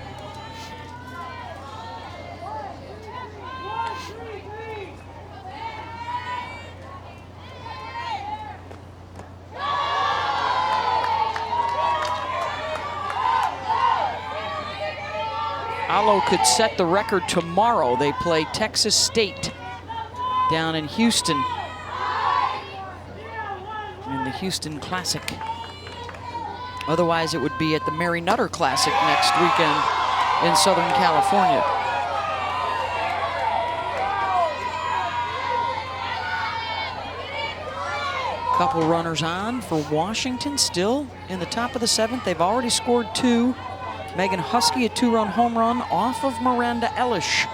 Allo could set the record tomorrow. They play Texas State down in Houston in the Houston Classic. Otherwise, it would be at the Mary Nutter Classic next weekend in Southern California. Couple runners on for Washington, still in the top of the 7th. They've already scored 2. Megan Husky, a 2-run home run off of Miranda Elish.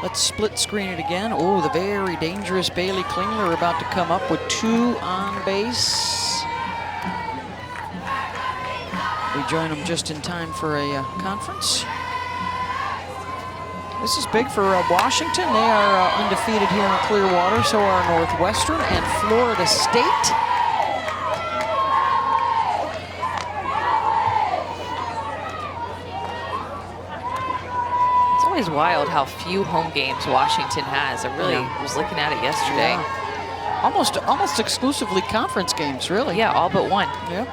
Let's split screen it again. Oh, the very dangerous Bailey Klingler about to come up with 2 on base. We join them just in time for a conference. This is big for Washington. They are undefeated here in Clearwater, so are Northwestern and Florida State. It's always wild how few home games Washington has. I really was looking at it yesterday. Yeah. Almost exclusively conference games, really. Yeah, all but one. Yeah.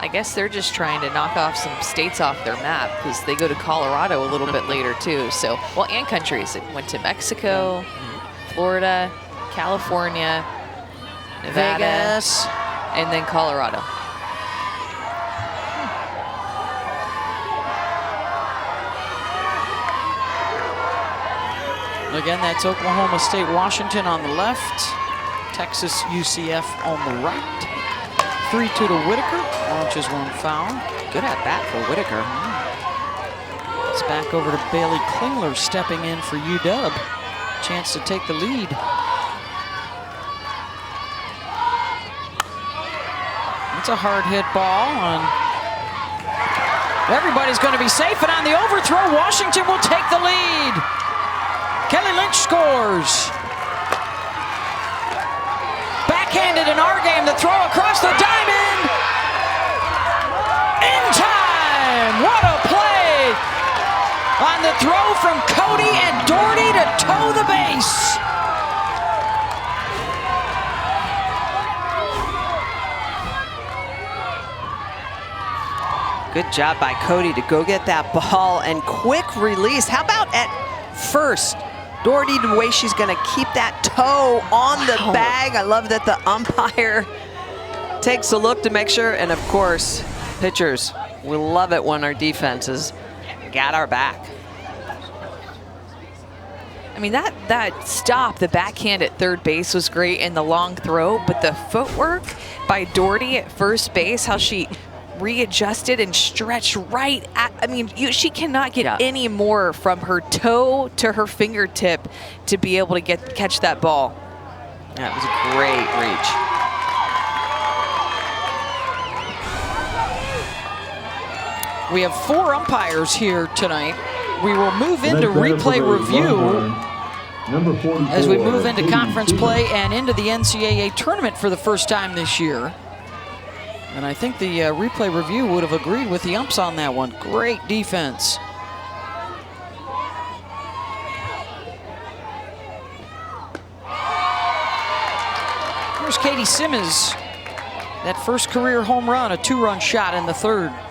I guess they're just trying to knock off some states off their map because they go to Colorado a little bit later too. So, well, and countries. It went to Mexico, Florida, California, Nevada, Vegas, and then Colorado. Again, that's Oklahoma State, Washington on the left. Texas, UCF on the right. 3-2 to Whitaker. Launches 1 foul. Good at bat for Whitaker. It's back over to Bailey Klingler stepping in for UW. Chance to take the lead. It's a hard hit ball. And everybody's going to be safe, and on the overthrow, Washington will take the lead. Kelly Lynch scores. Backhanded in our game, the throw across the diamond. In time, what a play. On the throw from Cody and Doherty to toe the base. Good job by Cody to go get that ball and quick release. How about at first? Doherty, the way she's going to keep that toe on the bag. I love that the umpire takes a look to make sure. And of course, pitchers, we love it when our defenses got our back. I mean, that stop, the backhand at third base was great and the long throw, but the footwork by Doherty at first base, how she readjusted and stretched right at, I mean, she cannot get any more from her toe to her fingertip to be able to catch that ball. That was a great reach. We have 4 umpires here tonight. We will move into replay review as we move into conference play and into the NCAA tournament for the first time this year. And I think the replay review would have agreed with the umps on that one. Great defense. Here's Katie Simmons. That first career home run, a 2-run shot in the 3rd.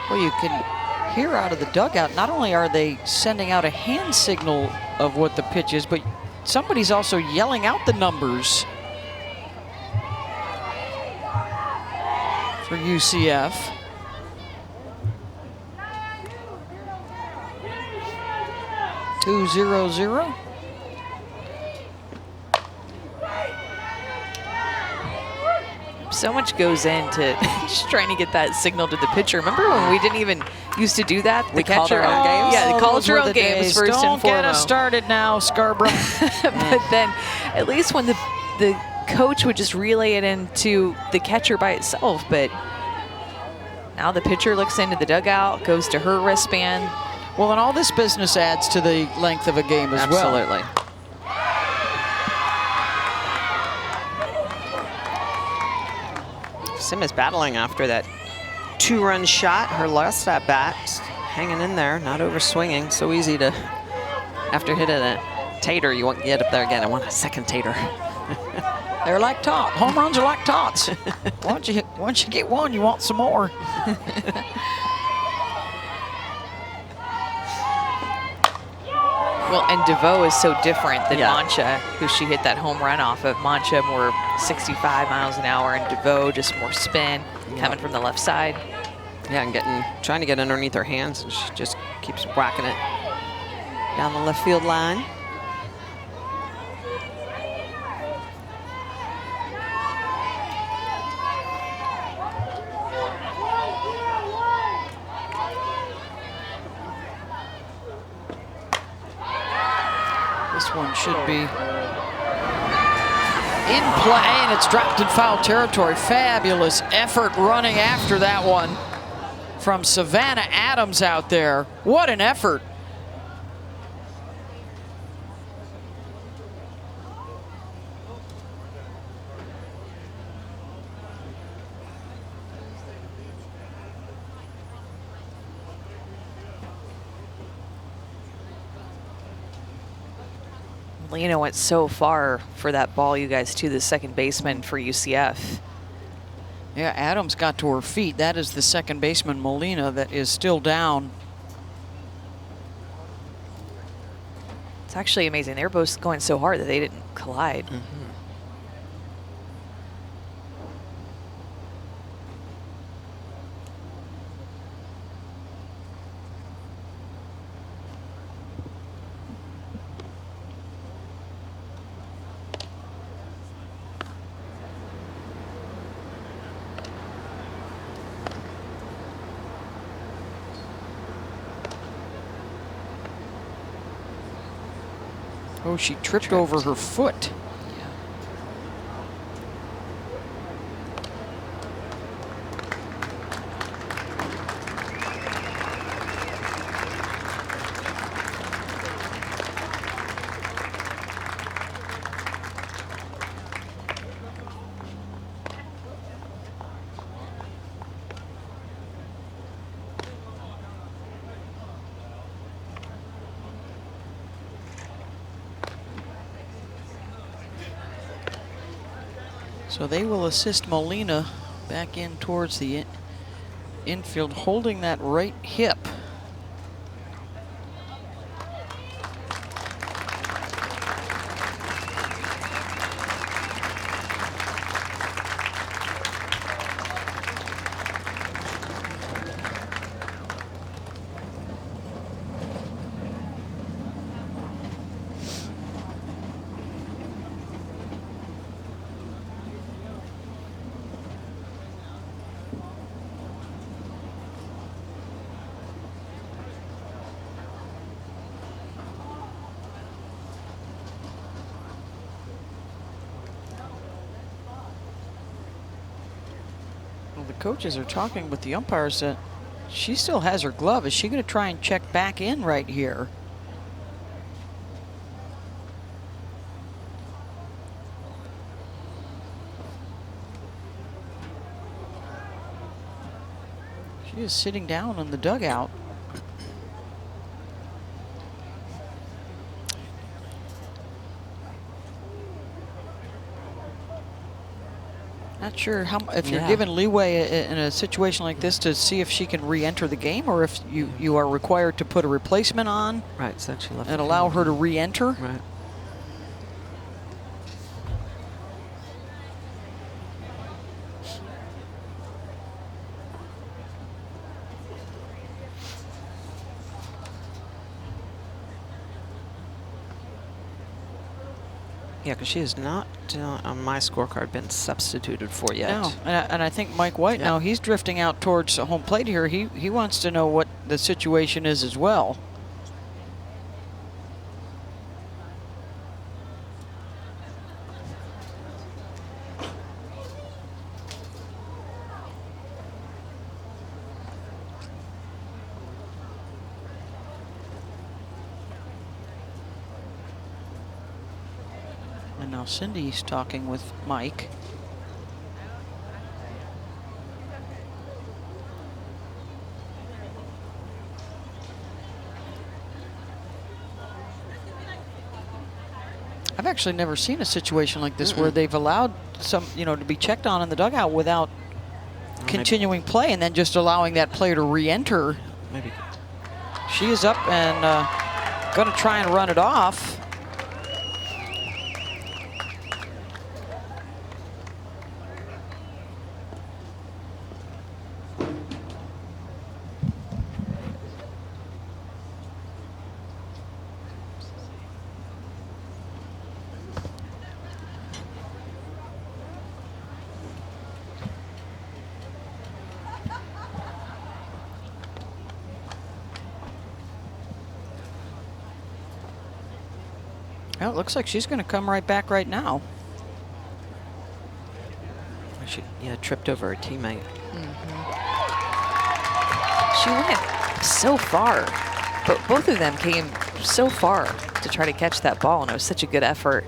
Well, you can hear out of the dugout, not only are they sending out a hand signal of what the pitch is, but somebody's also yelling out the numbers for UCF. "2-0-0. So much goes into just trying to get that signal to the pitcher. Remember when we didn't even used to do that? We called our own games? Yeah, they called your own games first and foremost. Don't get us started now, Scarborough. But then at least when the coach would just relay it into the catcher by itself. But now the pitcher looks into the dugout, goes to her wristband. Well, and all this business adds to the length of a game as well. Absolutely. Sim is battling after that 2-run shot. Her last at bat, hanging in there, not over swinging. So easy to, after hitting a tater, you won't get up there again. I want a second tater. They're like tot. Home runs are like tots. Once you get one, you want some more. Well, and DeVoe is so different than Mancha, who she hit that home run off of. Mancha more 65 miles an hour, and DeVoe just more spin, coming from the left side. Yeah, and trying to get underneath her hands, and she just keeps whacking it down the left field line. This one should be in play, and it's dropped in foul territory. Fabulous effort running after that one from Savannah Adams out there. What an effort. Lena went so far for that ball, you guys, to the second baseman for UCF. Yeah, Adams got to her feet. That is the second baseman, Molina, that is still down. It's actually amazing. They were both going so hard that they didn't collide. Mm-hmm. Oh, she tripped over her foot. So they will assist Molina back in towards the infield, holding that right hip. The coaches are talking with the umpires that she still has her glove. Is she going to try and check back in right here? She is sitting down in the dugout. Not sure how if you're given leeway in a situation like this to see if she can re-enter the game, or if you are required to put a replacement on, Right, so she left and allow her to re-enter. Right. Yeah, because she has not, on my scorecard, been substituted for yet. No, and I think Mike White now, he's drifting out towards home plate here. He wants to know what the situation is as well. And now Cindy's talking with Mike. I've actually never seen a situation like this where they've allowed some, to be checked on in the dugout without continuing play and then just allowing that player to re-enter. Maybe. She is up and going to try and run it off. Well, it looks like she's going to come right back right now. She tripped over her teammate. She went so far, but both of them came so far to try to catch that ball, and it was such a good effort,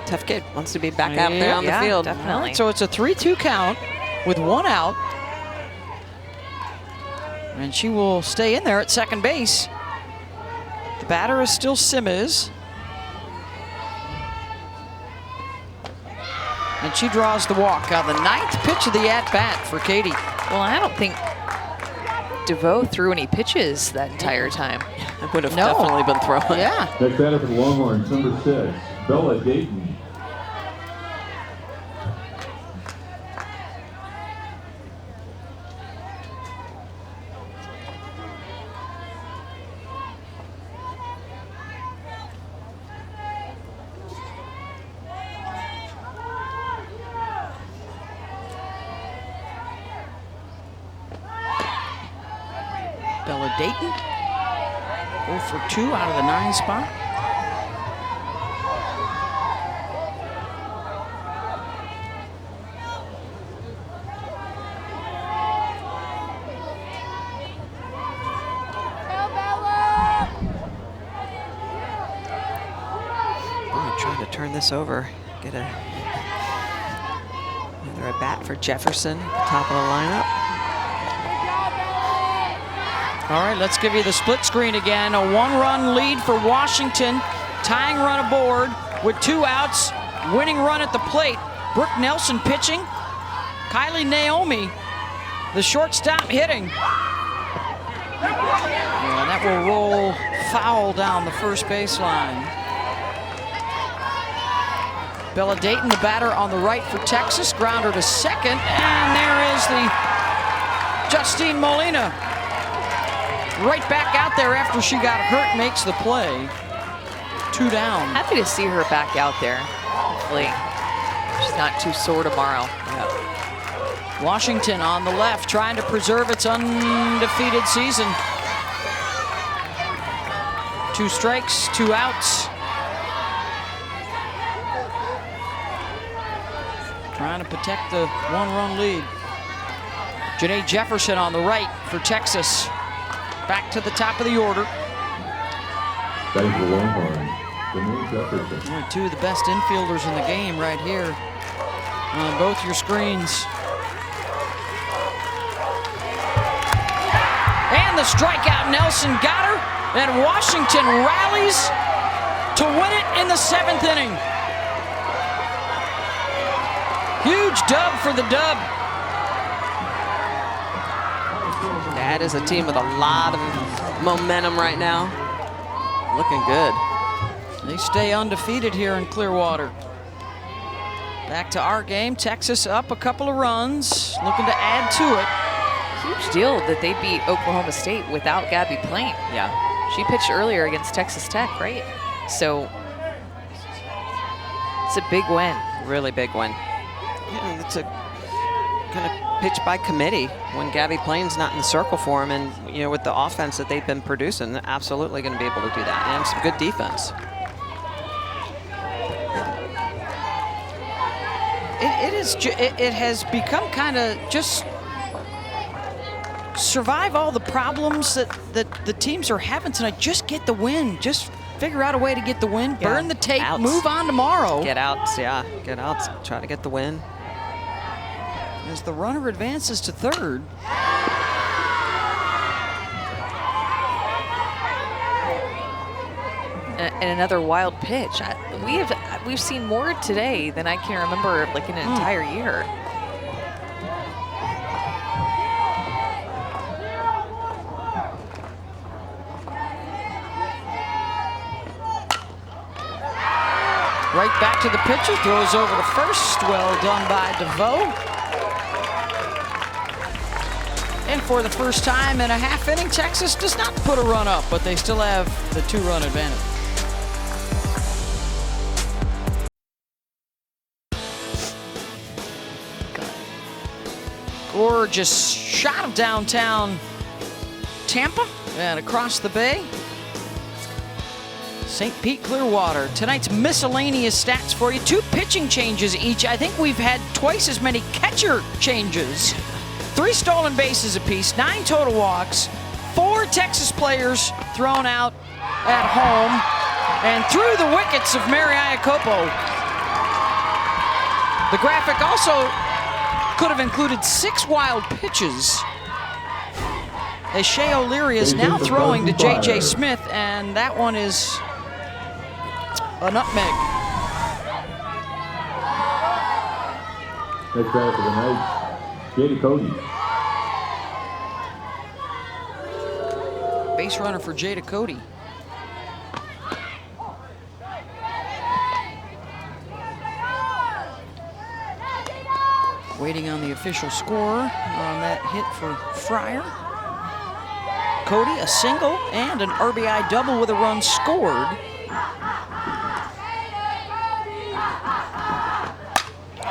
Tough kid, wants to be back out there on the field. Definitely. So it's a 3-2 count with one out. And she will stay in there at second base. The batter is still Simmons. And she draws the walk. Now the ninth pitch of the at-bat for Katie. Well, I don't think DeVoe threw any pitches that entire time. I would have definitely been throwing. Yeah. Next batter for the Longhorns, number 6, Bella Dayton. Dayton. 0 for 2 out of the 9 spot. Trying to turn this over, get another at bat for Jefferson, top of the lineup. All right, let's give you the split screen again. A 1-run lead for Washington. Tying run aboard with 2 outs. Winning run at the plate. Brooke Nelson pitching. Kylie Naomi, the shortstop, hitting. And that will roll foul down the first baseline. Bella Dayton, the batter on the right for Texas. Grounder to second. And there is the Justine Molina. Right back out there after she got hurt, makes the play. 2 down. Happy to see her back out there. Hopefully she's not too sore tomorrow. Yeah. Washington on the left, trying to preserve its undefeated season. 2 strikes, 2 outs. Trying to protect the 1-run lead. Janae Jefferson on the right for Texas. Back to the top of the order. Batting for the Longhorns, Janae Jefferson. 2 of the best infielders in the game right here on both your screens. And the strikeout, Nelson got her, and Washington rallies to win it in the 7th inning. Huge dub for the Dub. That is a team with a lot of momentum right now. Looking good. They stay undefeated here in Clearwater. Back to our game. Texas up a couple of runs, looking to add to it. Huge deal that they beat Oklahoma State without Gabby Plain. Yeah. She pitched earlier against Texas Tech, right? So it's a big win. Really big win. Yeah, it's a kind of pitch by committee when Gabby Plain's not in the circle for him, and you know, with the offense that they've been producing, they're absolutely going to be able to do that, and some good defense. It has become kind of just survive all the problems that the teams are having tonight. Just get the win. Just figure out a way to get the win. Yeah. Burn the tape. Outs. Move on tomorrow. Get outs, yeah. Get outs. Try to get the win. As the runner advances to third. And another wild pitch. We've seen more today than I can remember, like in an entire year. Right back to the pitcher, throws over to first. Well done by DeVoe. And for the first time in a half inning, Texas does not put a run up, but they still have the 2-run advantage. Gorgeous shot of downtown Tampa and across the bay. St. Pete Clearwater. Tonight's miscellaneous stats for you. 2 pitching changes each. I think we've had twice as many catcher changes. 3 stolen bases apiece, 9 total walks, 4 Texas players thrown out at home, and through the wickets of Mary Iacopo. The graphic also could have included 6 wild pitches. As Shea O'Leary is now throwing to J.J. Smith, and that one is a nutmeg. Next batter for the night, Jada Cody. Base runner for Jada Cody. Waiting on the official score on that hit for Fryer. Cody, a single and an RBI double with a run scored.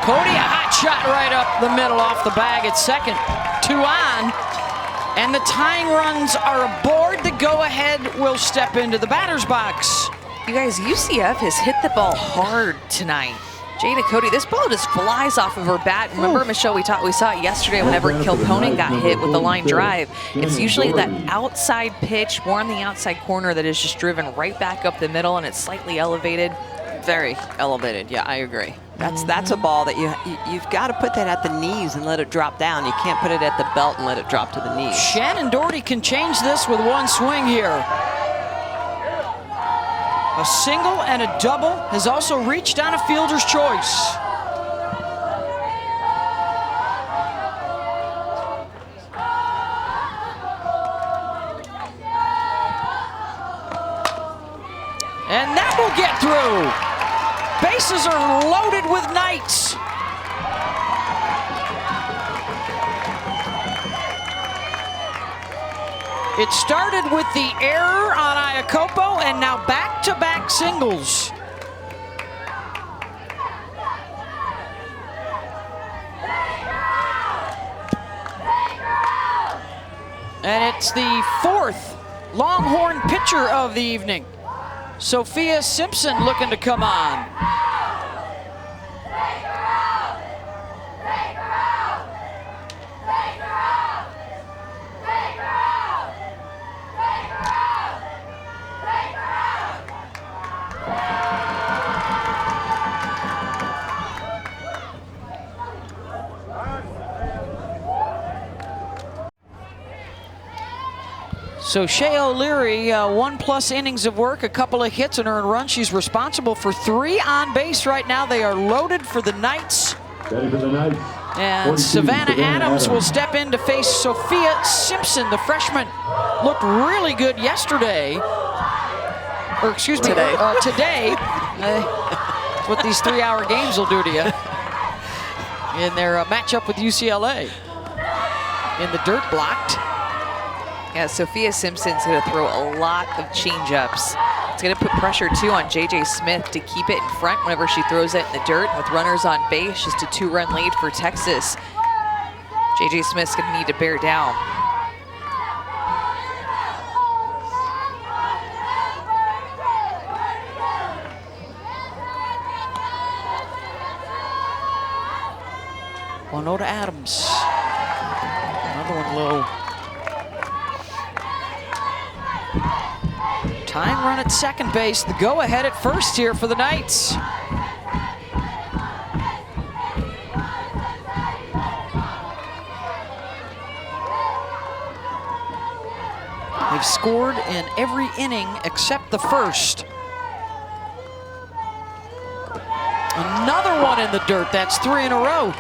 Cody, a hot shot right up the middle off the bag at second. 2 on. And the tying runs are aboard. The go-ahead will step into the batter's box. You guys, UCF has hit the ball hard tonight. Jada Cody, this ball just flies off of her bat. Remember, Michelle, we saw it yesterday whenever Kilconen got hit with the line drive. It's usually that outside pitch, more on the outside corner, that is just driven right back up the middle, and it's slightly elevated. Very elevated. Yeah, I agree. That's a ball that you've got to put that at the knees and let it drop down. You can't put it at the belt and let it drop to the knees. Shannon Doherty can change this with one swing here. A single and a double has also reached on a fielder's choice. And that will get through. Bases are loaded with Knights. It started with the error on Iacopo, and now back-to-back singles. And it's the fourth Longhorn pitcher of the evening. Sophia Simpson looking to come on. So Shea O'Leary, 1+ innings of work, a couple of hits, and earned runs. She's responsible for 3 on base right now. They are loaded for the Knights. Ready for the Knights. And Savannah Adams will step in to face Sophia Simpson. The freshman looked really good yesterday. Or excuse me, today. That's what these 3-hour games will do to you. In their matchup with UCLA. In the dirt blocked. Yeah, Sophia Simpson's going to throw a lot of changeups. It's going to put pressure, too, on J.J. Smith to keep it in front whenever she throws it in the dirt. With runners on base, just a 2-run lead for Texas. J.J. Smith's going to need to bear down. One to Adams. Another one low. Tying run at second base. The go-ahead at first here for the Knights. They've scored in every inning except the first. Another one in the dirt. That's 3 in a row.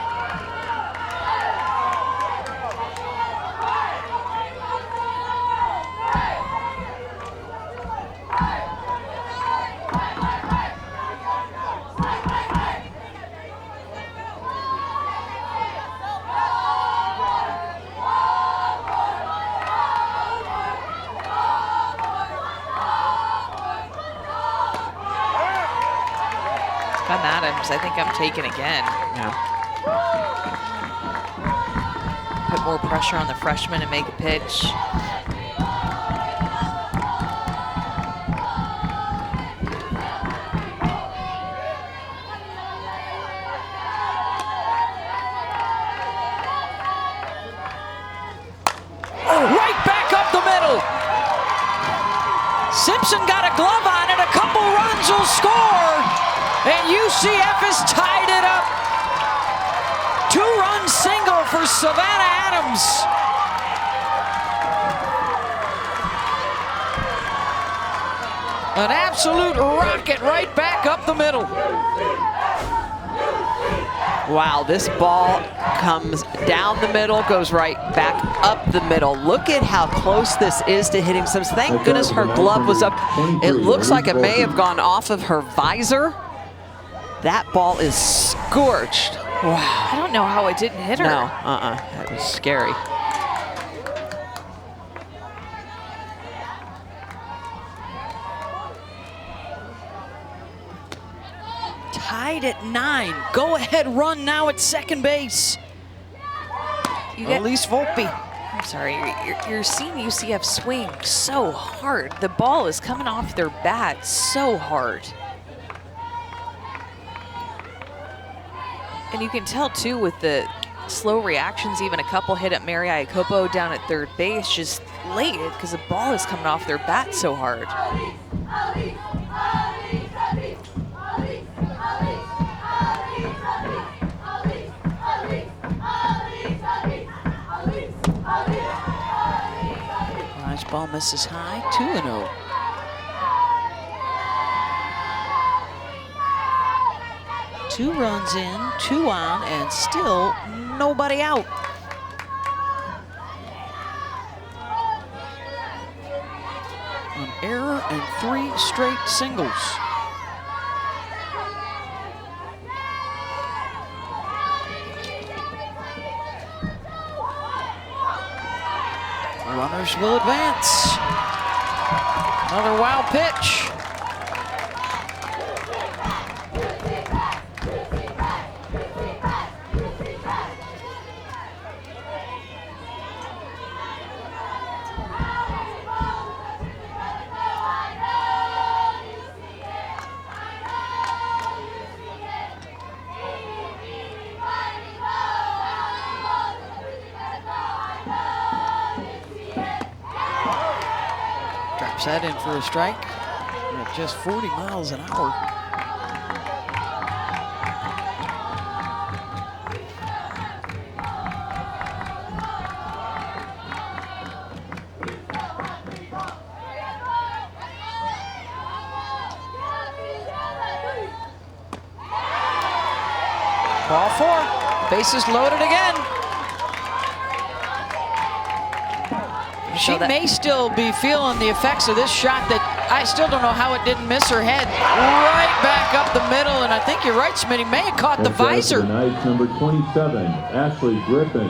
Adams, I think I'm taking again. Yeah. Put more pressure on the freshman and make a pitch. Right back up the middle. Simpson got a glove on it. A couple runs will score. And UCF has tied it up. 2-run single for Savannah Adams. An absolute rocket right back up the middle. Wow, this ball comes down the middle, goes right back up the middle. Look at how close this is to hitting Simpson. Thank goodness her glove was up. It looks like it may have gone off of her visor. That ball is scorched. Wow. I don't know how it didn't hit her. No, that was scary. Tied at 9. Go ahead run now at second base. Elise Volpe. I'm sorry, you're seeing UCF swing so hard. The ball is coming off their bat so hard. And you can tell too with the slow reactions, even a couple hit at Mary Iacopo down at third base, just late because the ball is coming off their bat so hard. Rise ball misses high, 2-0. Two runs in, 2 on, and still nobody out. An error and 3 straight singles. Runners will advance. Another wild pitch. Drops that in for a strike at just 40 miles an hour. Ball 4, bases loaded again. She may still be feeling the effects of this shot that I still don't know how it didn't miss her head. Right back up the middle, and I think you're right, Smitty, may have caught the visor. Tonight's number 27, Ashley Griffin.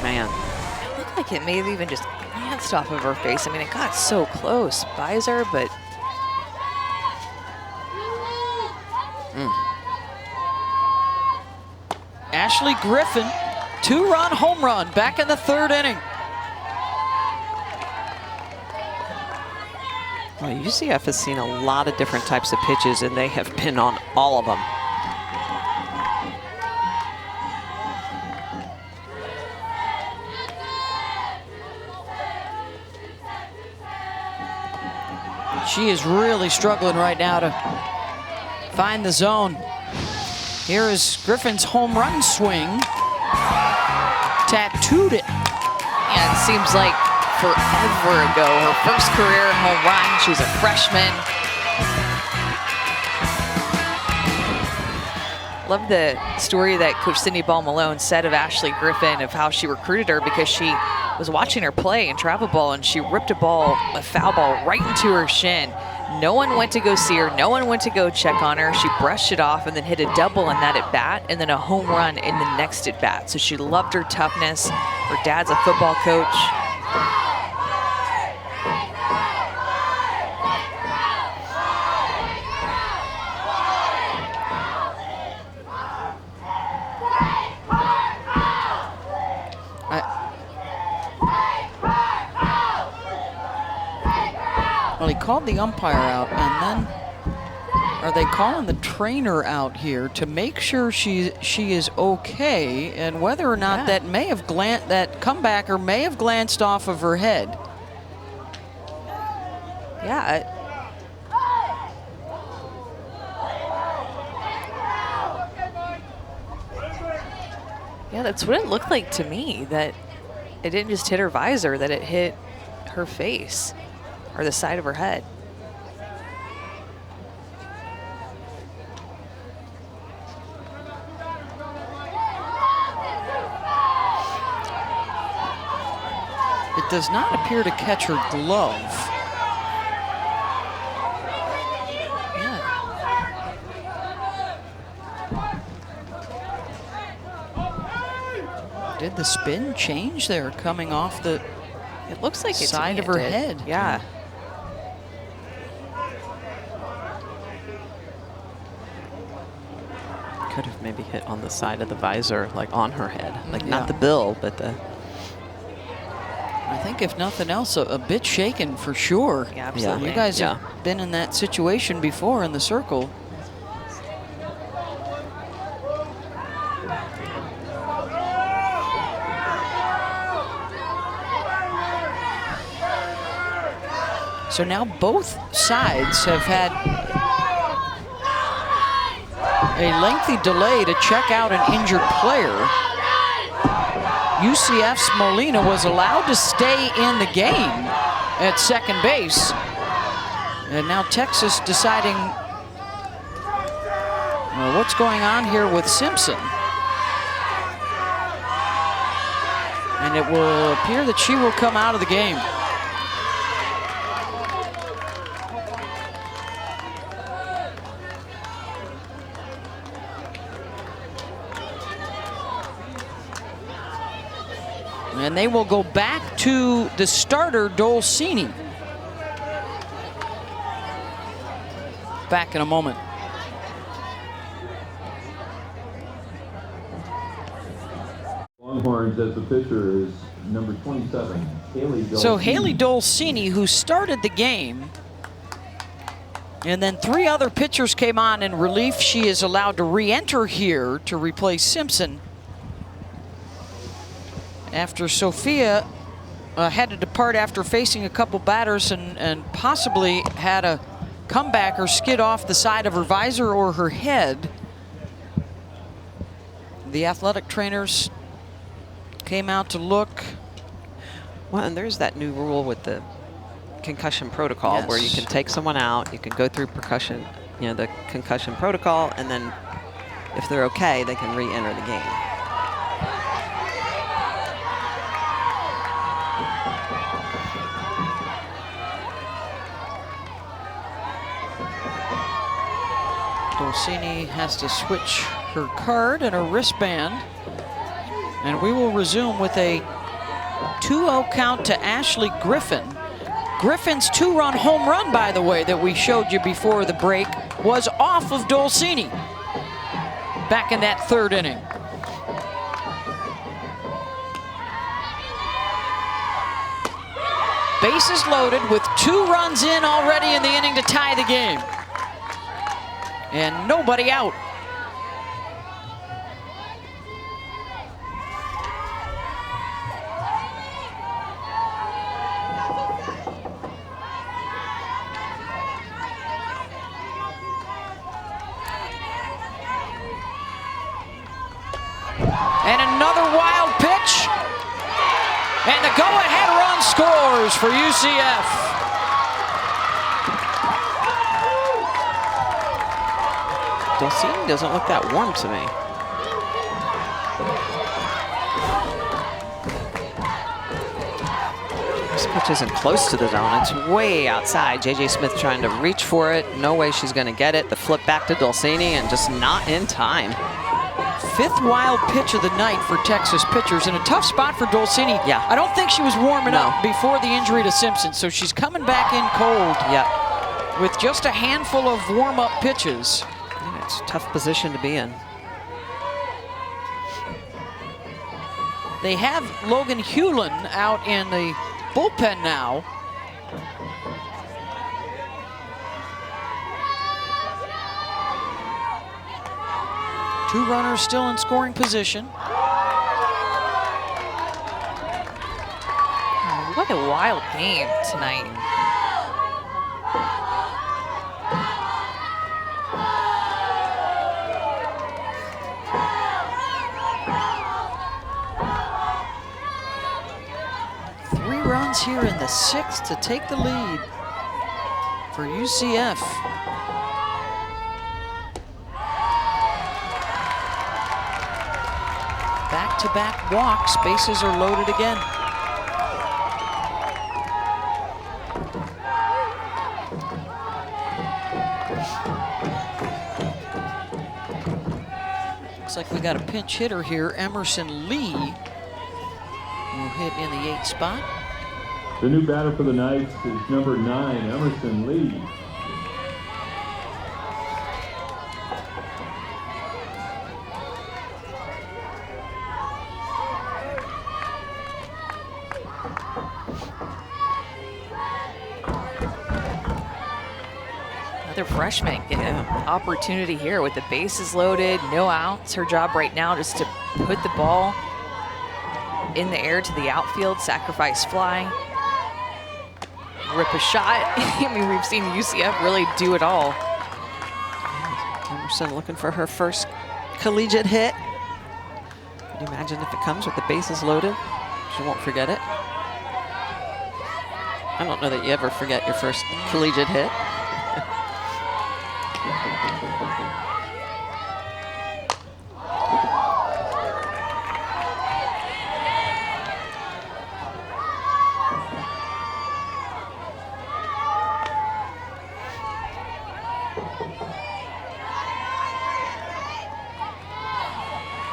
Man. It looked like it may have even just glanced off of her face. I mean, it got so close. Visor, but... Ashley Griffin, 2-run home run back in the 3rd inning. Well, UCF has seen a lot of different types of pitches, and they have been on all of them. She is really struggling right now to find the zone. Here is Griffin's home run swing. Tattooed it. Yeah, it seems like forever ago. Her first career home run. She's a freshman. Love the story that Coach Cindy Ball Malone said of Ashley Griffin, of how she recruited her because she was watching her play in travel ball and she ripped a foul ball right into her shin. No one went to go see her. No one went to go check on her. She brushed it off and then hit a double in that at-bat and then a home run in the next at-bat. So she loved her toughness. Her dad's a football coach. Well, he called the umpire out, and then are they calling the trainer out here to make sure she is okay, and whether or not that may have that comebacker may have glanced off of her head? Yeah. Yeah, that's what it looked like to me, that it didn't just hit her visor, that it hit her face or the side of her head. It does not appear to catch her glove. Yeah. Did the spin change there coming off the It looks like it's side of her head? Yeah. could have maybe hit on the side of the visor, like on her head. Like not the bill, but the... I think if nothing else, a bit shaken for sure. Yeah, absolutely. You guys have been in that situation before in the circle. So now both sides have had a lengthy delay to check out an injured player. UCF's Molina was allowed to stay in the game at second base. And now Texas deciding what's going on here with Simpson. And it will appear that she will come out of the game. And they will go back to the starter, Dolcini. Back in a moment. Longhorns as the pitcher is number 27, Haley Dolcini. So Haley Dolcini, who started the game, and then 3 other pitchers came on in relief. She is allowed to re-enter here to replace Simpson, after Sophia had to depart after facing a couple batters and possibly had a comeback or skid off the side of her visor or her head. The athletic trainers came out to look. Well, and there's that new rule with the concussion protocol where you can take someone out, you can go through percussion, the concussion protocol, and then if they're okay, they can re-enter the game. Dolcini has to switch her card and her wristband. And we will resume with a 2-0 count to Ashley Griffin. Griffin's 2-run home run, by the way, that we showed you before the break was off of Dolcini back in that 3rd inning. Bases loaded with 2 runs in already in the inning to tie the game. And nobody out. And another wild pitch. And the go-ahead run scores for UCF. Dolcini doesn't look that warm to me. This pitch isn't close to the zone. It's way outside. J.J. Smith trying to reach for it. No way she's going to get it. The flip back to Dolcini and just not in time. 5th wild pitch of the night for Texas pitchers, and a tough spot for Dolcini. Yeah. I don't think she was warming up before the injury to Simpson, so she's coming back in cold. Yeah. With just a handful of warm-up pitches. It's a tough position to be in. They have Logan Hewlin out in the bullpen now. Two runners still in scoring position. Oh, what a wild game tonight. Here in the 6th to take the lead for UCF. Back-to-back walks, bases are loaded again. Looks like we got a pinch hitter here. Emerson Lee will hit in the 8th spot. The new batter for the Knights is number 9, Emerson Lee. another freshman getting an opportunity here with the bases loaded, no outs. Her job right now just to put the ball in the air to the outfield, sacrifice fly, rip a shot. I mean, we've seen UCF really do it all. Emerson looking for her first collegiate hit. Can you imagine if it comes with the bases loaded? She won't forget it. I don't know that you ever forget your first collegiate hit.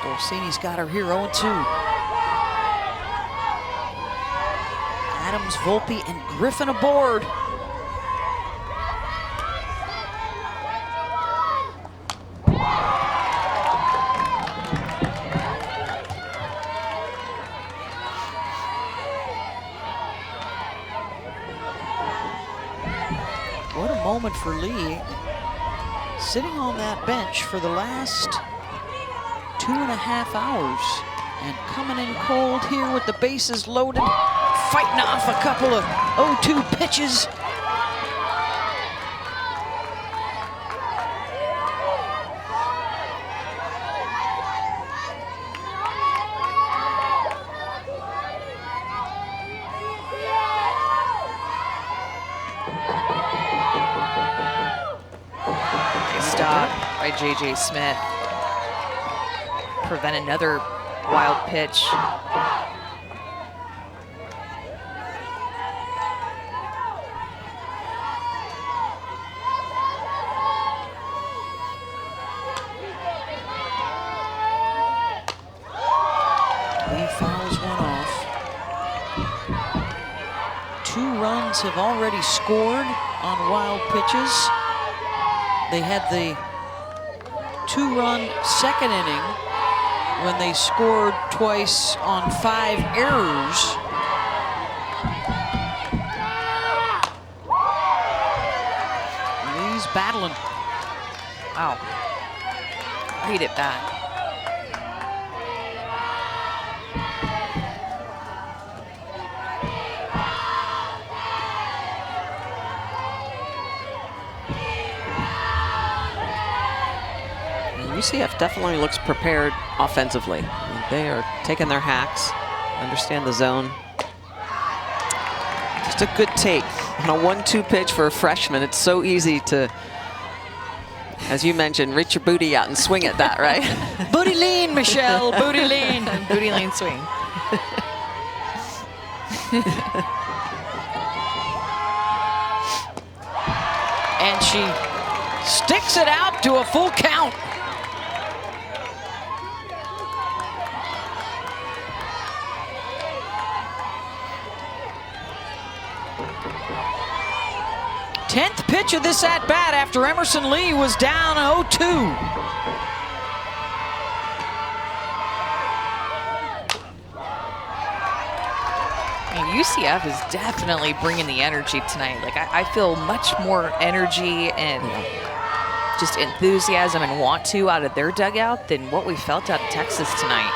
Dorsini's got her here 0-2. Adams, Volpe, and Griffin aboard. What a moment for Lee. Sitting on that bench for the last 2.5 hours and coming in cold here with the bases loaded, fighting off a couple of 0-2 pitches. Nice stop by J.J. Smith. Prevent another wild pitch. Lee fouls one off. 2 runs have already scored on wild pitches. They had the 2-run second inning when they scored twice on 5 errors. Lee's battling. Wow. Great at bat. UCF definitely looks prepared offensively. They are taking their hacks, understand the zone. Just a good take on a 1-2 pitch for a freshman. It's so easy to, as you mentioned, reach your booty out and swing at that, right? Booty lean, Michelle, booty lean. Booty lean swing. And she sticks it out to a full count. Tenth pitch of this at-bat after Emerson Lee was down 0-2. UCF is definitely bringing the energy tonight. Like, I feel much more energy and just enthusiasm and want to out of their dugout than what we felt out of Texas tonight.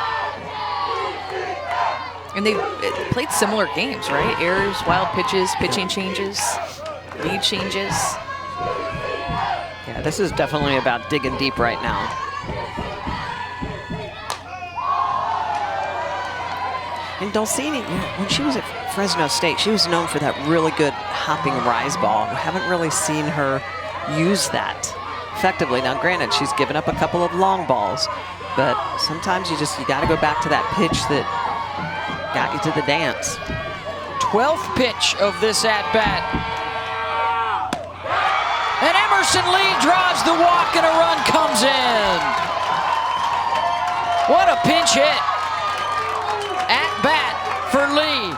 And they played similar games, right? Errors, wild pitches, pitching changes, lead changes. Yeah, this is definitely about digging deep right now. And Dulcini, when she was at Fresno State, she was known for that really good hopping rise ball. We haven't really seen her use that effectively. Now, granted, she's given up a couple of long balls, but sometimes you got to go back to that pitch that got you to the dance. 12th pitch of this at-bat. And Emerson Lee draws the walk and a run comes in. What a pinch hit. At-bat for Lee.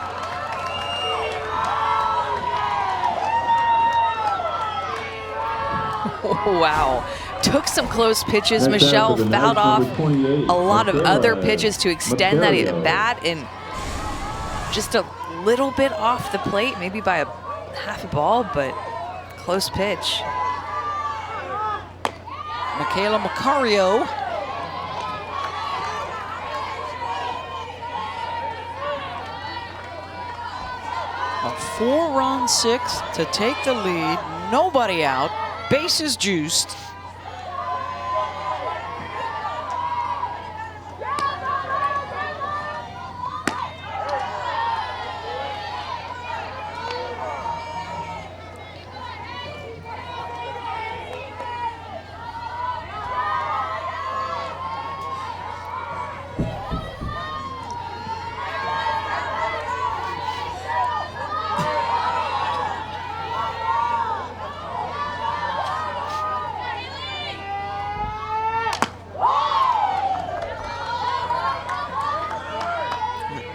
Oh, wow. Took some close pitches. Michelle fouled off a lot of other pitches to extend that at-bat, and just a little bit off the plate, maybe by half a ball, but close pitch. Michaela Macario. A 4-run sixth to take the lead. Nobody out. Bases juiced.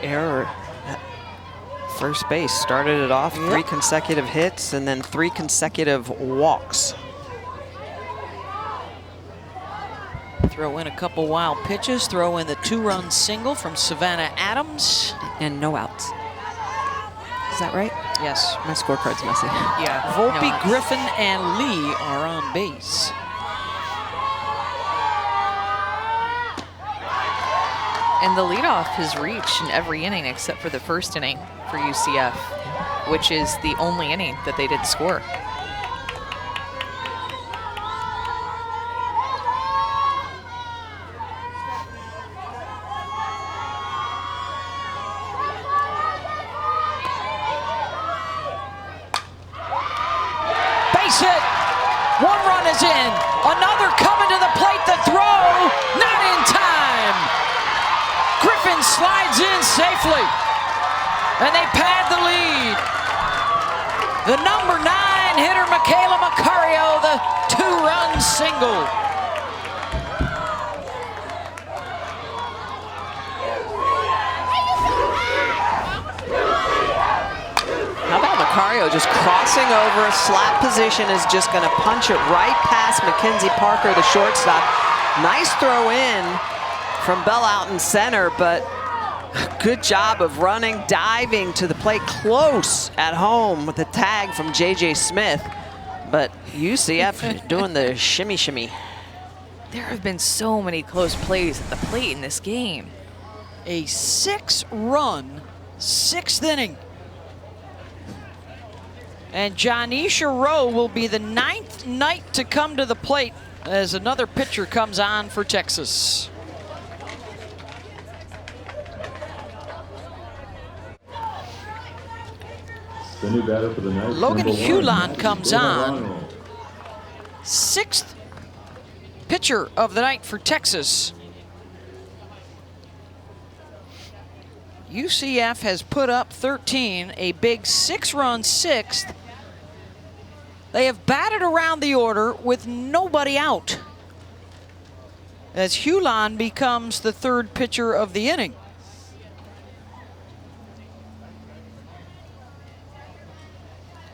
Error at first base. Started it off, 3 consecutive hits, and then 3 consecutive walks. Throw in a couple wild pitches. Throw in the 2-run single from Savannah Adams. And no outs. Is that right? Yes. My scorecard's messy. Yeah. Volpe, no outs. Griffin, and Lee are on base. And the leadoff has reached in every inning except for the first inning for UCF, which is the only inning that they did score. Base hit. 1 run is in. Another coming to the plate. The throw. Not in time. Griffin slides in safely, and they pad the lead. The number 9 hitter, Michaela Macario, the 2-run single. How about Macario just crossing over? Slap position is just going to punch it right past Mackenzie Parker, the shortstop. Nice throw in from Bell out in center, but good job of running, diving to the plate close at home with the tag from J.J. Smith. But UCF doing the shimmy shimmy. There have been so many close plays at the plate in this game. A 6-run 6th inning. And Janisha Rowe will be the 9th Knight to come to the plate as another pitcher comes on for Texas. The new batter for the night. Logan number 1, Hulan comes on. Ronald. 6th pitcher of the night for Texas. UCF has put up 13, a big 6-run 6th. They have batted around the order with nobody out, as Hulan becomes the 3rd pitcher of the inning.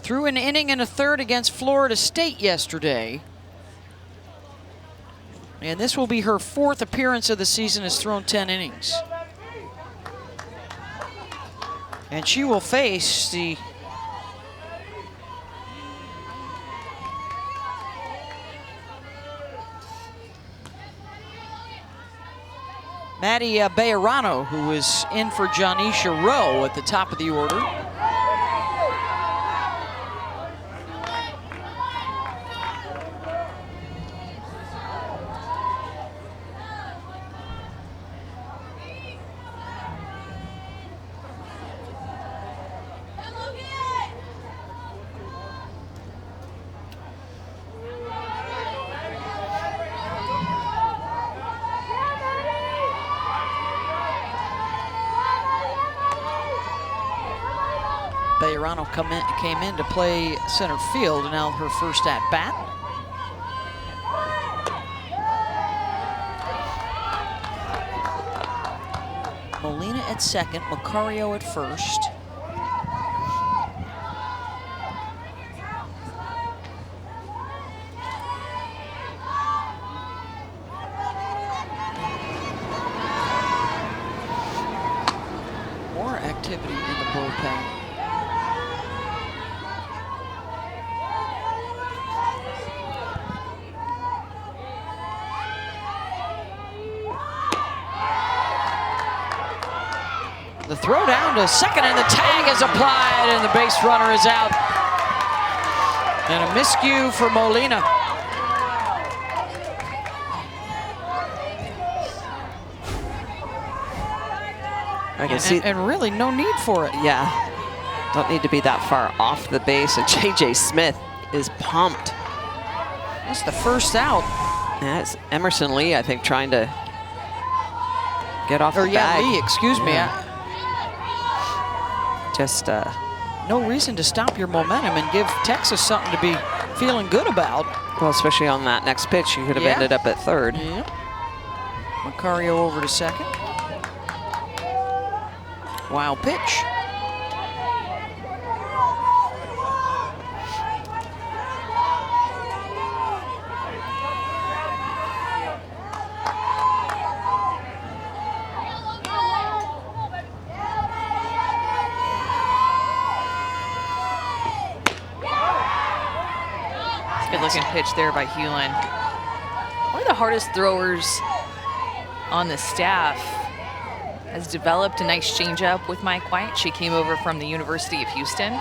Threw an inning and a 1/3 against Florida State yesterday. And this will be her 4th appearance of the season, has thrown 10 innings. And she will face the Maddie Bejarano, who is in for Janisha Rowe at the top of the order. Bejarano came in to play center field, now her first at bat. Molina at second, Macario at first. More activity in the bullpen. The throw down to second, and the tag is applied, and the base runner is out. And a miscue for Molina. I can see. And really no need for it. Yeah. Don't need to be that far off the base. And J.J. Smith is pumped. That's the first out. Yeah, it's Emerson Lee, I think, trying to get off the bag. Yeah, Lee, excuse me. Just no reason to stop your momentum and give Texas something to be feeling good about. well, especially on that next pitch, you could have ended up at third. Yeah. Macario over to second. Wild pitch. Good looking pitch there by Hewlin. One of the hardest throwers on the staff. Has developed a nice changeup with Mike White. She came over from the University of Houston.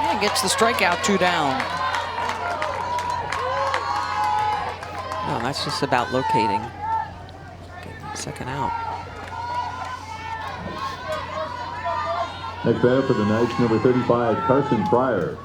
And gets the strikeout, 2 down. No, that's just about locating. Getting that second out. Next batter for the Knights, number 35, Carson Pryor.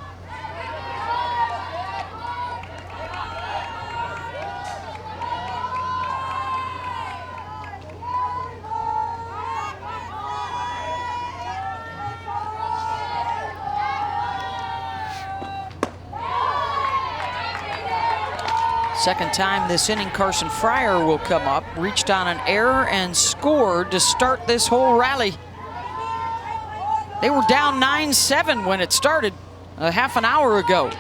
Second time this inning, Carson Fryer will come up. Reached on an error and scored to start this whole rally. They were down 9-7 when it started a half an hour ago.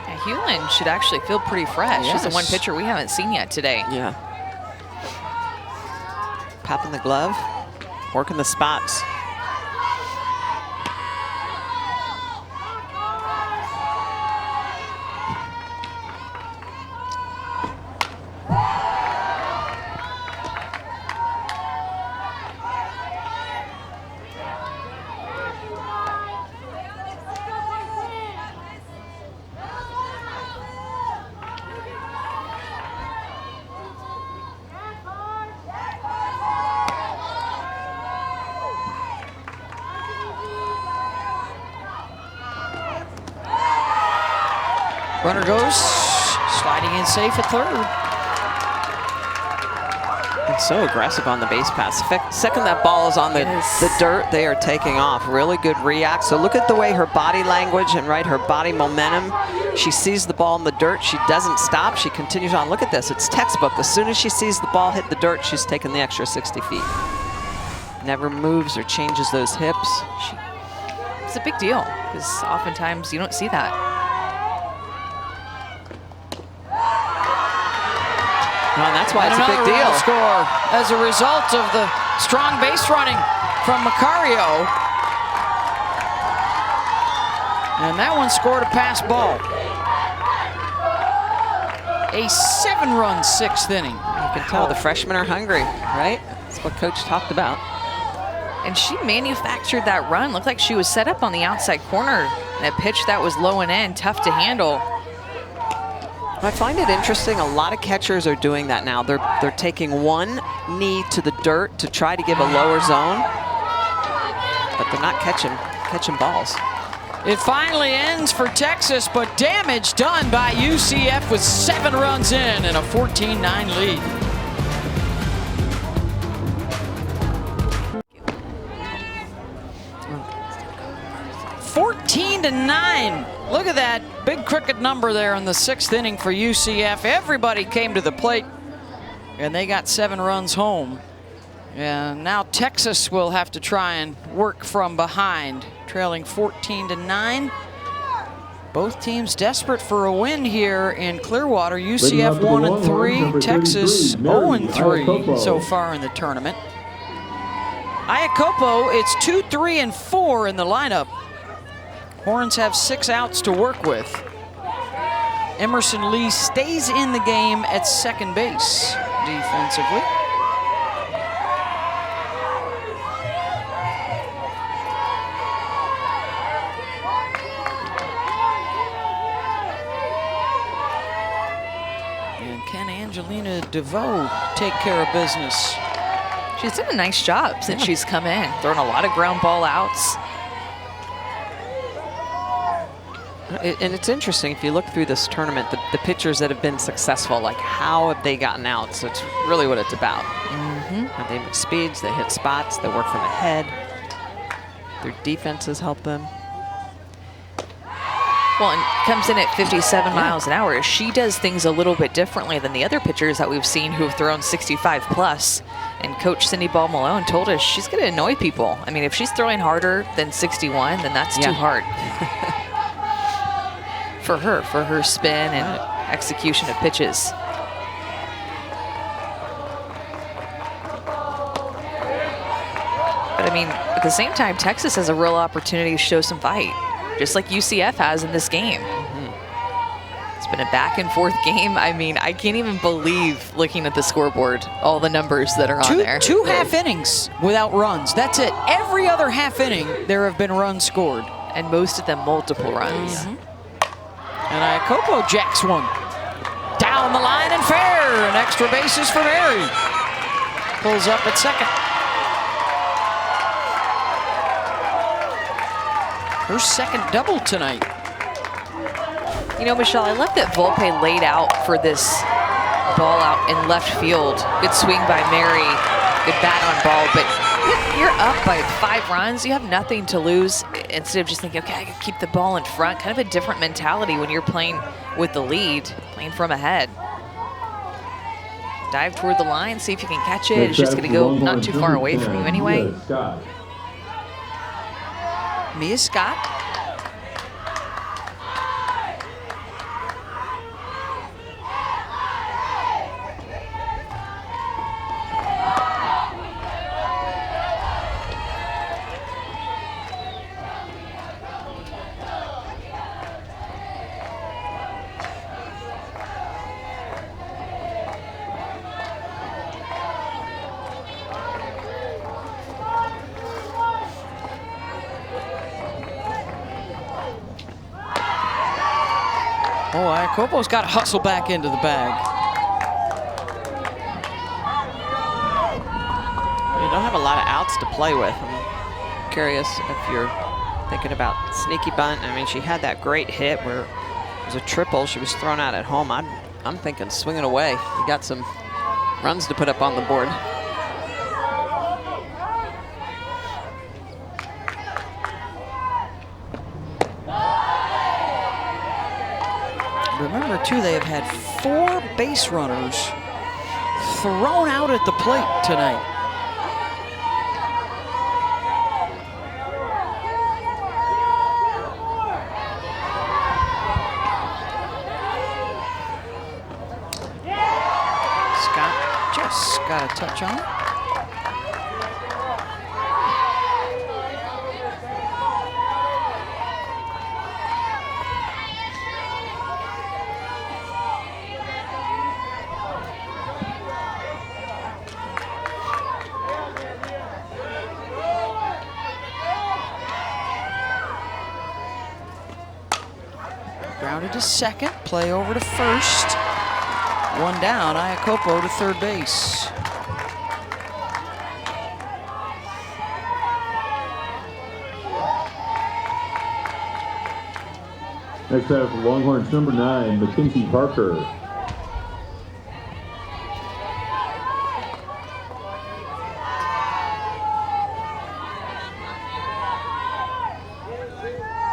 Yeah, Hewlin should actually feel pretty fresh. She's the one pitcher we haven't seen yet today. Yeah. Popping the glove, working the spots. Runner goes, sliding in safe at third. And so aggressive on the base pass. Second that ball is on the dirt, they are taking off. Really good react. So look at the way her body language and her body momentum. She sees the ball in the dirt. She doesn't stop. She continues on. Look at this. It's textbook. As soon as she sees the ball hit the dirt, she's taking the extra 60 feet. Never moves or changes those hips. It's a big deal because oftentimes you don't see that. Well, and that's why it's a big deal. Score as a result of the strong base running from Macario. And that one scored a pass ball. A 7-run 6th inning. You can tell the freshmen are hungry, right? That's what Coach talked about. And she manufactured that run. Looked like she was set up on the outside corner. That pitch that was low and in, tough to handle. I find it interesting, a lot of catchers are doing that now. They're taking one knee to the dirt to try to give a lower zone, but they're not catching balls. It finally ends for Texas, but damage done by UCF with 7 runs in and a 14-9 lead. (14-9). Look at that big crooked number there in the 6th inning for UCF. Everybody came to the plate, and they got 7 runs home. And now Texas will have to try and work from behind, trailing 14-9. Both teams desperate for a win here in Clearwater. UCF 1-3, Texas 0-3 so far in the tournament. Iacopo, it's 2, 3, and 4 in the lineup. Horns have 6 outs to work with. Emerson Lee stays in the game at second base defensively. Can Angelina DeVoe take care of business? She's done a nice job since she's come in, throwing a lot of ground ball outs. And it's interesting, if you look through this tournament, the pitchers that have been successful, like how have they gotten out? So it's really what it's about. Have they made speeds, they hit spots, they work from ahead. Their defenses help them. Well, and comes in at 57 miles an hour. She does things a little bit differently than the other pitchers that we've seen who have thrown 65 plus. And Coach Cindy Ball Malone told us she's going to annoy people. I mean, if she's throwing harder than 61, then that's too hard. for her spin and execution of pitches. But I mean, at the same time, Texas has a real opportunity to show some fight, just like UCF has in this game. It's been a back and forth game. I mean, I can't even believe, looking at the scoreboard, all the numbers that are on there. Two half innings without runs. That's it. Every other half inning, there have been runs scored. And most of them multiple runs. And Iacopo jacks one. Down the line and fair. An extra bases for Mary. Pulls up at second. Her second double tonight. You know, Michelle, I love that Volpe laid out for this ball out in left field. Good swing by Mary. Good bat on ball, but you're up by 5 runs. You have nothing to lose. Instead of just thinking, okay, I can keep the ball in front. Kind of a different mentality when you're playing with the lead, playing from ahead. Dive toward the line, see if you can catch it. It's just going to go not too far away from you anyway. Mia Scott. Oh, Iacopo's got to hustle back into the bag. You don't have a lot of outs to play with. I'm curious if you're thinking about sneaky bunt. I mean, she had that great hit where it was a triple. She was thrown out at home. I'm thinking swing it away. You got some runs to put up on the board. Remember, too, they have had 4 base runners thrown out at the plate tonight. Scott just got a touch on it. Grounded to second, play over to first. 1 down, Iacopo to third base. Next out for Longhorns, number 9, Mackenzie Parker.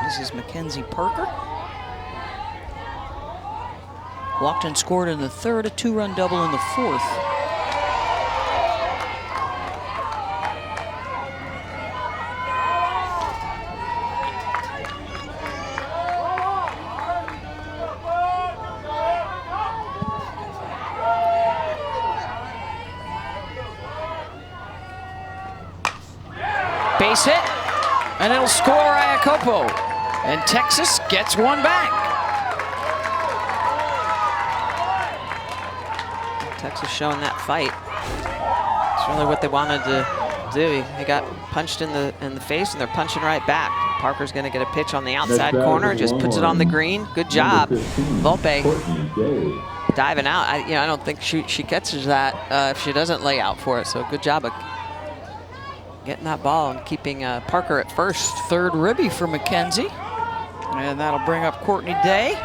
This is Mackenzie Parker. Walked and scored in the third, a 2-run double in the fourth. Base hit, and it'll score Iacopo. And Texas gets one back. Texas showing that fight. It's really what they wanted to do. He got punched in the face, and they're punching right back. Parker's going to get a pitch on the outside corner, just puts it on the green. Good job, Volpe. Diving out. I don't think she catches that if she doesn't lay out for it. So good job of getting that ball and keeping Parker at first. Third ribby for McKenzie. And that'll bring up Courtney Day.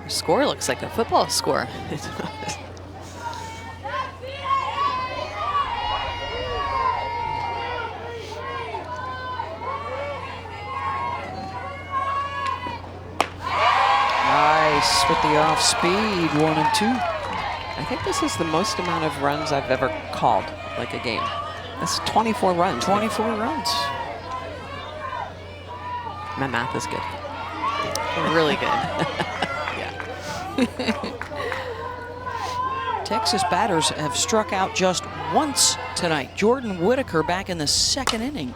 Score looks like a football score. Nice with the off speed, 1 and 2. I think this is the most amount of runs I've ever called, like a game. That's 24 runs. 24 runs. My math is good. Really good. Texas batters have struck out just once tonight. Jordan Whitaker back in the 2nd inning.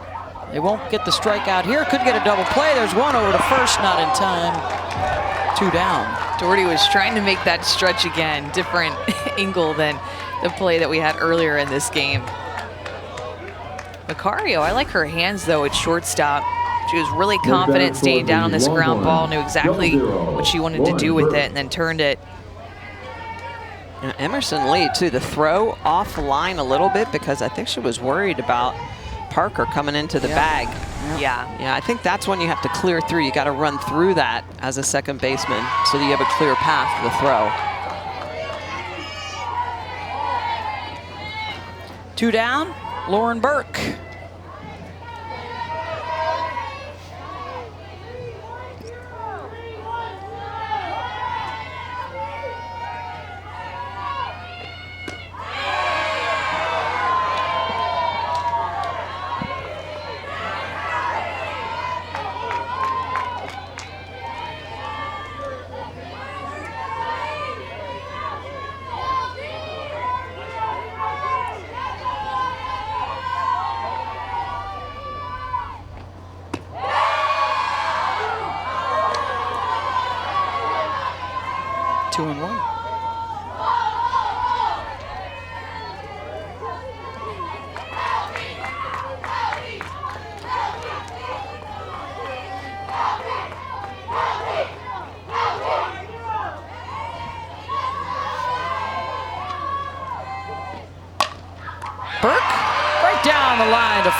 They won't get the strikeout here. Could get a double play. There's one over to first, not in time. 2 down. Doherty was trying to make that stretch again. Different angle than the play that we had earlier in this game. Macario, I like her hands though at shortstop. She was really confident staying down on this ground ball, knew exactly what she wanted to do with it, and then turned it. And Emerson Lee, too, the throw offline a little bit because I think she was worried about Parker coming into the bag. Yeah, I think that's when you have to clear through. You got to run through that as a second baseman so that you have a clear path to the throw. 2 down, Lauren Burke.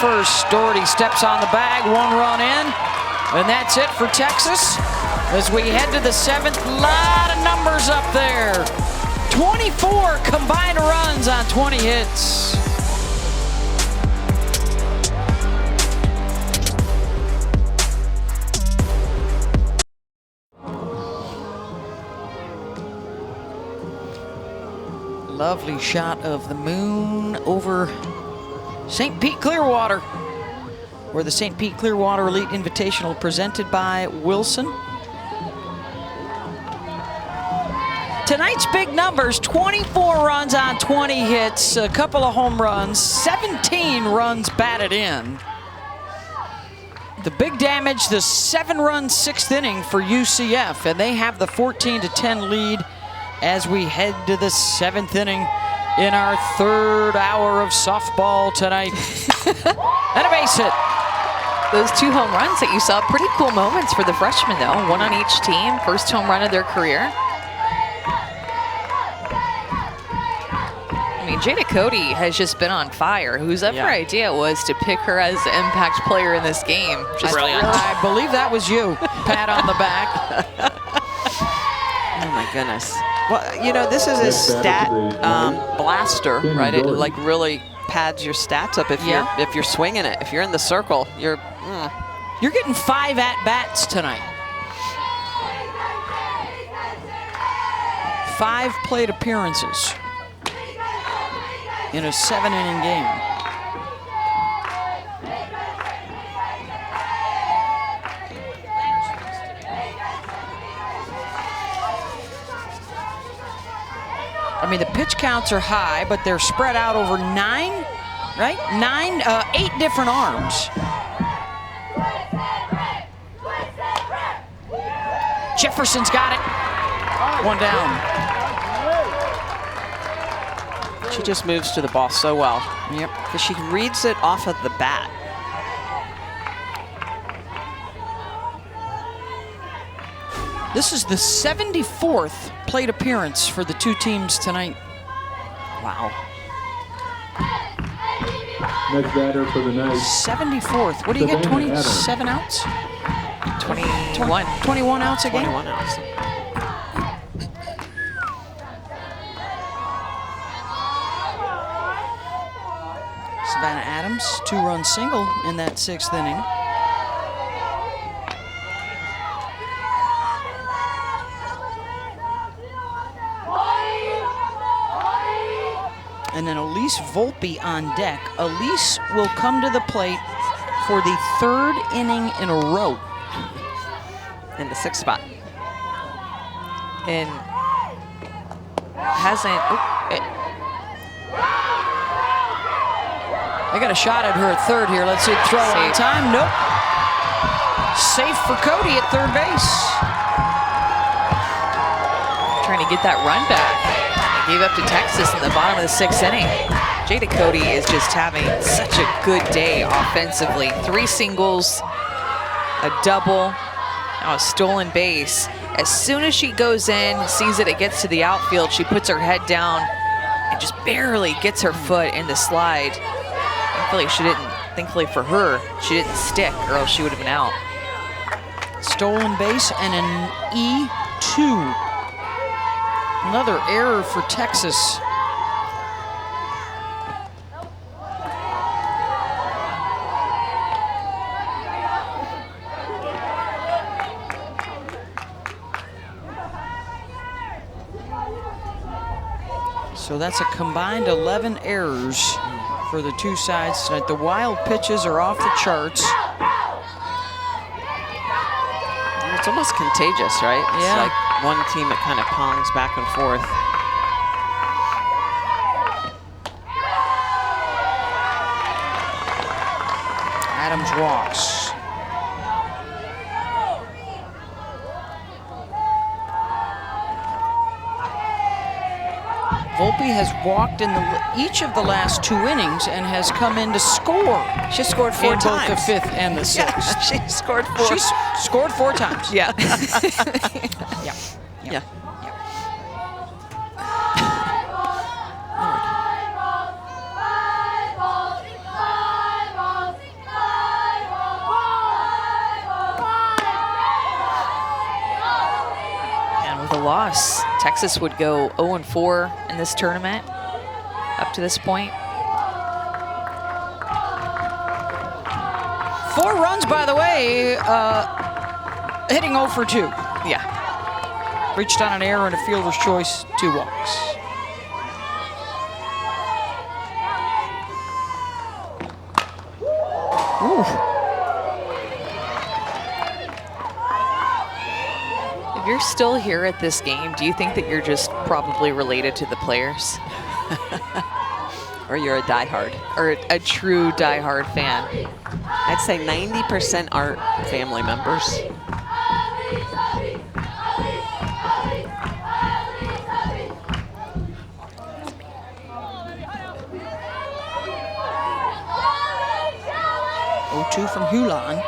First, Doherty steps on the bag, 1 run in, and that's it for Texas. As we head to the 7th, lot of numbers up there. 24 combined runs on 20 hits. Lovely shot of the moon over St. Pete Clearwater, where the St. Pete Clearwater Elite Invitational presented by Wilson. Tonight's big numbers, 24 runs on 20 hits, a couple of home runs, 17 runs batted in. The big damage, the 7-run 6th inning for UCF, and they have the 14-10 lead as we head to the 7th inning in our 3rd hour of softball tonight. And a base hit. Those 2 home runs that you saw, pretty cool moments for the freshmen though. 1 on each team, first home run of their career. I mean, Jada Cody has just been on fire. Whoever Yeah. idea it was to pick her as the impact player in this game. Just brilliant. I believe that was you. Pat on the back. Oh my goodness. Well, you know, this is a stat blaster, right? It like really pads your stats up if you're swinging it. If you're in the circle, you're getting 5 at-bats tonight. 5 plate appearances in a 7-inning game. I mean, the pitch counts are high, but they're spread out over 9, right? 8 different arms. Jefferson's got it. 1 down. She just moves to the ball so well. Yep. Because she reads it off of the bat. This is the 74th plate appearance for the 2 teams tonight. Wow. Next batter for the night. 74th. What do you get, 27 outs? 21. 21 outs a game? 21 outs. Savannah Adams, 2-run single in that 6th inning. And then Elise Volpe on deck. Elise will come to the plate for the 3rd inning in a row. In the 6th spot. And hasn't. I got a shot at her at 3rd here. Let's see it throw on time. Nope. Safe for Cody at 3rd base. Trying to get that run back. They gave up to Texas in the bottom of the 6th inning. Jada Cody is just having such a good day offensively. 3 singles, a double, now a stolen base. As soon as she goes in, sees it gets to the outfield, she puts her head down and just barely gets her foot in the slide. Thankfully for her, she didn't stick, or else she would have been out. Stolen base and an E2. Another error for Texas. So that's a combined 11 errors for the 2 sides tonight. The wild pitches are off the charts. It's almost contagious, right? It's Yeah. like one team that kind of pongs back and forth. Adams walks. Volpe has walked in each of the last 2 innings and has come in to score. She scored 4 in times. both the 5th and the 6th. Yeah, she scored 4. She's scored 4 times. Yeah. Yeah. And with a loss, Texas would go 0-4 in this tournament up to this point. 4 runs, by the way, hitting 0 for 2. Yeah. Reached on an error and a fielder's choice, 2 walks. Ooh. If you're still here at this game, do you think that you're just probably related to the players? Or you're a diehard. Or a true diehard fan? I'd say 90% are family members. Two from Hulan.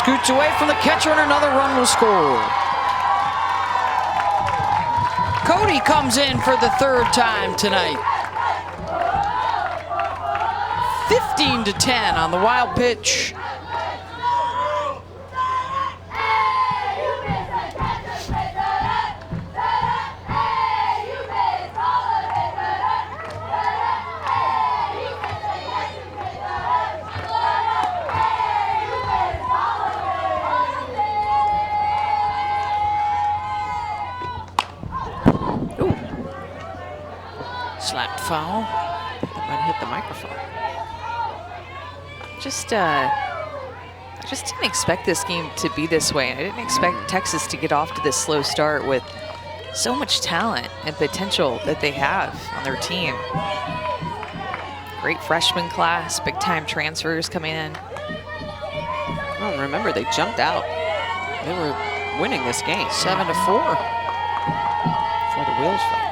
Scoots away from the catcher and another run will score. Cody comes in for the third time tonight. 15-10 on the wild pitch. Slapped foul. That might hit the microphone. I just didn't expect this game to be this way. I didn't expect Texas to get off to this slow start with so much talent and potential that they have on their team. Great freshman class, big time transfers coming in. Well, remember, they jumped out. They were winning this game. 7-4. Before the wheels fell.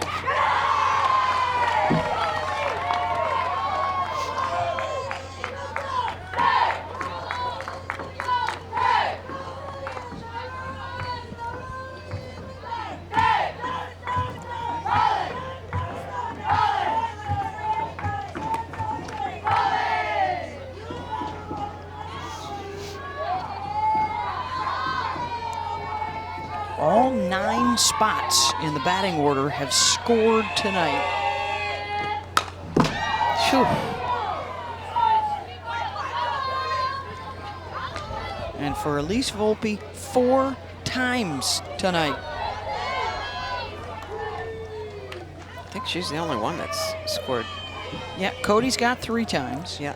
All 9 spots in the batting order have scored tonight. Phew. And for Elise Volpe, 4 times tonight. I think she's the only one that's scored. Yeah, Cody's got 3 times. Yeah.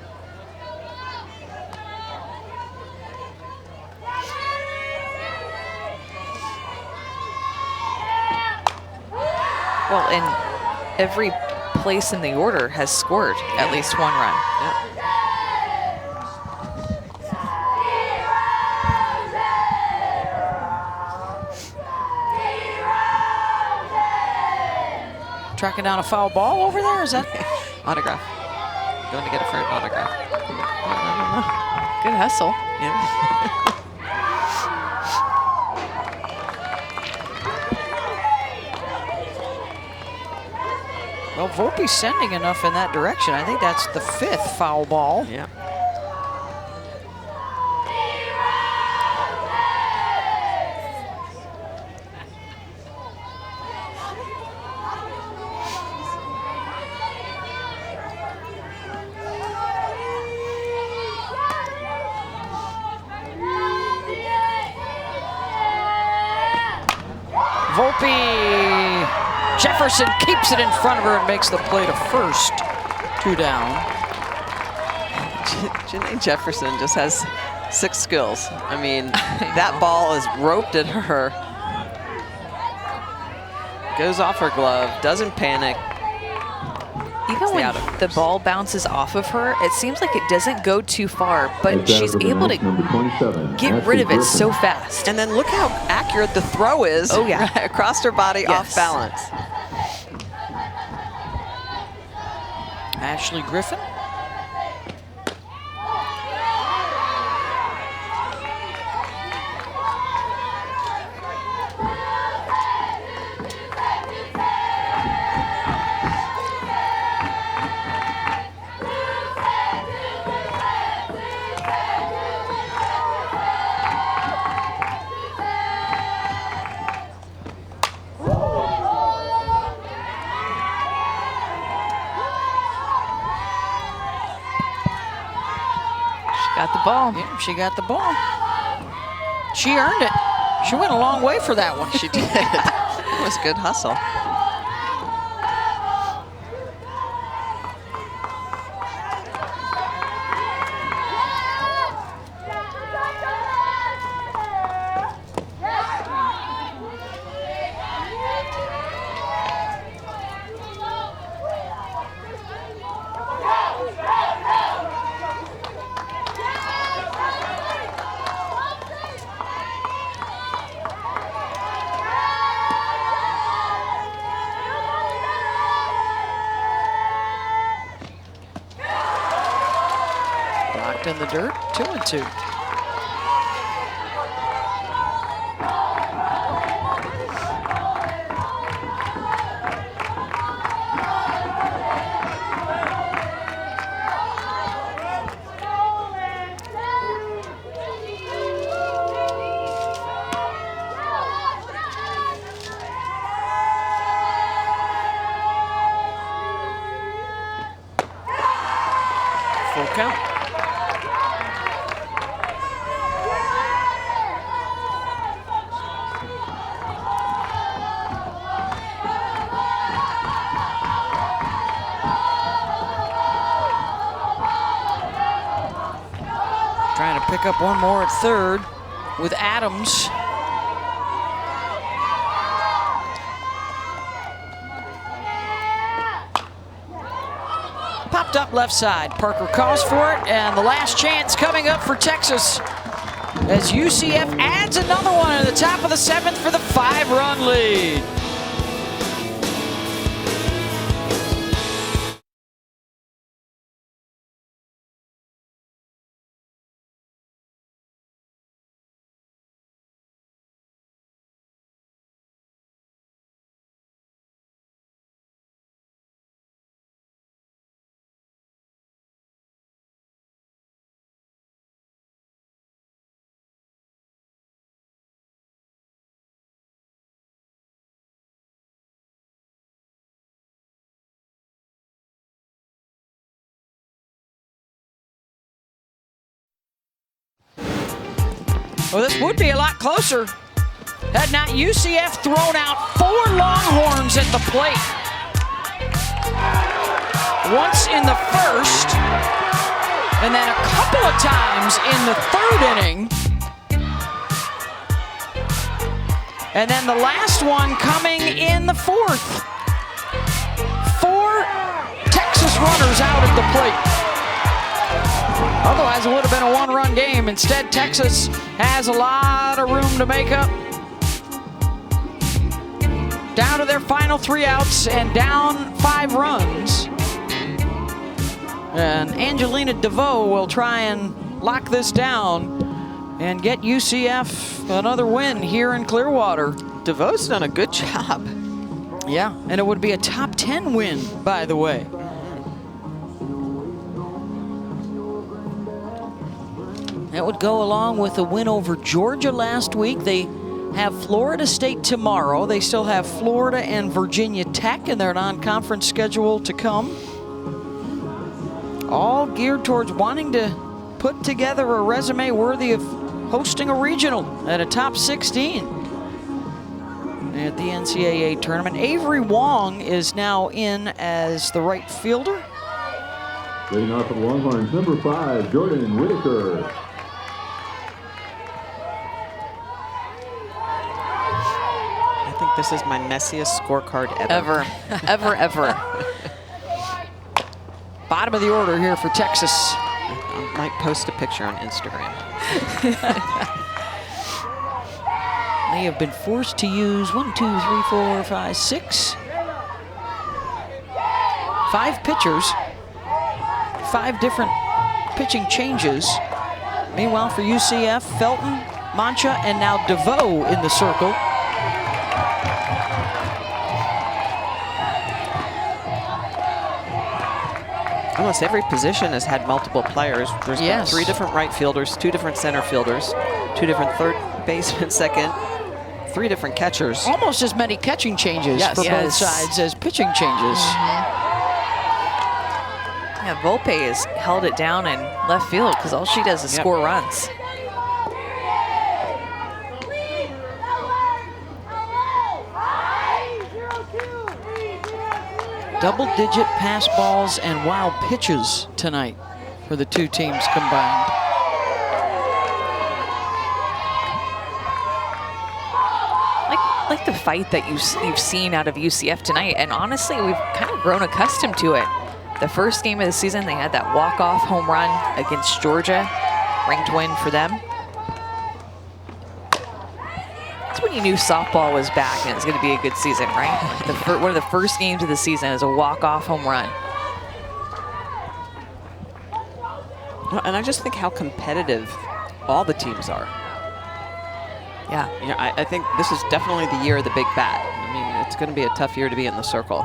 Well, and every place in the order has scored at least 1 run. Yeah. Tracking down a foul ball over there, is that? Autograph. Going to get a for an autograph. Good hustle. Yeah. Well, Volpe's sending enough in that direction. I think that's the 5th foul ball. Yeah. Volpe. Jefferson keeps it in front of her and makes the play to first. 2 down. Janae Jefferson just has 6 skills. I mean, that ball is roped at her. Goes off her glove, doesn't panic. Even when the ball bounces off of her, it seems like it doesn't go too far, but she's able to get rid of it so fast. And then look how accurate the throw is. Oh, yeah. Across her body, Yes. off balance. Ashley Griffin. Got the ball. Yeah, she got the ball. She earned it. She went a long way for that one. She did. It was good hustle. Blocked in the dirt, 2-2. count. Trying to pick up one more at third with Adams. Popped up left side. Parker calls for it, and the last chance coming up for Texas as UCF adds another one at the top of the 7th for the 5-run lead. Well, this would be a lot closer had not UCF thrown out 4 Longhorns at the plate. Once in the first, and then a couple of times in the 3rd inning. And then the last one coming in the 4th. 4 Texas runners out at the plate. Otherwise, it would have been a 1-run game. Instead, Texas has a lot of room to make up. Down to their final 3 outs and down 5 runs. And Angelina DeVoe will try and lock this down and get UCF another win here in Clearwater. DeVoe's done a good job. Yeah, and it would be a top 10 win, by the way. That would go along with a win over Georgia last week. They have Florida State tomorrow. They still have Florida and Virginia Tech in their non-conference schedule to come. All geared towards wanting to put together a resume worthy of hosting a regional at a top 16 at the NCAA tournament. Avery Wong is now in as the right fielder. Leading off for the Longhorns, number 5, Jordan Whitaker. I think this is my messiest scorecard ever. Ever. Bottom of the order here for Texas. I might post a picture on Instagram. They have been forced to use 1, 2, 3, 4, 5, 6. 5 pitchers. 5 different pitching changes. Meanwhile, for UCF, Felton, Mancha, and now DeVoe in the circle. Almost every position has had multiple players. There's been 3 different right fielders, 2 different center fielders, 2 different third baseman, second, 3 different catchers. Almost as many catching changes for both sides as pitching changes. Yeah, Volpe has held it down in left field because all she does is score runs. Double-digit pass balls and wild pitches tonight for the 2 teams combined. Like the fight that you've seen out of UCF tonight, and honestly, we've kind of grown accustomed to it. The first game of the season, they had that walk-off home run against Georgia, ranked win for them. That's when you knew softball was back and it was going to be a good season, right? One of the first games of the season is a walk-off home run. And I just think how competitive all the teams are. Yeah. I think this is definitely the year of the big bat. I mean, it's going to be a tough year to be in the circle.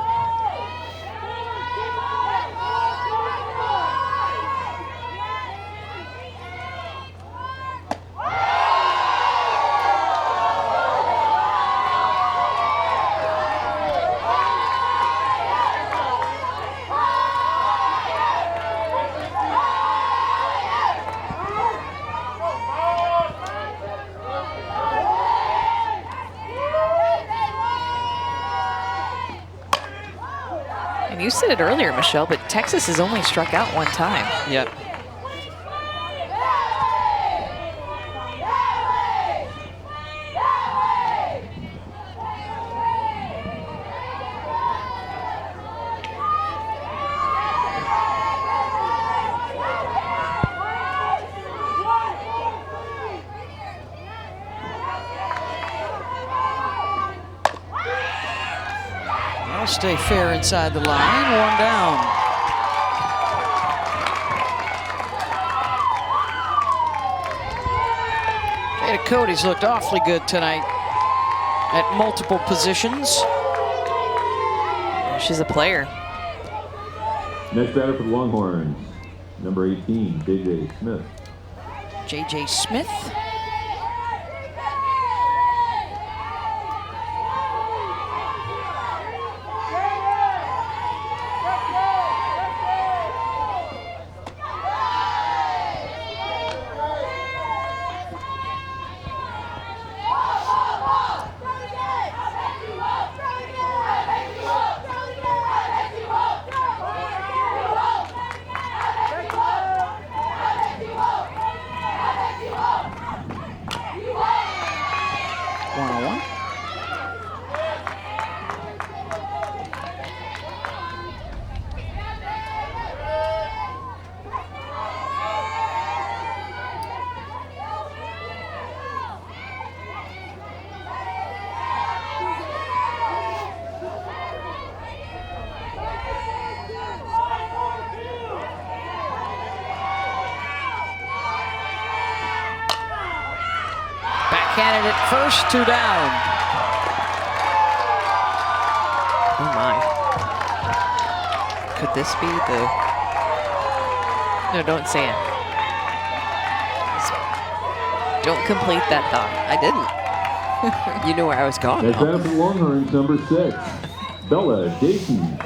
And you said it earlier, Michelle, but Texas has only struck out one time. Yep. That'll stay fair inside the line. One down. Jada Cody's looked awfully good tonight at multiple positions. She's a player. Next batter for the Longhorns, number 18, J.J. Smith. J.J. Smith. Backhanded at first, 2 down. Oh my. Could this be the... No, don't say it. Don't complete that thought. I didn't. You knew where I was going. Next batter for the Longhorns, number 6, Bella Dayton.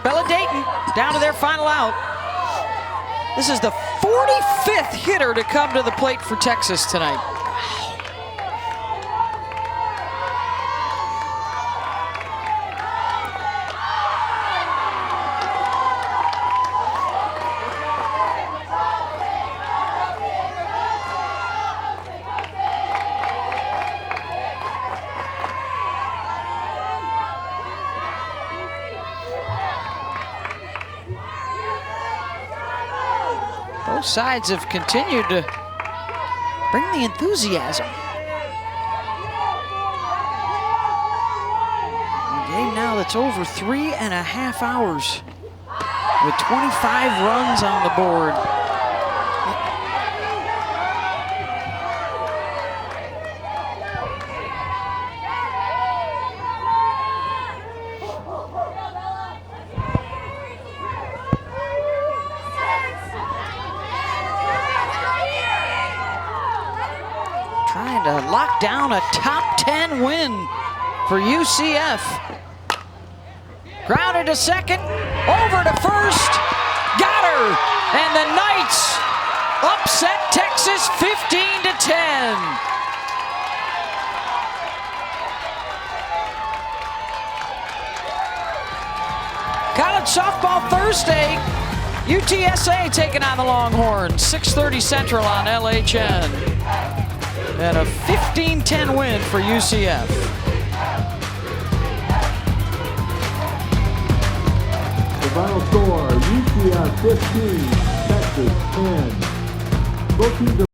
Bella Dayton down to their final out. This is the 45th hitter to come to the plate for Texas tonight. Both sides have continued to bring the enthusiasm. A game now that's over 3.5 hours with 25 runs on the board. Trying to lock down a top 10 win for UCF. Grounded to second, over to first, got her, and the Knights upset Texas 15-10. College softball Thursday, UTSA taking on the Longhorns, 6:30 Central on LHN. And a 15-10 win for UCF. The final score, UCF 15, Texas 10. Both teams are